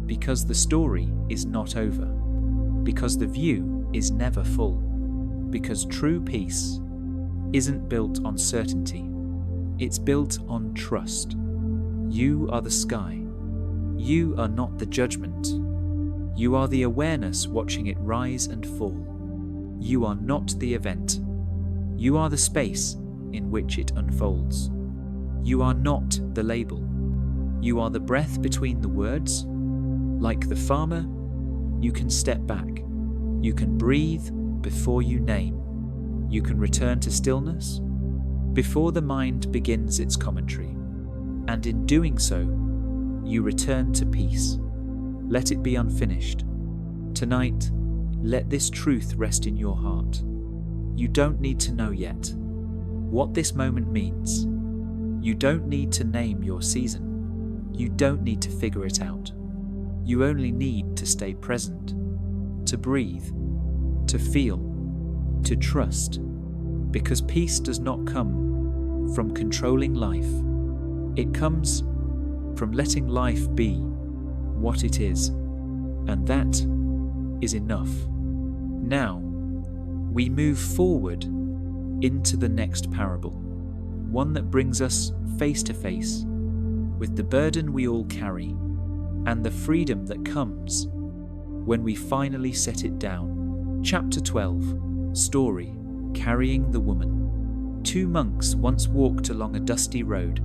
because the story is not over, because the view is never full, because true peace isn't built on certainty, it's built on trust. You are the sky. You are not the judgment. You are the awareness watching it rise and fall. You are not the event. You are the space in which it unfolds. You are not the label. You are the breath between the words. Like the farmer, you can step back. You can breathe before you name. You can return to stillness before the mind begins its commentary. And in doing so, you return to peace. Let it be unfinished. Tonight, let this truth rest in your heart. You don't need to know yet what this moment means. You don't need to name your season. You don't need to figure it out. You only need to stay present, to breathe, to feel, to trust, because peace does not come from controlling life. It comes from letting life be what it is, and that is enough. Now, we move forward into the next parable, one that brings us face to face with the burden we all carry and the freedom that comes when we finally set it down. Chapter 12, Story, Carrying the Woman. Two monks once walked along a dusty road,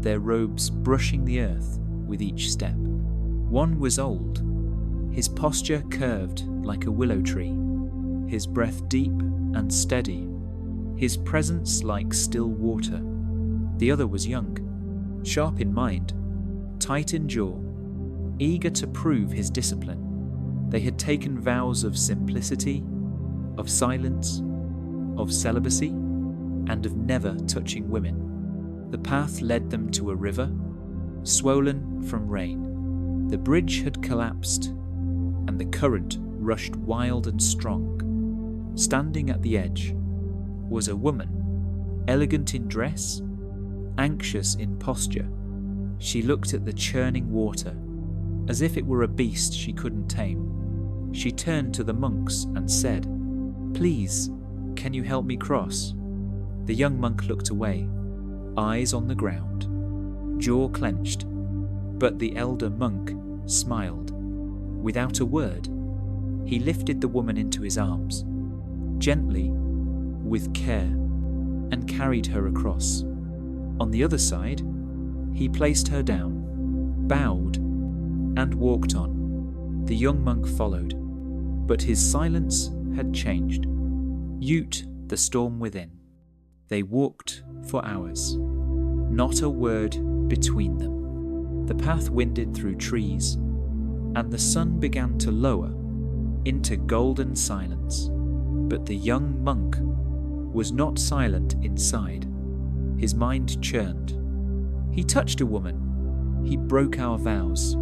their robes brushing the earth with each step. One was old, his posture curved like a willow tree, his breath deep and steady, his presence like still water. The other was young, sharp in mind, tight in jaw, eager to prove his discipline. They had taken vows of simplicity, of silence, of celibacy, and of never touching women. The path led them to a river, swollen from rain. The bridge had collapsed, and the current rushed wild and strong. Standing at the edge was a woman, elegant in dress, anxious in posture. She looked at the churning water, as if it were a beast she couldn't tame. She turned to the monks and said, "Please, can you help me cross?" The young monk looked away, eyes on the ground, jaw clenched, but the elder monk smiled. Without a word, he lifted the woman into his arms, gently, with care, and carried her across. On the other side, he placed her down, bowed, and walked on. The young monk followed, but his silence had changed. Ute the storm within. They walked for hours, not a word between them. The path winded through trees, and the sun began to lower into golden silence. But the young monk was not silent inside. His mind churned. He touched a woman. He broke our vows.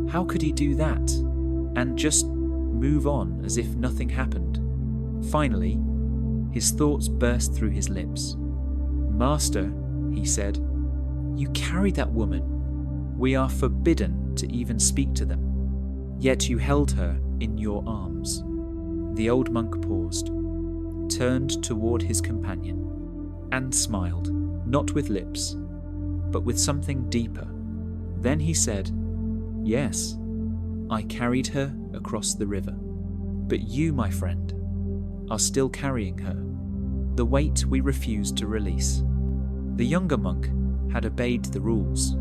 How could he do that and just move on as if nothing happened? Finally, his thoughts burst through his lips. "Master," he said, "you carried that woman. We are forbidden to even speak to them. Yet you held her in your arms." The old monk paused, turned toward his companion, and smiled, not with lips, but with something deeper. Then he said, "Yes, I carried her across the river. But you, my friend, are still carrying her, the weight we refused to release." The younger monk had obeyed the rules,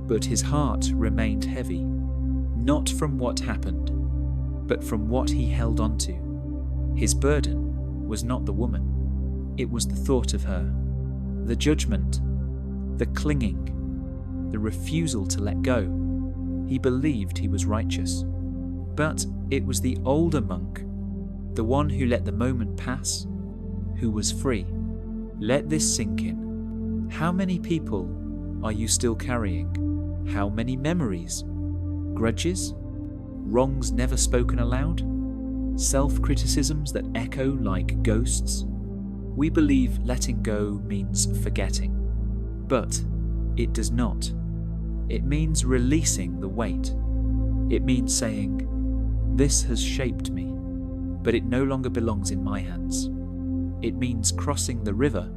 but his heart remained heavy, not from what happened, but from what he held onto. His burden was not the woman, it was the thought of her, the judgment, the clinging, the refusal to let go. He believed he was righteous. But it was the older monk, the one who let the moment pass, who was free. Let this sink in. How many people are you still carrying? How many memories? Grudges? Wrongs never spoken aloud? Self-criticisms that echo like ghosts? We believe letting go means forgetting, but it does not. It means releasing the weight. It means saying, "This has shaped me, but it no longer belongs in my hands." It means crossing the river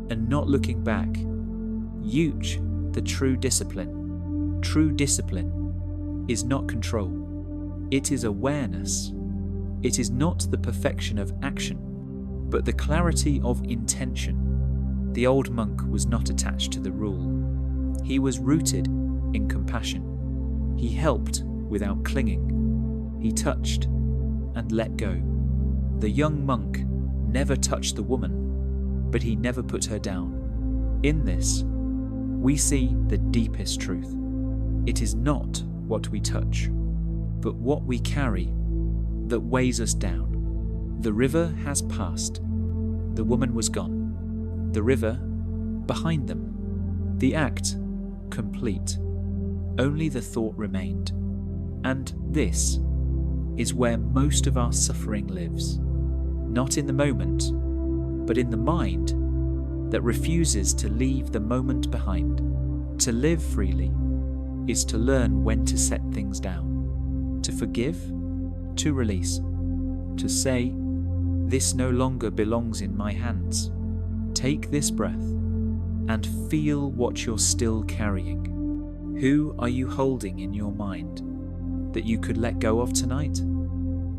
and not looking back. Huge, the true discipline. True discipline is not control. It is awareness. It is not the perfection of action, but the clarity of intention. The old monk was not attached to the rule. He was rooted in compassion. He helped without clinging. He touched and let go. The young monk never touched the woman, but he never put her down. In this, we see the deepest truth. It is not what we touch, but what we carry that weighs us down. The river has passed. The woman was gone. The river behind them. The act complete. Only the thought remained. And this is where most of our suffering lives. Not in the moment, but in the mind that refuses to leave the moment behind. To live freely is to learn when to set things down, to forgive, to release, to say, "This no longer belongs in my hands." Take this breath and feel what you're still carrying. Who are you holding in your mind that you could let go of tonight?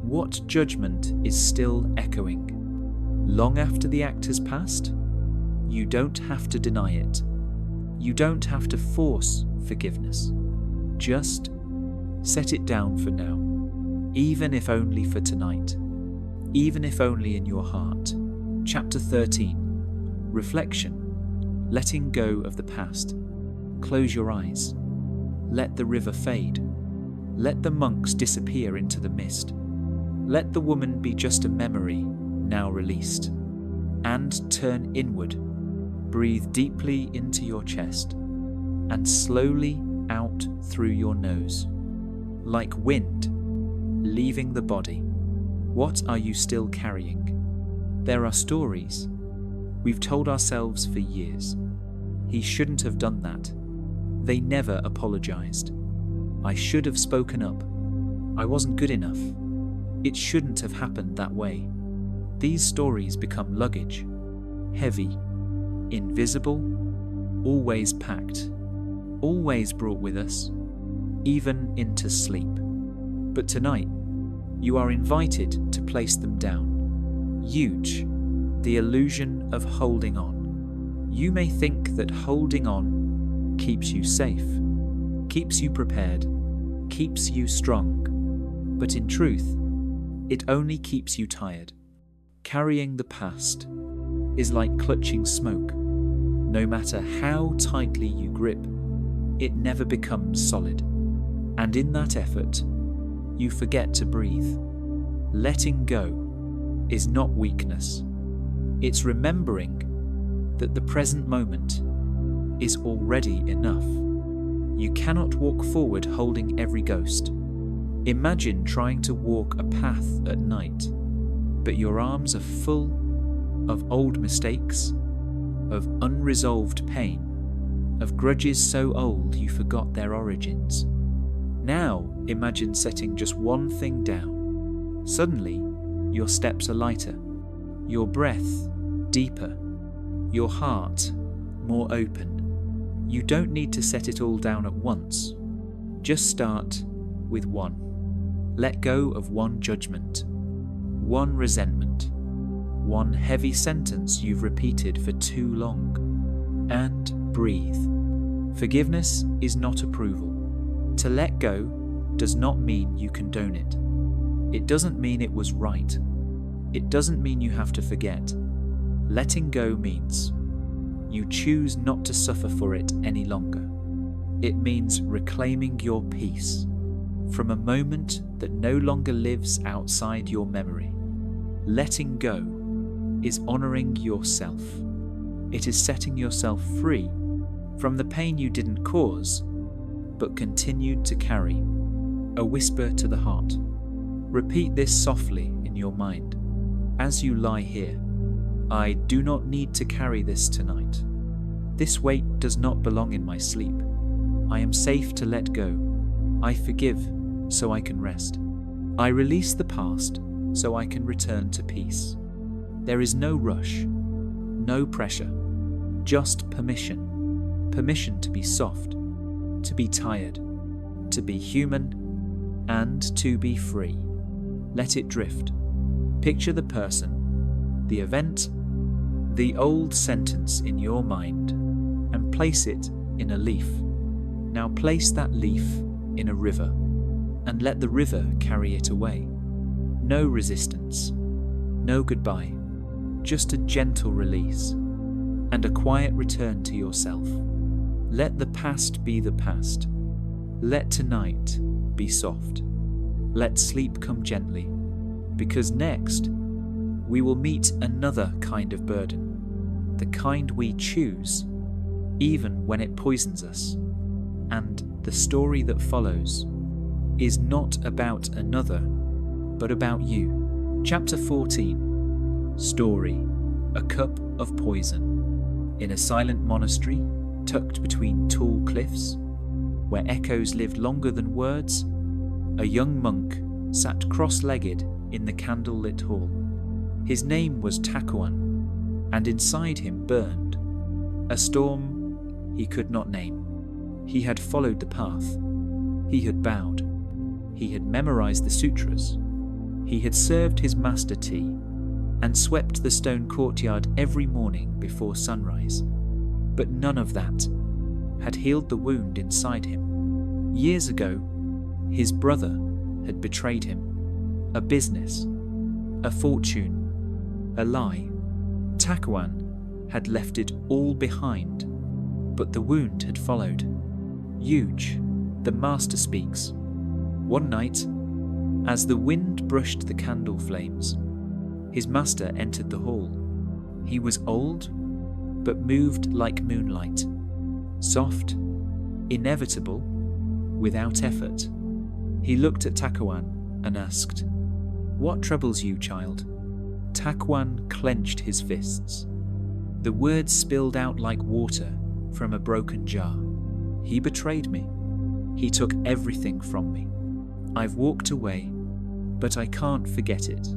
What judgment is still echoing? Long after the act has passed? You don't have to deny it. You don't have to force forgiveness. Just set it down for now, even if only for tonight, even if only in your heart. Chapter 13. Reflection. Letting go of the past. Close your eyes. Let the river fade. Let the monks disappear into the mist. Let the woman be just a memory, now released. And turn inward. Breathe deeply into your chest and slowly out through your nose. Like wind, leaving the body. What are you still carrying? There are stories we've told ourselves for years. He shouldn't have done that. They never apologized. I should have spoken up. I wasn't good enough. It shouldn't have happened that way. These stories become luggage, heavy, invisible, always packed, always brought with us, even into sleep. But tonight, you are invited to place them down. Huge, the illusion of holding on. You may think that holding on keeps you safe, keeps you prepared, keeps you strong. But in truth, it only keeps you tired. Carrying the past is like clutching smoke. No matter how tightly you grip, it never becomes solid. And in that effort, you forget to breathe. Letting go is not weakness. It's remembering that the present moment is already enough. You cannot walk forward holding every ghost. Imagine trying to walk a path at night, but your arms are full of old mistakes, of unresolved pain, of grudges so old you forgot their origins. Now imagine setting just one thing down. Suddenly, your steps are lighter, your breath deeper, your heart more open. You don't need to set it all down at once. Just start with one. Let go of one judgment, one resentment, one heavy sentence you've repeated for too long, and breathe. Forgiveness is not approval. To let go does not mean you condone it. It doesn't mean it was right. It doesn't mean you have to forget. Letting go means you choose not to suffer for it any longer. It means reclaiming your peace from a moment that no longer lives outside your memory. Letting go is honoring yourself. It is setting yourself free from the pain you didn't cause, but continued to carry. A whisper to the heart. Repeat this softly in your mind as you lie here. I do not need to carry this tonight. This weight does not belong in my sleep. I am safe to let go. I forgive so I can rest. I release the past so I can return to peace. There is no rush, no pressure, just permission. Permission to be soft, to be tired, to be human, and to be free. Let it drift. Picture the person, the event, the old sentence in your mind, and place it in a leaf. Now place that leaf in a river, and let the river carry it away. No resistance, no goodbye, just a gentle release, and a quiet return to yourself. Let the past be the past. Let tonight be soft. Let sleep come gently, because next we will meet another kind of burden, the kind we choose, even when it poisons us. And the story that follows is not about another, but about you. Chapter 14. Story: A cup of poison. In a silent monastery, tucked between tall cliffs, where echoes lived longer than words, a young monk sat cross-legged in the candle-lit hall. His name was Takuan, and inside him burned a storm he could not name. He had followed the path. He had bowed. He had memorized the sutras. He had served his master tea and swept the stone courtyard every morning before sunrise. But none of that had healed the wound inside him. Years ago, his brother had betrayed him. A business, a fortune, a lie. Takuan had left it all behind, but the wound had followed. Huge, the master speaks. One night, as the wind brushed the candle flames, his master entered the hall. He was old, but moved like moonlight, soft, inevitable, without effort. He looked at Takuan and asked, "What troubles you, child?" Takuan clenched his fists. The words spilled out like water from a broken jar. He betrayed me. He took everything from me. I've walked away, but I can't forget it.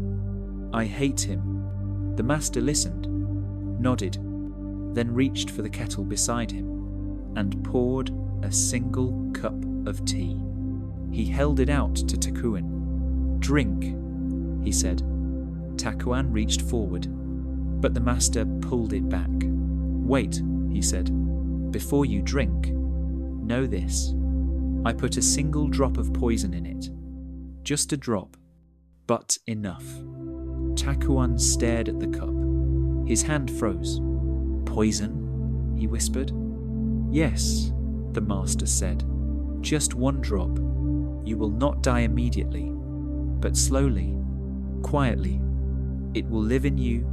I hate him. The master listened, nodded, then reached for the kettle beside him and poured a single cup of tea. He held it out to Takuan. "Drink," he said. Takuan reached forward, but the master pulled it back. "Wait," he said. "Before you drink, know this. I put a single drop of poison in it. Just a drop, but enough." Takuan stared at the cup. His hand froze. "Poison?" he whispered. "Yes," the master said. "Just one drop. You will not die immediately, but slowly, quietly, it will live in you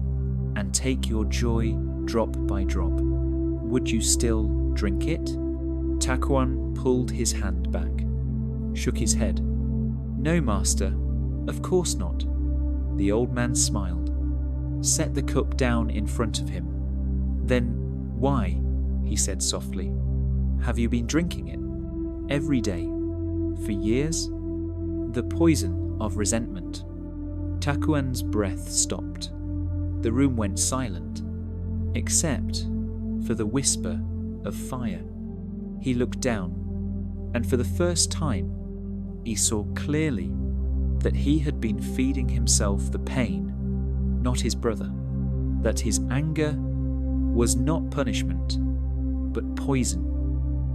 and take your joy drop by drop. Would you still drink it?" Takuan pulled his hand back, shook his head. "No, master, of course not." The old man smiled, set the cup down in front of him. "Then why," he said softly, "have you been drinking it? Every day? For years?" "The poison of resentment." Takuan's breath stopped. The room went silent, except for the whisper of fire. He looked down, and for the first time, he saw clearly that he had been feeding himself the pain, not his brother, that his anger was not punishment, but poison,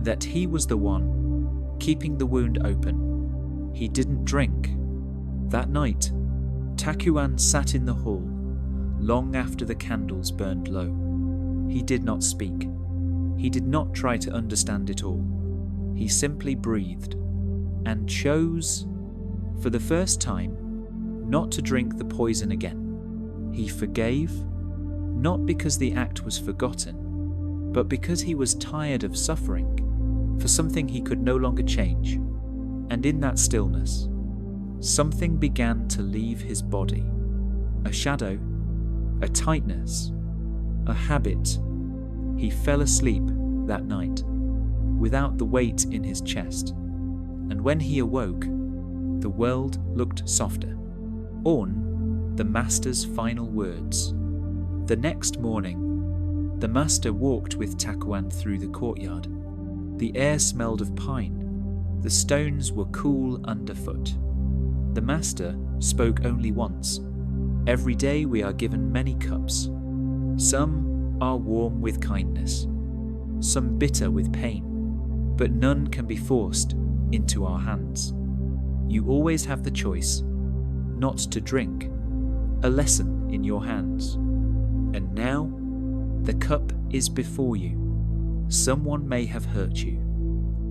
that he was the one keeping the wound open. He didn't drink. That night, Takuan sat in the hall long after the candles burned low. He did not speak. He did not try to understand it all. He simply breathed and chose, for the first time, not to drink the poison again. He forgave, not because the act was forgotten, but because he was tired of suffering for something he could no longer change. And in that stillness, something began to leave his body. A shadow, a tightness, a habit. He fell asleep that night, without the weight in his chest. And when he awoke, the world looked softer. On the master's final words. The next morning, the master walked with Takuan through the courtyard. The air smelled of pine. The stones were cool underfoot. The master spoke only once. Every day we are given many cups. Some are warm with kindness, some bitter with pain, but none can be forced into our hands. You always have the choice not to drink, a lesson in your hands. And now, the cup is before you. Someone may have hurt you,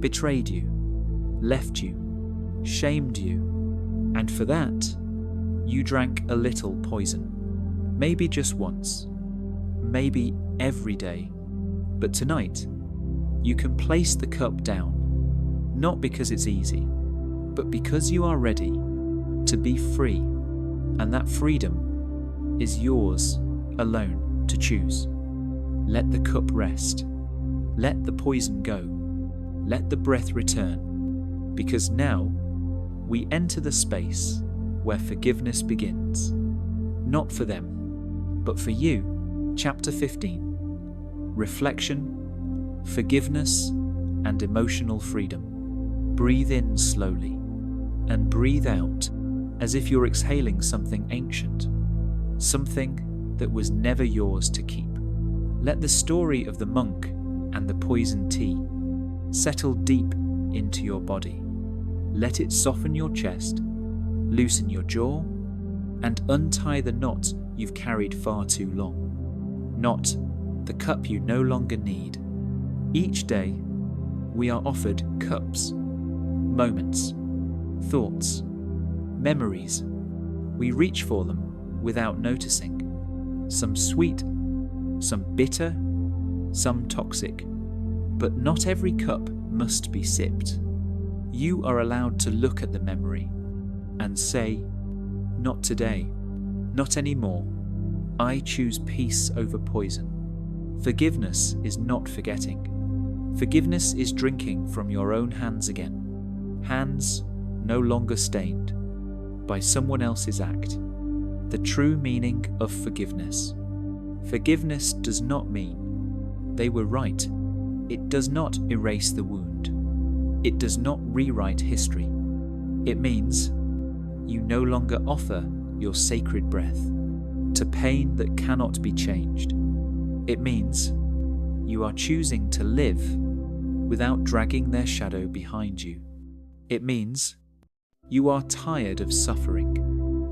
betrayed you, left you, shamed you, and for that, you drank a little poison. Maybe just once, maybe every day. But tonight, you can place the cup down, not because it's easy, but because you are ready to be free, and that freedom is yours alone to choose. Let the cup rest. Let the poison go. Let the breath return, because now we enter the space where forgiveness begins. Not for them, but for you. Chapter 15. Reflection, forgiveness, and emotional freedom. Breathe in slowly, and breathe out as if you're exhaling something ancient, something that was never yours to keep. Let the story of the monk and the poisoned tea settle deep into your body. Let it soften your chest, loosen your jaw, and untie the knot you've carried far too long. Not the cup you no longer need. Each day, we are offered cups, moments, thoughts, memories. We reach for them without noticing. Some sweet, some bitter, some toxic. But not every cup must be sipped. You are allowed to look at the memory and say, not today, not anymore. I choose peace over poison. Forgiveness is not forgetting. Forgiveness is drinking from your own hands again. Hands no longer stained by someone else's act. The true meaning of forgiveness. Forgiveness does not mean they were right. It does not erase the wound. It does not rewrite history. It means you no longer offer your sacred breath to pain that cannot be changed. It means you are choosing to live without dragging their shadow behind you. It means you are tired of suffering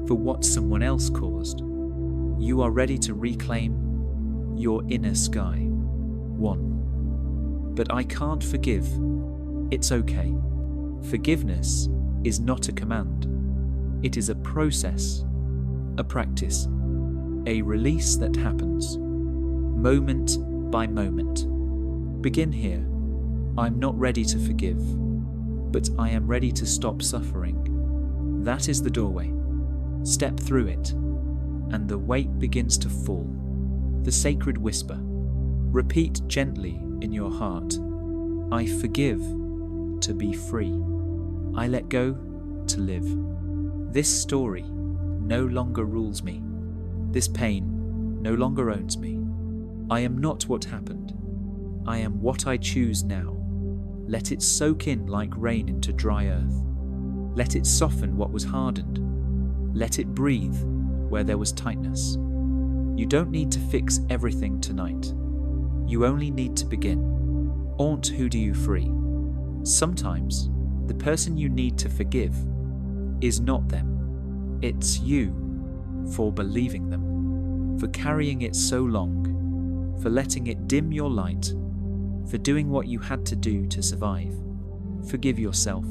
for what someone else caused. You are ready to reclaim your inner sky. 1. But I can't forgive. It's okay. Forgiveness is not a command. It is a process, a practice, a release that happens, moment by moment. Begin here. I'm not ready to forgive, but I am ready to stop suffering. That is the doorway. Step through it, and the weight begins to fall. The sacred whisper. Repeat gently in your heart. I forgive to be free. I let go to live. This story no longer rules me. This pain no longer owns me. I am not what happened. I am what I choose now. Let it soak in like rain into dry earth. Let it soften what was hardened. Let it breathe where there was tightness. You don't need to fix everything tonight. You only need to begin. Who do you free? Sometimes the person you need to forgive is not them. It's you, for believing them, for carrying it so long, for letting it dim your light, for doing what you had to do to survive. Forgive yourself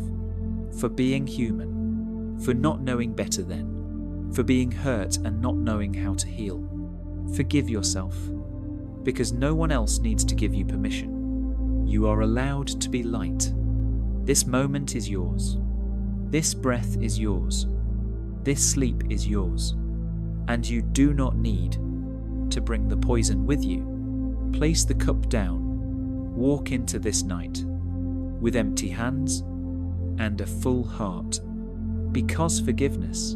for being human, for not knowing better then, for being hurt and not knowing how to heal. Forgive yourself, because no one else needs to give you permission. You are allowed to be light. This moment is yours. This breath is yours. This sleep is yours. And you do not need to bring the poison with you. Place the cup down. Walk into this night with empty hands and a full heart, because forgiveness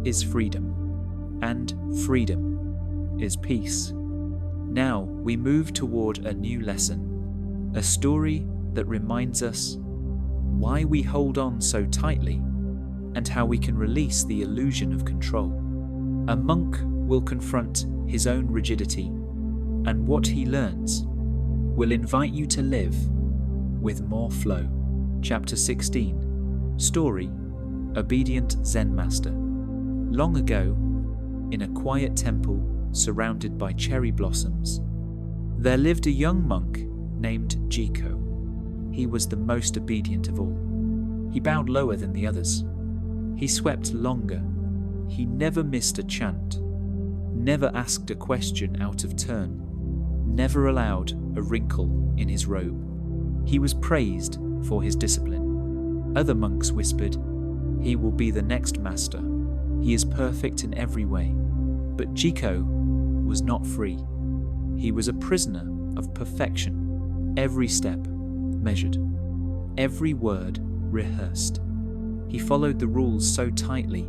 is freedom, and freedom is peace. Now we move toward a new lesson, a story that reminds us why we hold on so tightly and how we can release the illusion of control. A monk will confront his own rigidity, and what he learns will invite you to live with more flow. Chapter 16. Story: Obedient Zen Master. Long ago, in a quiet temple surrounded by cherry blossoms, there lived a young monk named Jiko. He was the most obedient of all. He bowed lower than the others. He swept longer. He never missed a chant, never asked a question out of turn, never allowed a wrinkle in his robe. He was praised for his discipline. Other monks whispered, "He will be the next master. He is perfect in every way." But Jiko was not free. He was a prisoner of perfection. Every step measured, every word rehearsed. He followed the rules so tightly,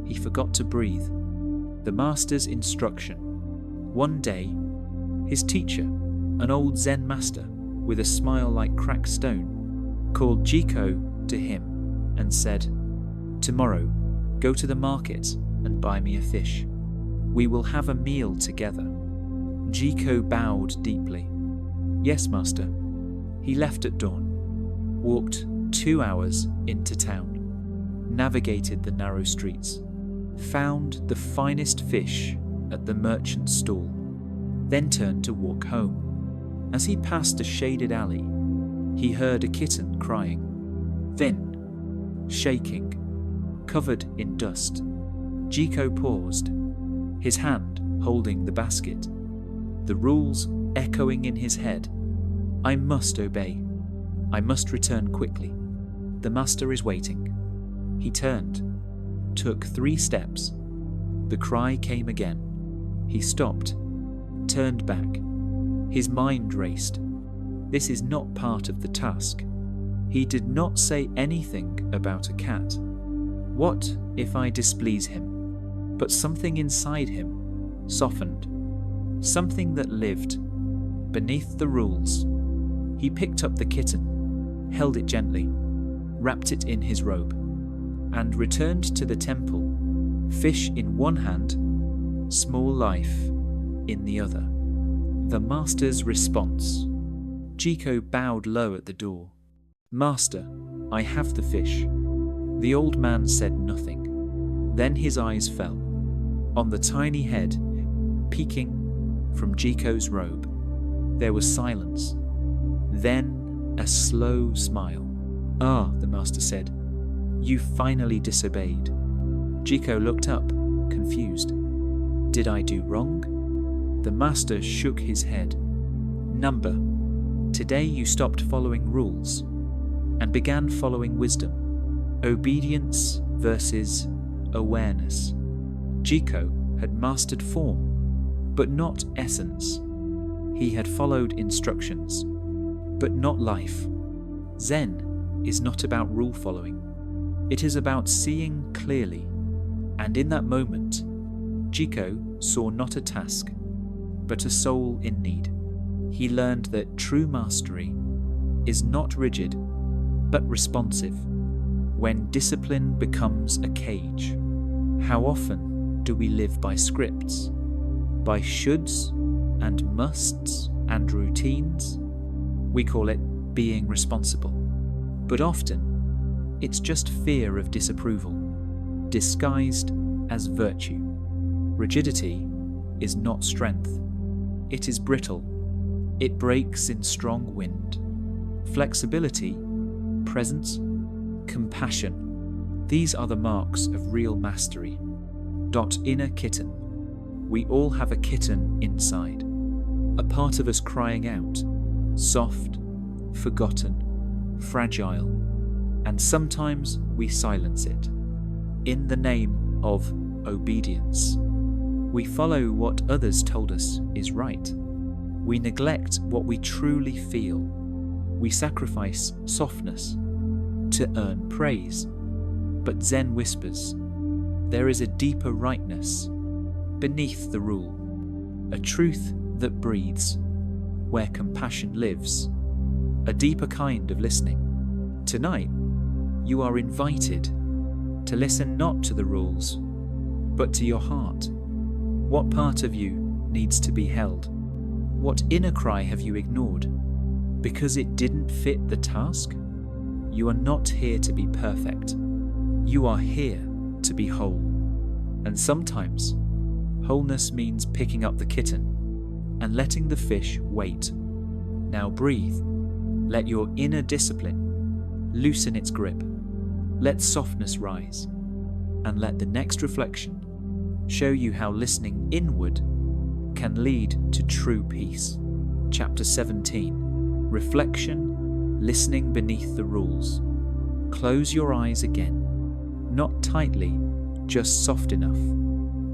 he forgot to breathe. The master's instruction. One day, his teacher, an old Zen master with a smile like cracked stone, called Jiko to him and said, "Tomorrow, go to the market and buy me a fish. We will have a meal together." Jiko bowed deeply. "Yes, master." He left at dawn, walked 2 hours into town, navigated the narrow streets, found the finest fish at the merchant's stall, then turned to walk home. As he passed a shaded alley, he heard a kitten crying, thin, shaking, covered in dust. Jiko paused, his hand holding the basket, the rules echoing in his head. "I must obey. I must return quickly. The master is waiting." He turned, took 3 steps. The cry came again. He stopped, turned back. His mind raced. This is not part of the task. He did not say anything about a cat. What if I displease him? But something inside him softened, something that lived beneath the rules. He picked up the kitten, held it gently, wrapped it in his robe, and returned to the temple, fish in one hand, small life in the other. The master's response. Jiko bowed low at the door. "Master, I have the fish." The old man said nothing. Then his eyes fell on the tiny head peeking from Jiko's robe. There was silence. Then a slow smile. "Ah," the master said, "you finally disobeyed." Jiko looked up, confused. "Did I do wrong?" The master shook his head. "Number, today you stopped following rules and began following wisdom. Obedience versus awareness." Jiko had mastered form, but not essence. He had followed instructions, but not life. Zen is not about rule following. It is about seeing clearly. And in that moment, Jiko saw not a task, but a soul in need. He learned that true mastery is not rigid, but responsive. When discipline becomes a cage, how often do we live by scripts, by shoulds and musts and routines? We call it being responsible. But often, it's just fear of disapproval, disguised as virtue. Rigidity is not strength. It is brittle. It breaks in strong wind. Flexibility presence, compassion. These are the marks of real mastery. Inner kitten. We all have a kitten inside, a part of us crying out, soft, forgotten, fragile, and sometimes we silence it. In the name of obedience, we follow what others told us is right. We neglect what we truly feel. We sacrifice softness to earn praise. But Zen whispers, there is a deeper rightness beneath the rule, a truth that breathes, where compassion lives, a deeper kind of listening. Tonight, you are invited to listen not to the rules, but to your heart. What part of you needs to be held? What inner cry have you ignored? Because it didn't fit the task? You are not here to be perfect. You are here to be whole. And sometimes, wholeness means picking up the kitten and letting the fish wait. Now breathe. Let your inner discipline loosen its grip. Let softness rise. And let the next reflection show you how listening inward can lead to true peace. Chapter 17. Reflection, listening beneath the rules. Close your eyes again, not tightly, just soft enough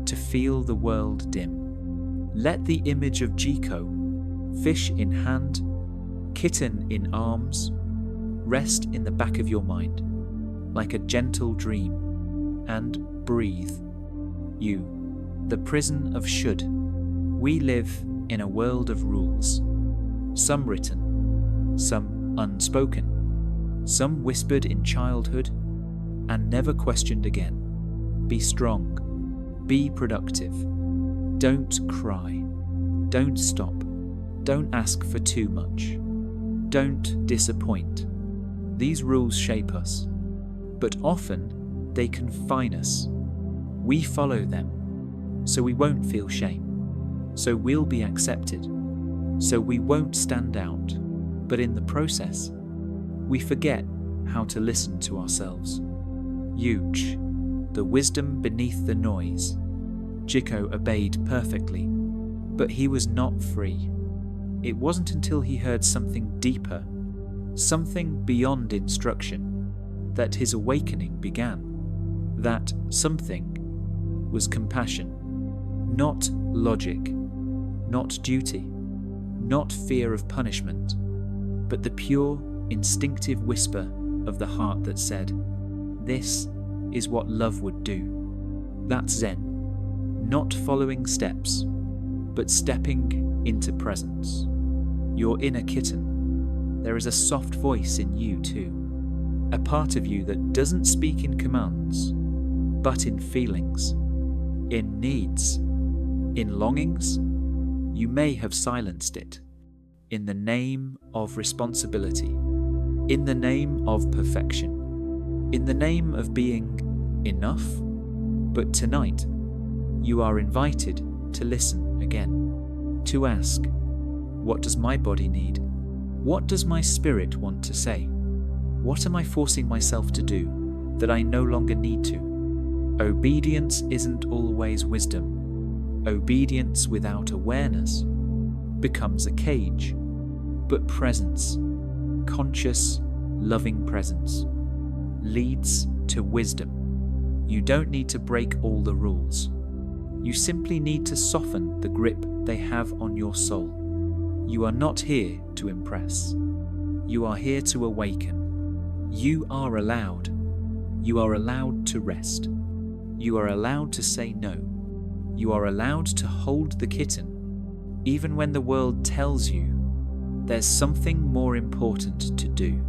to feel the world dim. Let the image of Jiko, fish in hand, kitten in arms, rest in the back of your mind, like a gentle dream, and breathe. You, the prison of should. We live in a world of rules, some written, some unspoken, some whispered in childhood and never questioned again. Be strong, be productive, don't cry, don't stop, don't ask for too much, don't disappoint. These rules shape us, but often they confine us. We follow them, so we won't feel shame, so we'll be accepted, so we won't stand out. But in the process, we forget how to listen to ourselves. Huge, the wisdom beneath the noise. Jiko obeyed perfectly, but he was not free. It wasn't until he heard something deeper, something beyond instruction, that his awakening began. That something was compassion, not logic, not duty, not fear of punishment, but the pure, instinctive whisper of the heart that said, "This is what love would do." That's Zen, not following steps, but stepping into presence. Your inner kitten, there is a soft voice in you too, a part of you that doesn't speak in commands, but in feelings, in needs, in longings. You may have silenced it in the name of responsibility, in the name of perfection, in the name of being enough. But tonight, you are invited to listen again, to ask, what does my body need? What does my spirit want to say? What am I forcing myself to do that I no longer need to? Obedience isn't always wisdom. Obedience without awareness becomes a cage, but presence, conscious, loving presence, leads to wisdom. You don't need to break all the rules. You simply need to soften the grip they have on your soul. You are not here to impress. You are here to awaken. You are allowed. You are allowed to rest. You are allowed to say no. You are allowed to hold the kitten, even when the world tells you there's something more important to do.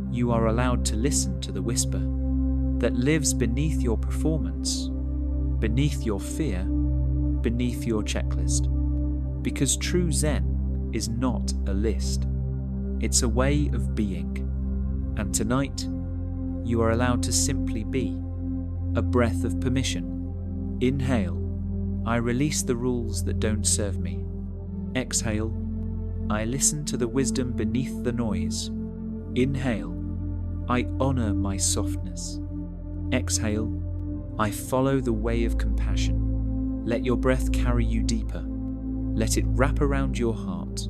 You are allowed to listen to the whisper that lives beneath your performance, beneath your fear, beneath your checklist. Because true Zen is not a list. It's a way of being. And tonight, you are allowed to simply be, a breath of permission. Inhale, I release the rules that don't serve me. Exhale, I listen to the wisdom beneath the noise. Inhale, I honor my softness. Exhale. I follow the way of compassion. Let your breath carry you deeper. Let it wrap around your heart.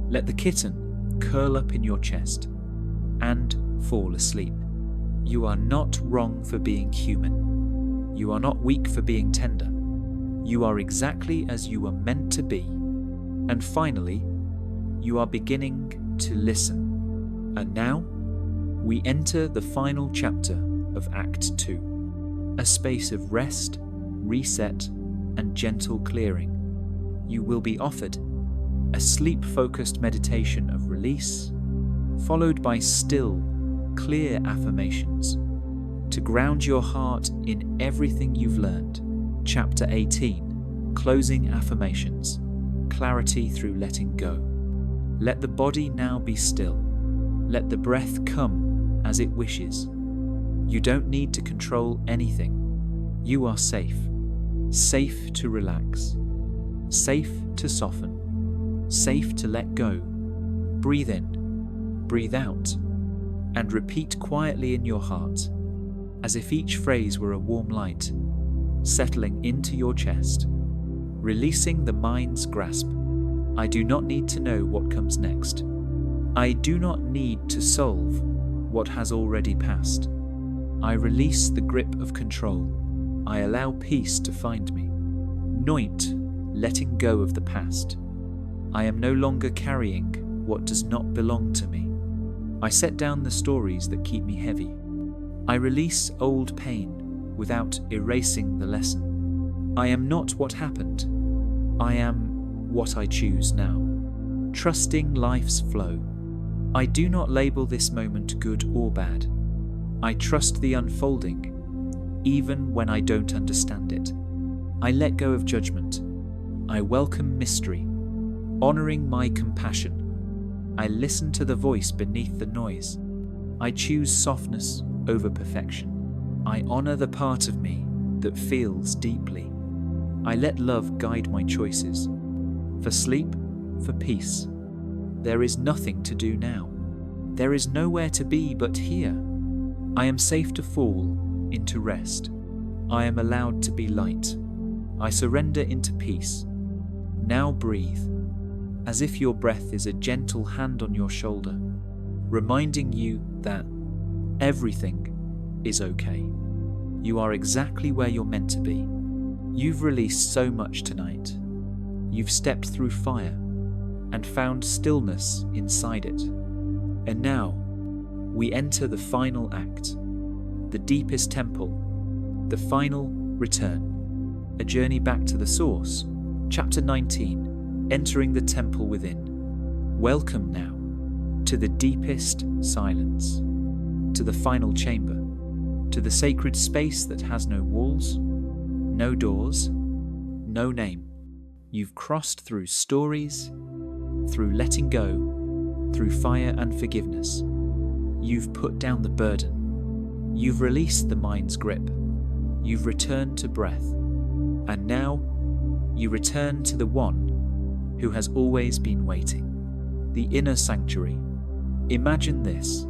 Let the kitten curl up in your chest and fall asleep. You are not wrong for being human. You are not weak for being tender. You are exactly as you were meant to be. And finally, you are beginning to listen. And now, we enter the final chapter of Act 2, a space of rest, reset, and gentle clearing. You will be offered a sleep-focused meditation of release, followed by still, clear affirmations to ground your heart in everything you've learned. Chapter 18, Closing Affirmations, Clarity Through Letting Go. Let the body now be still. Let the breath come as it wishes. You don't need to control anything. You are safe. Safe to relax. Safe to soften. Safe to let go. Breathe in, breathe out, and repeat quietly in your heart, as if each phrase were a warm light, settling into your chest, releasing the mind's grasp. I do not need to know what comes next. I do not need to solve what has already passed. I release the grip of control. I allow peace to find me. Noit, letting go of the past. I am no longer carrying what does not belong to me. I set down the stories that keep me heavy. I release old pain without erasing the lesson. I am not what happened. I am what I choose now. Trusting life's flow. I do not label this moment good or bad. I trust the unfolding, even when I don't understand it. I let go of judgment. I welcome mystery, honoring my compassion. I listen to the voice beneath the noise. I choose softness over perfection. I honor the part of me that feels deeply. I let love guide my choices. For sleep, for peace. There is nothing to do now. There is nowhere to be but here. I am safe to fall into rest. I am allowed to be light. I surrender into peace. Now breathe, as if your breath is a gentle hand on your shoulder, reminding you that everything is okay. You are exactly where you're meant to be. You've released so much tonight. You've stepped through fire and found stillness inside it. And now, we enter the final act, the deepest temple, the final return, a journey back to the source. Chapter 19, Entering the Temple Within. Welcome now to the deepest silence, to the final chamber, to the sacred space that has no walls, no doors, no name. You've crossed through stories, through letting go, through fire and forgiveness. You've put down the burden. You've released the mind's grip. You've returned to breath. And now, you return to the one who has always been waiting. The inner sanctuary. Imagine this.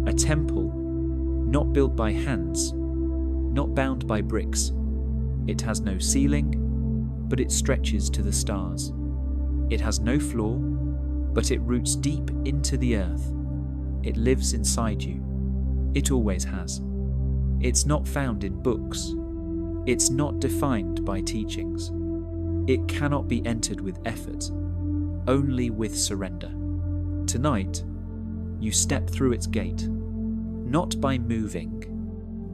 A temple, not built by hands, not bound by bricks. It has no ceiling, but it stretches to the stars. It has no floor, but it roots deep into the earth. It lives inside you. It always has. It's not found in books. It's not defined by teachings. It cannot be entered with effort, only with surrender. Tonight, you step through its gate, not by moving,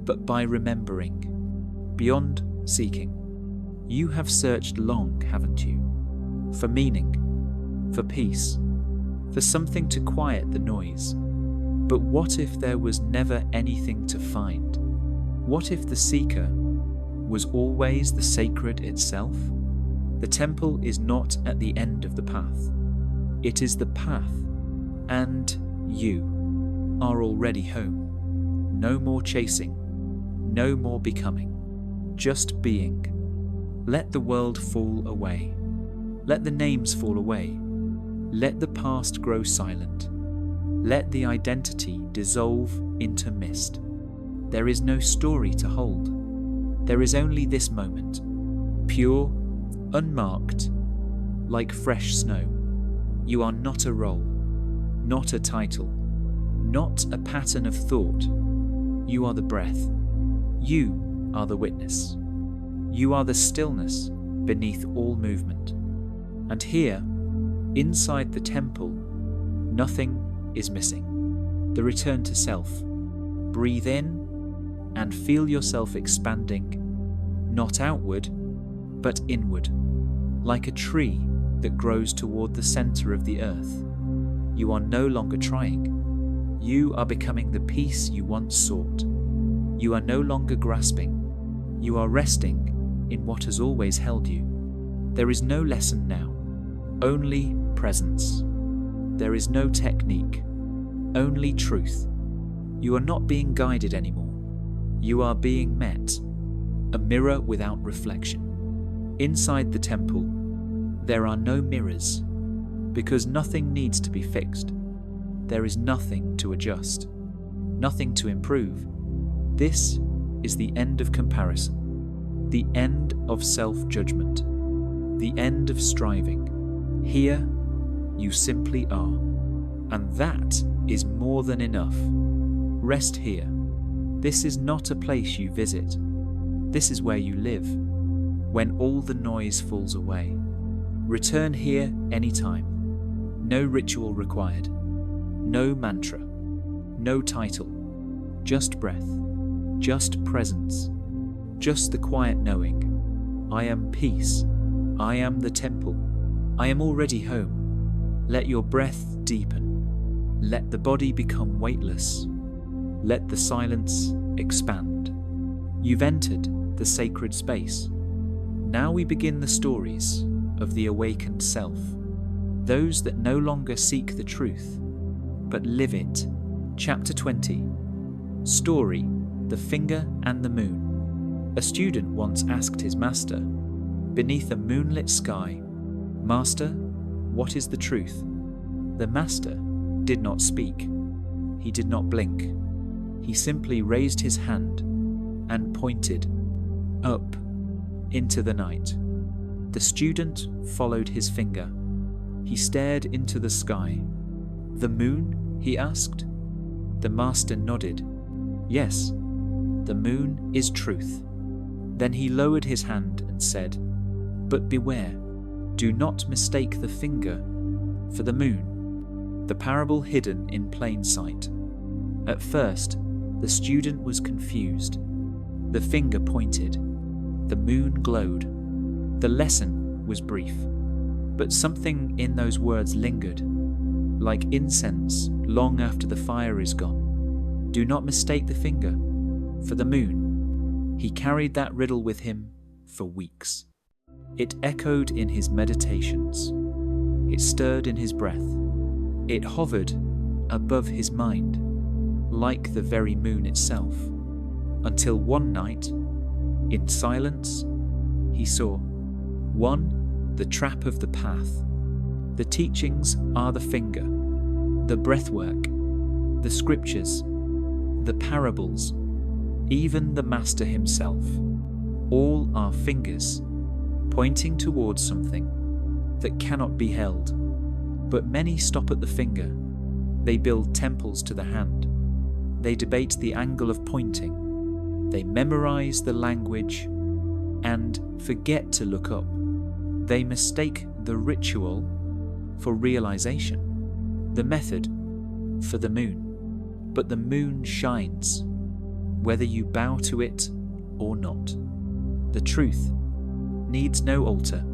but by remembering, beyond seeking. You have searched long, haven't you? For meaning, for peace, for something to quiet the noise. But what if there was never anything to find? What if the seeker was always the sacred itself? The temple is not at the end of the path. It is the path, and you are already home. No more chasing, no more becoming, just being. Let the world fall away. Let the names fall away. Let the past grow silent. Let the identity dissolve into mist. There is no story to hold. There is only this moment, pure, unmarked, like fresh snow. You are not a role, not a title, not a pattern of thought. You are the breath. You are the witness. You are the stillness beneath all movement. And here, inside the temple, nothing is missing. The return to self. Breathe in and feel yourself expanding, not outward, but inward, like a tree that grows toward the center of the earth. You are no longer trying. You are becoming the peace you once sought. You are no longer grasping. You are resting in what has always held you. There is no lesson now, only presence. There is no technique, only truth. You are not being guided anymore. You are being met, a mirror without reflection. Inside the temple, there are no mirrors, because nothing needs to be fixed. There is nothing to adjust, nothing to improve. This is the end of comparison, the end of self-judgment, the end of striving. Here, you simply are, and that is more than enough. Rest here. This is not a place you visit. This is where you live, when all the noise falls away. Return here anytime. No ritual required. No mantra. No title. Just breath. Just presence. Just the quiet knowing. I am peace. I am the temple. I am already home. Let your breath deepen. Let the body become weightless. Let the silence expand. You've entered the sacred space. Now we begin the stories of the awakened self, those that no longer seek the truth, but live it. Chapter 20. Story, the Finger and the Moon. A student once asked his master, beneath a moonlit sky, "Master, what is the truth?" The master did not speak. He did not blink. He simply raised his hand and pointed up into the night. The student followed his finger. He stared into the sky. "The moon?" he asked. The master nodded. "Yes, the moon is truth." Then he lowered his hand and said, "But beware, do not mistake the finger for the moon." The parable hidden in plain sight. At first, the student was confused. The finger pointed. The moon glowed. The lesson was brief, but something in those words lingered, like incense long after the fire is gone. Do not mistake the finger for the moon. He carried that riddle with him for weeks. It echoed in his meditations. It stirred in his breath. It hovered above his mind, like the very moon itself, until one night, in silence, he saw 1. The trap of the path. The teachings are the finger, the breathwork, the scriptures, the parables, even the master himself. All are fingers, pointing towards something that cannot be held. But many stop at the finger. They build temples to the hand. They debate the angle of pointing. They memorize the language and forget to look up. They mistake the ritual for realization, the method for the moon. But the moon shines, whether you bow to it or not. The truth needs no altar.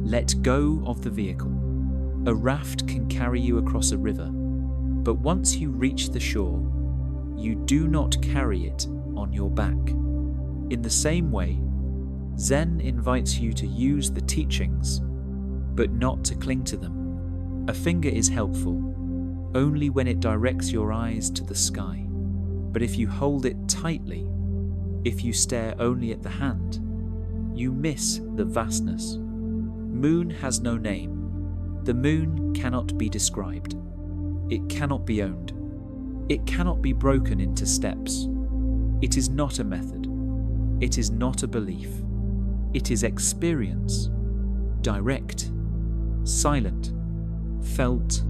Let go of the vehicle. A raft can carry you across a river, but once you reach the shore, you do not carry it on your back. In the same way, Zen invites you to use the teachings, but not to cling to them. A finger is helpful only when it directs your eyes to the sky. But if you hold it tightly, if you stare only at the hand, you miss the vastness. Moon has no name. The moon cannot be described. It cannot be owned. It cannot be broken into steps. It is not a method. It is not a belief. It is experience. Direct, silent, felt.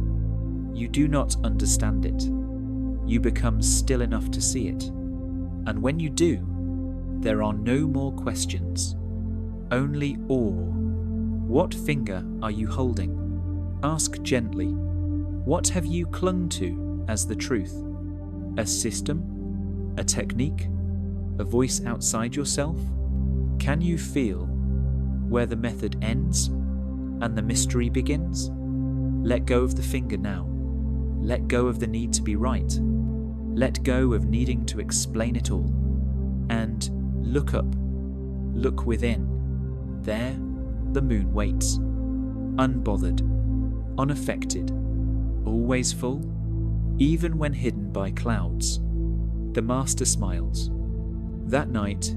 You do not understand it. You become still enough to see it. And when you do, there are no more questions, only awe. What finger are you holding? Ask gently. What have you clung to as the truth? A system? A technique? A voice outside yourself? Can you feel where the method ends and the mystery begins? Let go of the finger now. Let go of the need to be right. Let go of needing to explain it all. And look up. Look within. There, the moon waits. Unbothered. Unaffected. Always full. Even when hidden by clouds. The master smiles. That night,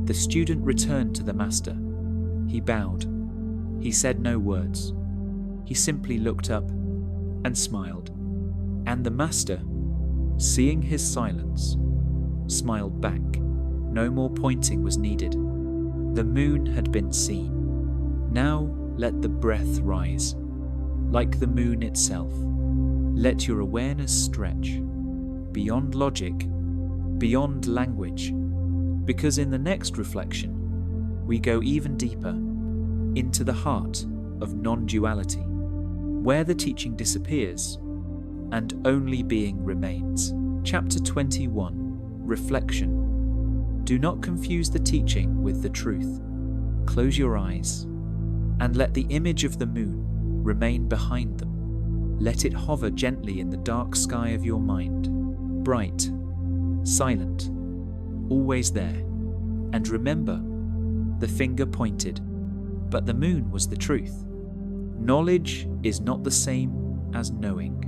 the student returned to the master. He bowed. He said no words. He simply looked up and smiled. And the master, seeing his silence, smiled back. No more pointing was needed. The moon had been seen. Now let the breath rise, like the moon itself. Let your awareness stretch, beyond logic, beyond language, because in the next reflection, we go even deeper into the heart of non-duality, where the teaching disappears and only being remains. Chapter 21, Reflection. Do not confuse the teaching with the truth. Close your eyes and let the image of the moon remain behind them. Let it hover gently in the dark sky of your mind, bright, silent, always there. And remember, the finger pointed, but the moon was the truth. Knowledge is not the same as knowing.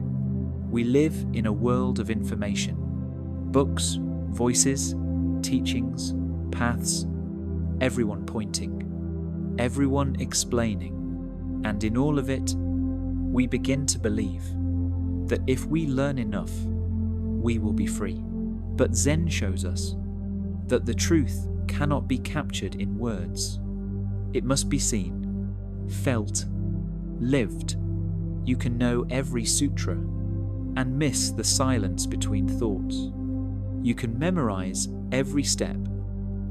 We live in a world of information. Books, voices, teachings, paths, everyone pointing, everyone explaining, and in all of it, we begin to believe that if we learn enough, we will be free. But Zen shows us that the truth cannot be captured in words. It must be seen, felt, lived. You can know every sutra and miss the silence between thoughts. You can memorize every step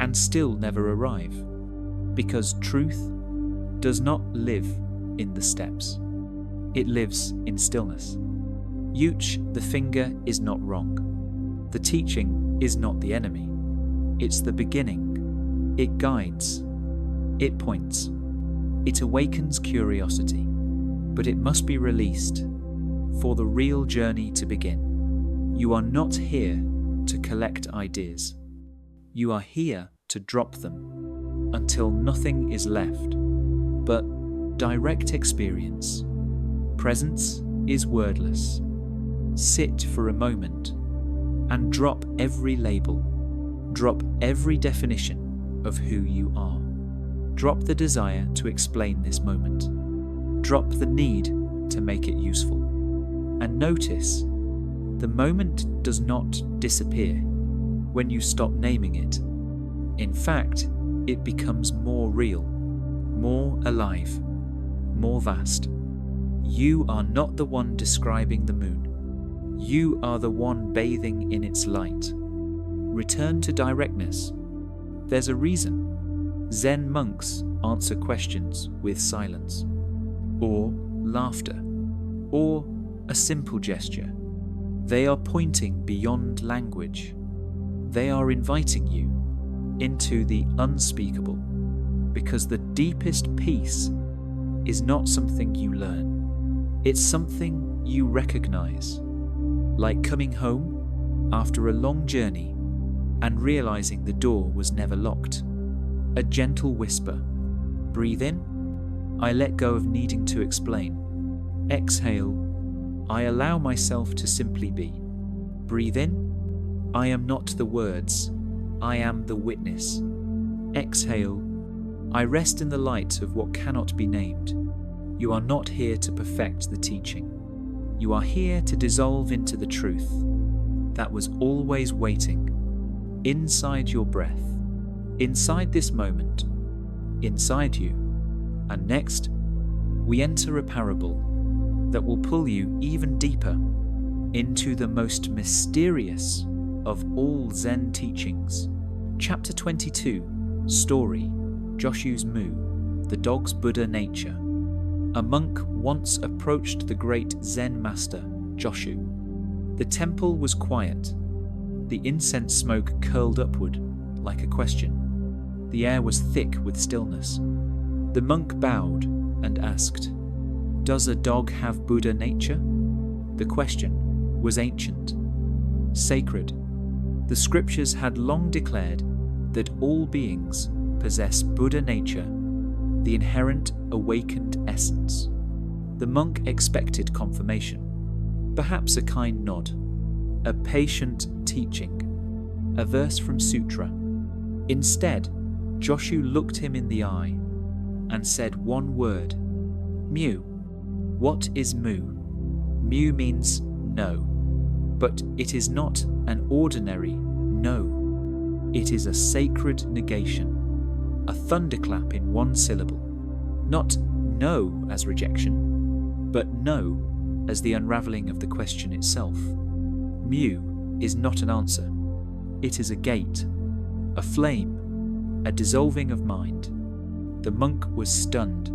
and still never arrive, because truth does not live in the steps. It lives in stillness. Yuch, the finger, is not wrong. The teaching is not the enemy. It's the beginning. It guides. It points. It awakens curiosity. But it must be released for the real journey to begin. You are not here to collect ideas. You are here to drop them until nothing is left but direct experience. Presence is wordless. Sit for a moment and drop every label. Drop every definition of who you are. Drop the desire to explain this moment. Drop the need to make it useful. And notice, the moment does not disappear when you stop naming it. In fact, it becomes more real, more alive, more vast. You are not the one describing the moon. You are the one bathing in its light. Return to directness. There's a reason. Zen monks answer questions with silence, or laughter, or a simple gesture. They are pointing beyond language. They are inviting you into the unspeakable, because the deepest peace is not something you learn. It's something you recognize, like coming home after a long journey and realizing the door was never locked. A gentle whisper. Breathe in. I let go of needing to explain. Exhale. I allow myself to simply be. Breathe in. I am not the words. I am the witness. Exhale. I rest in the light of what cannot be named. You are not here to perfect the teaching. You are here to dissolve into the truth that was always waiting inside your breath, inside this moment, inside you. And next, we enter a parable that will pull you even deeper into the most mysterious of all Zen teachings. Chapter 22, Story, Joshu's Mu, the dog's Buddha nature. A monk once approached the great Zen master, Joshu. The temple was quiet. The incense smoke curled upward like a question. The air was thick with stillness. The monk bowed and asked, "Does a dog have Buddha nature?" The question was ancient, sacred. The scriptures had long declared that all beings possess Buddha nature, the inherent awakened essence. The monk expected confirmation, perhaps a kind nod, a patient teaching, a verse from sutra. Instead, Joshu looked him in the eye and said one word, "Mu." What is mu? Mu means no, but it is not an ordinary no. It is a sacred negation, a thunderclap in one syllable. Not no as rejection, but no as the unraveling of the question itself. Mu is not an answer. It is a gate, a flame, a dissolving of mind. The monk was stunned.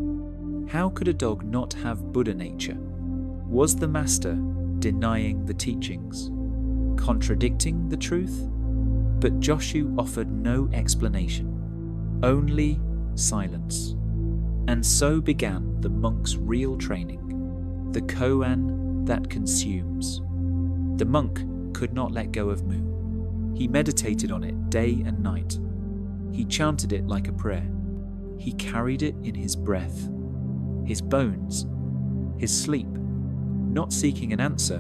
How could a dog not have Buddha nature? Was the master denying the teachings, contradicting the truth? But Joshu offered no explanation, only silence. And so began the monk's real training, the koan that consumes. The monk could not let go of mu. He meditated on it day and night. He chanted it like a prayer. He carried it in his breath, his bones, his sleep, not seeking an answer,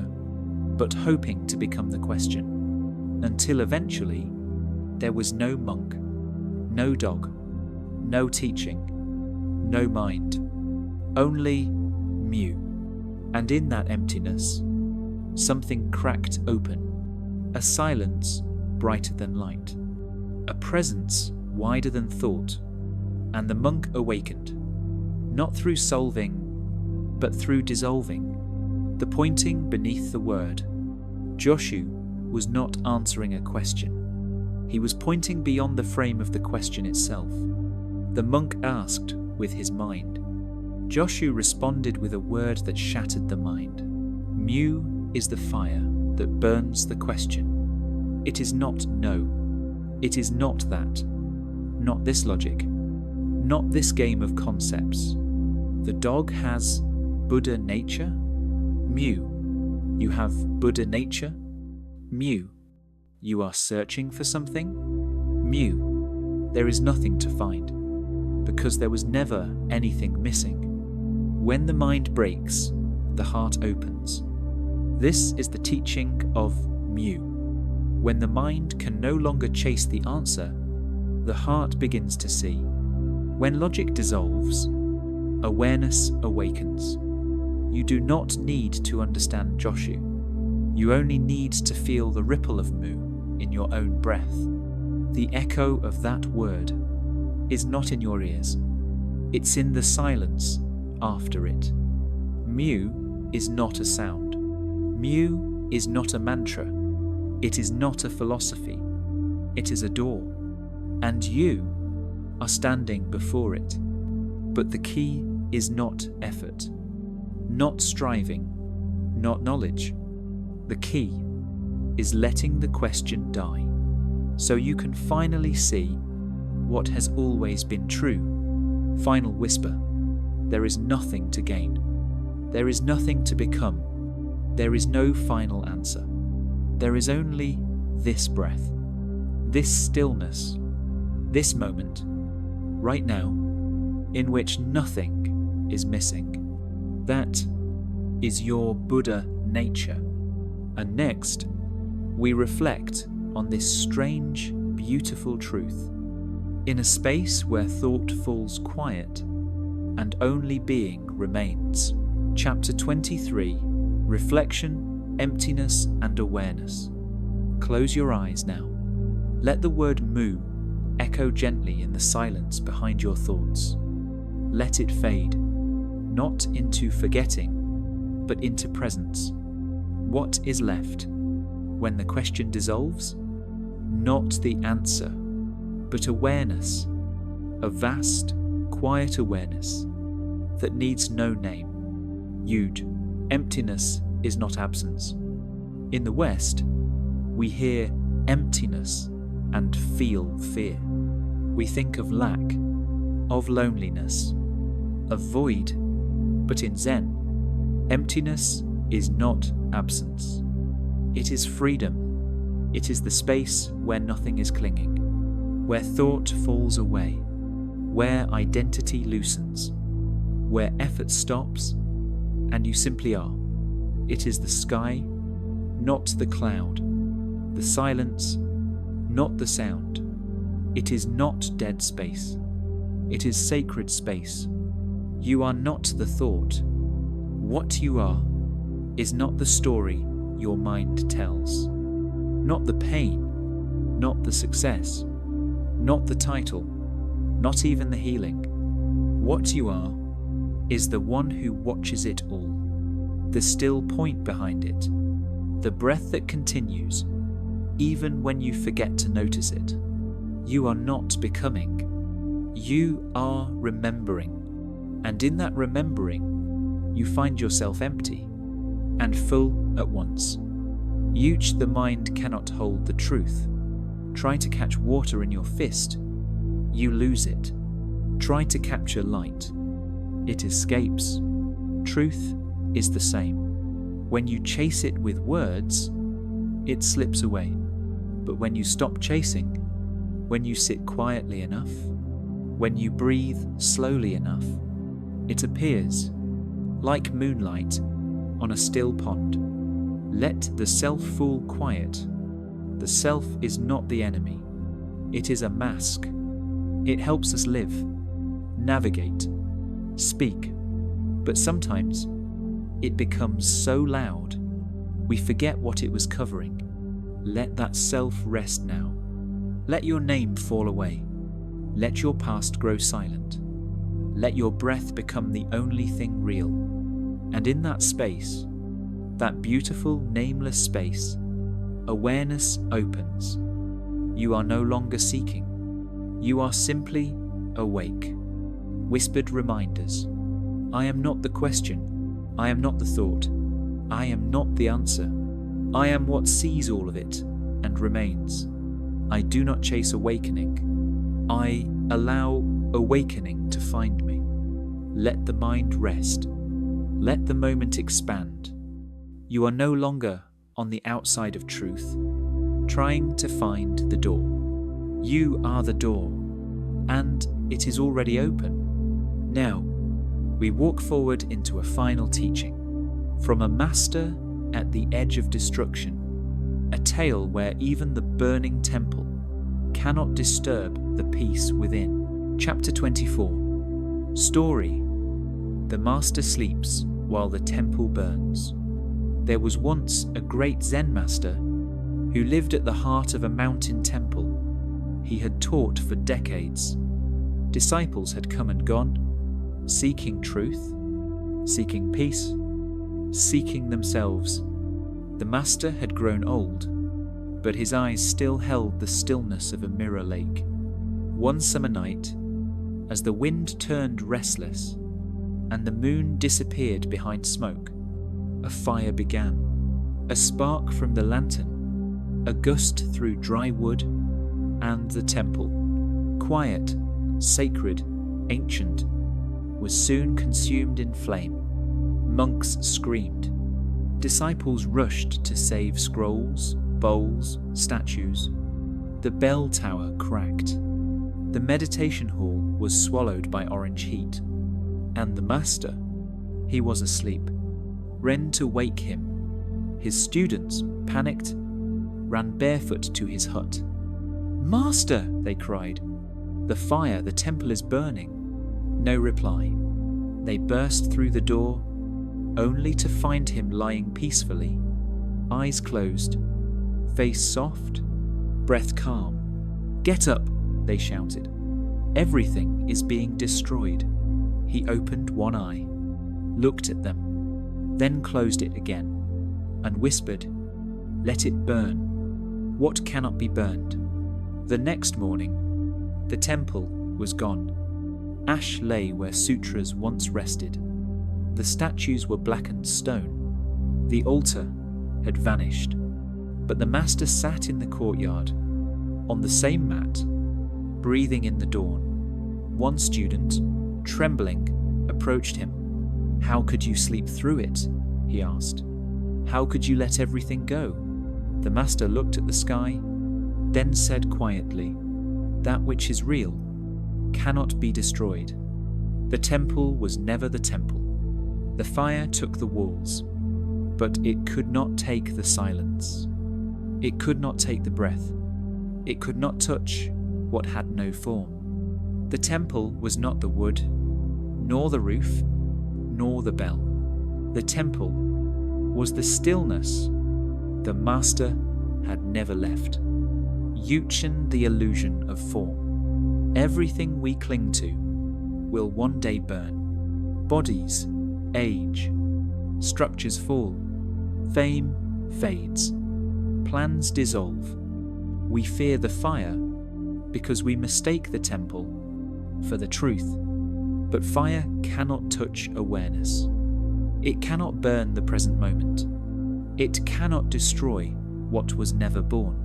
but hoping to become the question, until eventually there was no monk, no dog, no teaching, no mind, only mu. And in that emptiness, something cracked open, a silence brighter than light, a presence wider than thought, and the monk awakened, not through solving, but through dissolving, the pointing beneath the word. Joshu was not answering a question. He was pointing beyond the frame of the question itself. The monk asked with his mind. Joshu responded with a word that shattered the mind. Mu is the fire that burns the question. It is not no. It is not that. Not this logic. Not this game of concepts. The dog has Buddha nature? Mu. You have Buddha nature? Mu. You are searching for something? Mu. There is nothing to find, because there was never anything missing. When the mind breaks, the heart opens. This is the teaching of mu. When the mind can no longer chase the answer, the heart begins to see. When logic dissolves, awareness awakens. You do not need to understand Joshu. You only need to feel the ripple of mu in your own breath. The echo of that word is not in your ears. It's in the silence after it. Mu is not a sound. Mu is not a mantra. It is not a philosophy. It is a door. And you are standing before it. But the key is not effort, not striving, not knowledge. The key is letting the question die, so you can finally see what has always been true. Final whisper. There is nothing to gain. There is nothing to become. There is no final answer. There is only this breath, this stillness, this moment, right now, in which nothing is missing. That is your Buddha nature. And next, we reflect on this strange, beautiful truth. In a space where thought falls quiet and only being remains. Chapter 23, reflection, emptiness, and awareness. Close your eyes now. Let the word mu echo gently in the silence behind your thoughts. Let it fade, not into forgetting, but into presence. What is left when the question dissolves? Not the answer, but awareness, a vast, quiet awareness that needs no name. Yud, emptiness is not absence. In the West, we hear emptiness and feel fear. We think of lack, of loneliness, of void, but in Zen, emptiness is not absence. It is freedom. It is the space where nothing is clinging, where thought falls away, where identity loosens, where effort stops, and you simply are. It is the sky, not the cloud, the silence, not the sound. It is not dead space. It is sacred space. You are not the thought. What you are is not the story your mind tells. Not the pain, not the success, not the title, not even the healing. What you are is the one who watches it all, the still point behind it, the breath that continues, even when you forget to notice it. You are not becoming, you are remembering, and in that remembering, you find yourself empty and full at once. Huge the mind cannot hold the truth. Try to catch water in your fist, you lose it. Try to capture light, it escapes. Truth is the same. When you chase it with words, it slips away. But when you stop chasing, when you sit quietly enough, when you breathe slowly enough, it appears, like moonlight on a still pond. Let the self fall quiet. The self is not the enemy. It is a mask. It helps us live, navigate, speak. But sometimes it becomes so loud, we forget what it was covering. Let that self rest now. Let your name fall away. Let your past grow silent. Let your breath become the only thing real. And in that space, that beautiful nameless space, awareness opens. You are no longer seeking. You are simply awake. Whispered reminders. I am not the question. I am not the thought. I am not the answer. I am what sees all of it and remains. I do not chase awakening. I allow awakening to find me. Let the mind rest. Let the moment expand. You are no longer on the outside of truth, trying to find the door. You are the door, and it is already open. Now, we walk forward into a final teaching. From a master at the edge of destruction, a tale where even the burning temple cannot disturb the peace within. Chapter 24. Story. The master sleeps while the temple burns. There was once a great Zen master who lived at the heart of a mountain temple. He had taught for decades. Disciples had come and gone, seeking truth, seeking peace, seeking themselves. The master had grown old, but his eyes still held the stillness of a mirror lake. One summer night, as the wind turned restless and the moon disappeared behind smoke, a fire began. A spark from the lantern, a gust through dry wood, and the temple, quiet, sacred, ancient, was soon consumed in flame. Monks screamed. Disciples rushed to save scrolls, bowls, statues. The bell tower cracked. The meditation hall was swallowed by orange heat. And the master, he was asleep. Ran to wake him. His students, panicked, ran barefoot to his hut. "Master!" they cried. "The fire, the temple is burning." No reply. They burst through the door, only to find him lying peacefully, eyes closed, face soft, breath calm. "Get up," they shouted. "Everything is being destroyed." He opened one eye, looked at them, then closed it again, and whispered, "Let it burn. What cannot be burned?" The next morning, the temple was gone. Ash lay where sutras once rested. The statues were blackened stone. The altar had vanished. But the master sat in the courtyard, on the same mat, breathing in the dawn. One student, trembling, approached him. "How could you sleep through it?" he asked. "How could you let everything go?" The master looked at the sky, then said quietly, "That which is real cannot be destroyed." The temple was never the temple. The fire took the walls, but it could not take the silence. It could not take the breath. It could not touch what had no form. The temple was not the wood, nor the roof, nor the bell. The temple was the stillness the master had never left. Yuchen the illusion of form. Everything we cling to will one day burn. Bodies age, structures fall, fame fades, plans dissolve. We fear the fire because we mistake the temple for the truth. But fire cannot touch awareness. It cannot burn the present moment. It cannot destroy what was never born.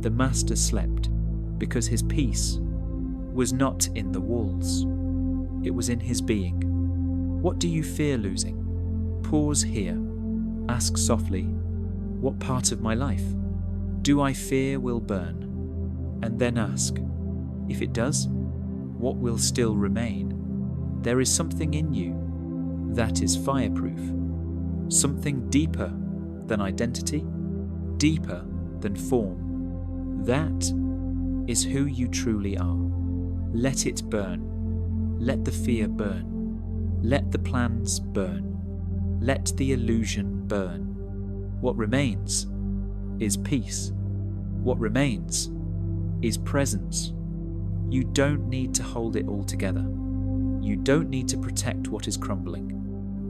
The master slept because his peace was not in the walls. It was in his being. What do you fear losing? Pause here. Ask softly, what part of my life do I fear will burn? And then ask, if it does, what will still remain? There is something in you that is fireproof. Something deeper than identity, deeper than form. That is who you truly are. Let it burn. Let the fear burn. Let the plans burn. Let the illusion burn. What remains is peace. What remains is presence. You don't need to hold it all together. You don't need to protect what is crumbling.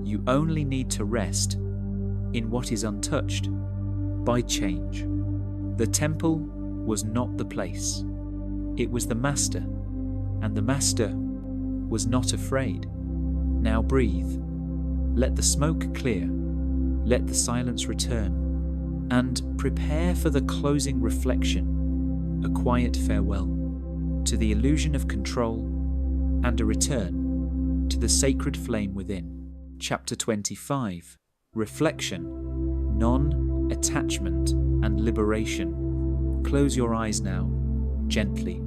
You only need to rest in what is untouched by change. The temple was not the place. It was the master, and the master was not afraid. Now breathe. Let the smoke clear. Let the silence return. And prepare for the closing reflection, a quiet farewell to the illusion of control and a return to the sacred flame within. Chapter 25. Reflection, non-attachment and liberation. Close your eyes now, gently.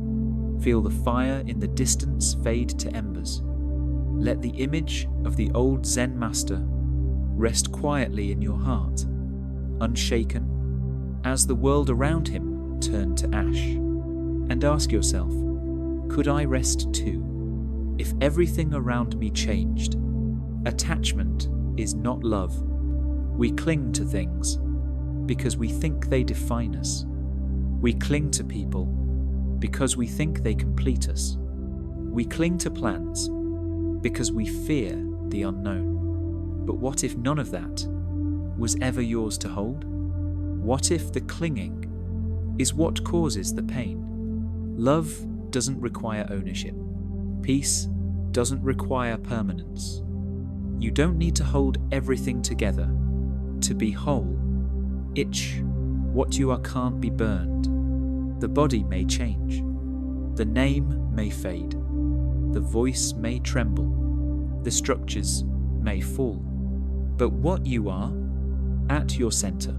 Feel the fire in the distance fade to embers. Let the image of the old Zen master rest quietly in your heart, unshaken, as the world around him turned to ash. And ask yourself, could I rest too? If everything around me changed? Attachment is not love. We cling to things because we think they define us. We cling to people because we think they complete us. We cling to plans because we fear the unknown. But what if none of that was ever yours to hold? What if the clinging is what causes the pain? Love doesn't require ownership. Peace doesn't require permanence. You don't need to hold everything together to be whole. Itch, what you are can't be burned. The body may change. The name may fade. The voice may tremble. The structures may fall. But what you are, at your center,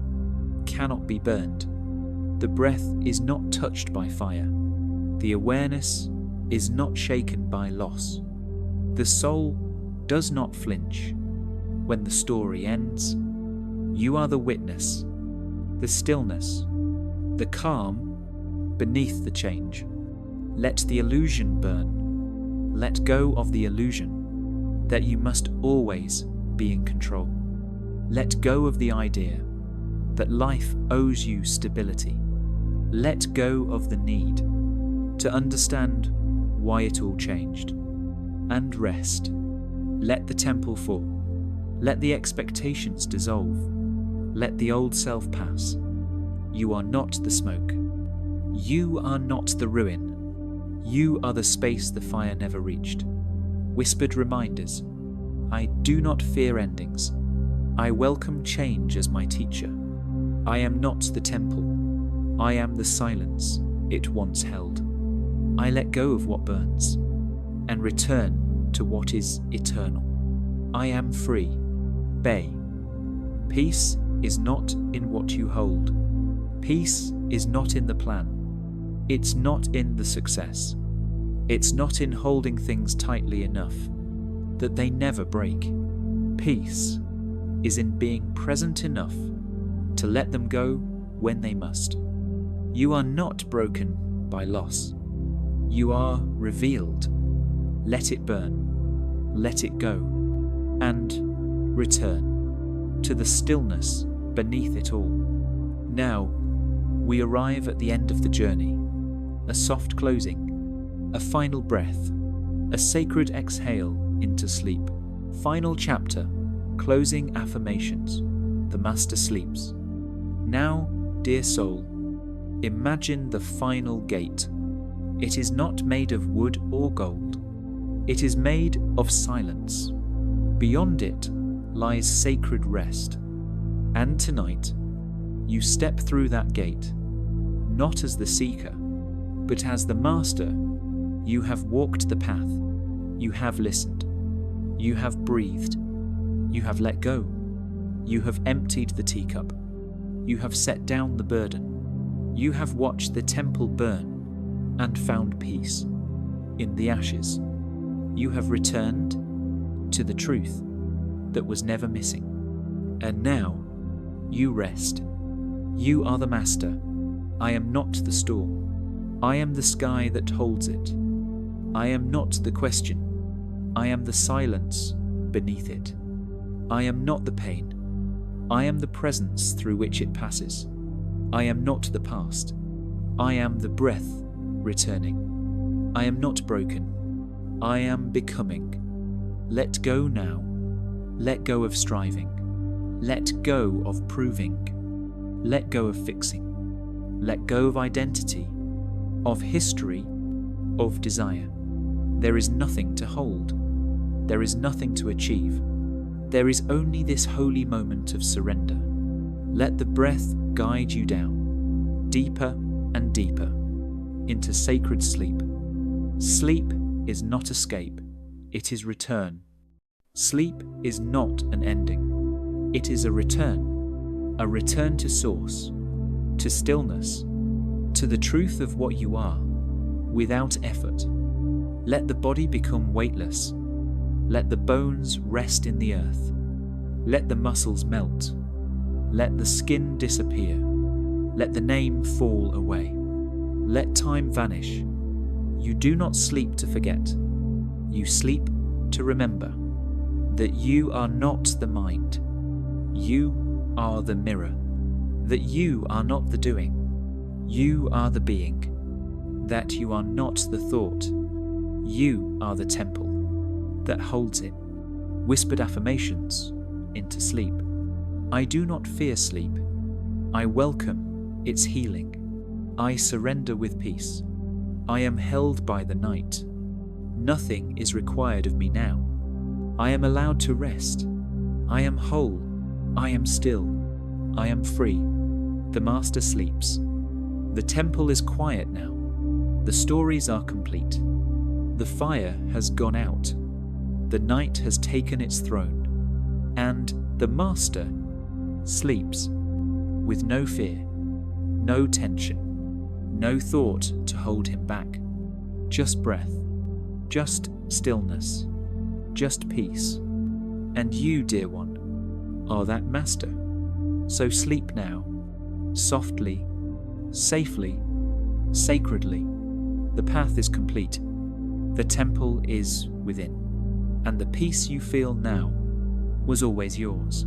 cannot be burned. The breath is not touched by fire. The awareness is not shaken by loss. The soul does not flinch when the story ends. You are the witness, the stillness, the calm beneath the change. Let the illusion burn. Let go of the illusion that you must always be in control. Let go of the idea that life owes you stability. Let go of the need to understand why it all changed. And rest. Let the temple fall. Let the expectations dissolve. Let the old self pass. You are not the smoke. You are not the ruin. You are the space the fire never reached. Whispered reminders. I do not fear endings. I welcome change as my teacher. I am not the temple. I am the silence it once held. I let go of what burns and return to what is eternal. I am free. Bay. Peace is not in what you hold. Peace is not in the plan. It's not in the success. It's not in holding things tightly enough that they never break. Peace is in being present enough to let them go when they must. You are not broken by loss. You are revealed. Let it burn. Let it go. And return to the stillness beneath it all. Now, we arrive at the end of the journey. A soft closing, a final breath, a sacred exhale into sleep. Final chapter, closing affirmations. The Master sleeps. Now, dear soul, imagine the final gate. It is not made of wood or gold. It is made of silence. Beyond it lies sacred rest. And tonight, you step through that gate, not as the seeker, but as the master. You have walked the path. You have listened. You have breathed. You have let go. You have emptied the teacup. You have set down the burden. You have watched the temple burn and found peace in the ashes. You have returned to the truth that was never missing. And now, you rest. You are the master. I am not the storm. I am the sky that holds it. I am not the question. I am the silence beneath it. I am not the pain. I am the presence through which it passes. I am not the past. I am the breath returning. I am not broken. I am becoming. Let go now. Let go of striving. Let go of proving. Let go of fixing. Let go of identity, of history, of desire. There is nothing to hold. There is nothing to achieve. There is only this holy moment of surrender. Let the breath guide you down, deeper and deeper, into sacred sleep. Sleep is not escape, it is return. Sleep is not an ending, it is a return to source, to stillness, to the truth of what you are, without effort. Let the body become weightless. Let the bones rest in the earth. Let the muscles melt. Let the skin disappear. Let the name fall away. Let time vanish. You do not sleep to forget. You sleep to remember that you are not the mind. You are the mirror. That you are not the doing. You are the being. That you are not the thought. You are the temple that holds it. Whispered affirmations into sleep. I do not fear sleep. I welcome its healing. I surrender with peace. I am held by the night. Nothing is required of me now. I am allowed to rest. I am whole. I am still. I am free. The master sleeps. The temple is quiet now. The stories are complete. The fire has gone out. The night has taken its throne. And the master sleeps with no fear, no tension, no thought to hold him back. Just breath, just stillness, just peace. And you, dear one, are that master. So sleep now, softly, safely, sacredly. The path is complete. The temple is within. And the peace you feel now was always yours.